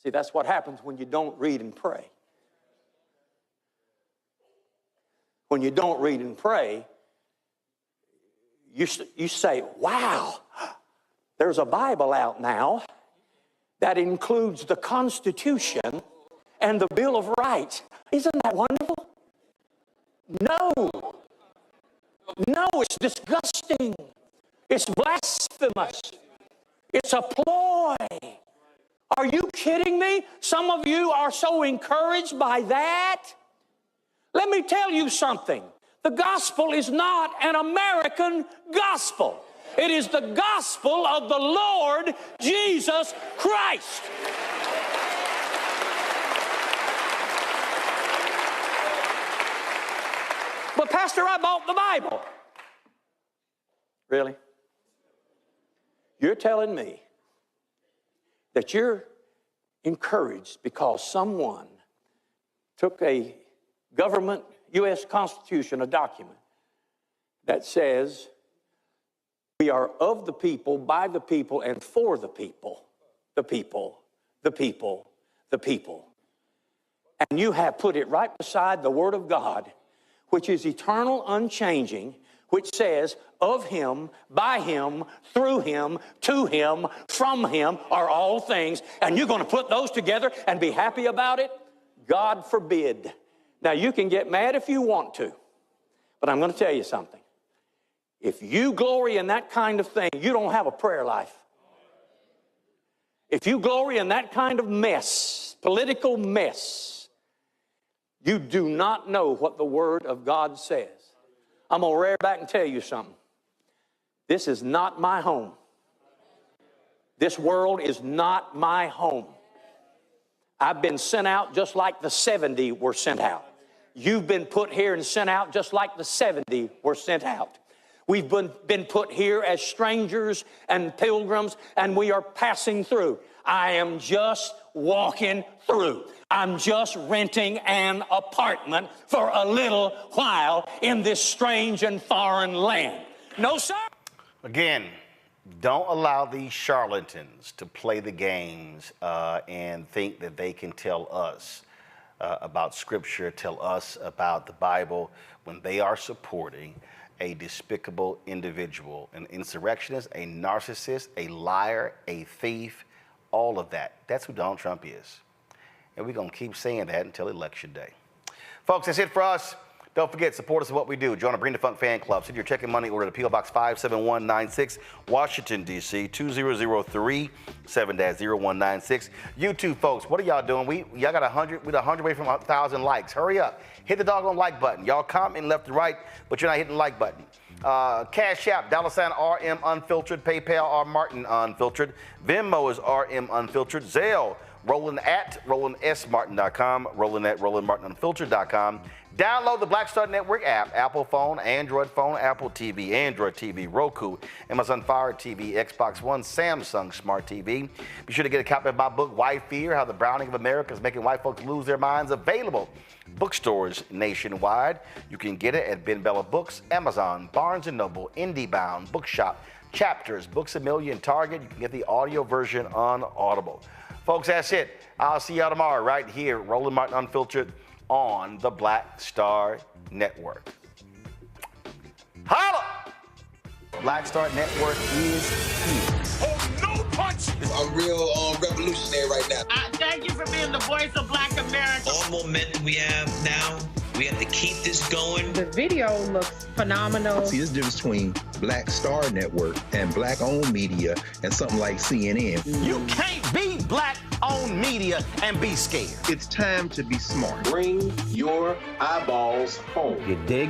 See, that's what happens when you don't read and pray. When you don't read and pray, you say, wow, there's a Bible out now that includes the Constitution and the Bill of Rights. Isn't that wonderful? No. No, it's disgusting. It's blasphemous. It's a ploy. Are you kidding me? Some of you are so encouraged by that. Let me tell you something. The gospel is not an American gospel. It is the gospel of the Lord Jesus Christ. But Pastor, I bought the Bible. Really? You're telling me that you're encouraged because someone took a government, U.S. Constitution, a document that says we are of the people, by the people, and for the people, the people, the people, the people. And you have put it right beside the Word of God, which is eternal, unchanging, which says, of him, by him, through him, to him, from him are all things. And you're going to put those together and be happy about it? God forbid. Now, you can get mad if you want to, but I'm going to tell you something. If you glory in that kind of thing, you don't have a prayer life. If you glory in that kind of mess, political mess, you do not know what the Word of God says. I'm going to rear back and tell you something. This is not my home. This world is not my home. I've been sent out just like the 70 were sent out. You've been put here and sent out just like the 70 were sent out. We've been put here as strangers and pilgrims, and we are passing through. I am just walking through. I'm just renting an apartment for a little while in this strange and foreign land. No, sir. Again, don't allow these charlatans to play the games and think that they can tell us about Scripture, tell us about the Bible, when they are supporting a despicable individual, an insurrectionist, a narcissist, a liar, a thief, all of that. That's who Donald Trump is. And we're going to keep saying that until Election Day. Folks, that's it for us. Don't forget, support us in what we do. Join the Bring the Funk fan club. Send your check and money order to P.O. Box 57196, Washington, D.C., 20037-0196. YouTube, folks, what are y'all doing? Y'all got 100, we're 100 away from 1,000 likes. Hurry up. Hit the doggone like button. Y'all comment left and right, but you're not hitting the like button. Cash App, $RM Unfiltered, PayPal, R Martin Unfiltered, Venmo is RM Unfiltered, Zelle, Roland at RolandSMartin.com, Roland at RolandMartinUnfiltered.com. Download the Black Star Network app, Apple phone, Android phone, Apple TV, Android TV, Roku, Amazon Fire TV, Xbox One, Samsung Smart TV. Be sure to get a copy of my book, Why Fear? How the Browning of America is Making White Folks Lose Their Minds, available bookstores nationwide. You can get it at Ben Bella Books, Amazon, Barnes & Noble, IndieBound, Bookshop, Chapters, Books A Million, Target. You can get the audio version on Audible. Folks, that's it. I'll see y'all tomorrow right here, Roland Martin Unfiltered, on the Black Star Network. Holla! Black Star Network is here. Oh, no punch! I'm real revolutionary right now. Thank you for being the voice of Black America. All momentum we have now, we have to keep this going. The video looks phenomenal. See, there's a difference between Black Star Network and black-owned media and something like CNN. You can't be black own media and be scared. It's time to be smart. Bring your eyeballs home. You dig?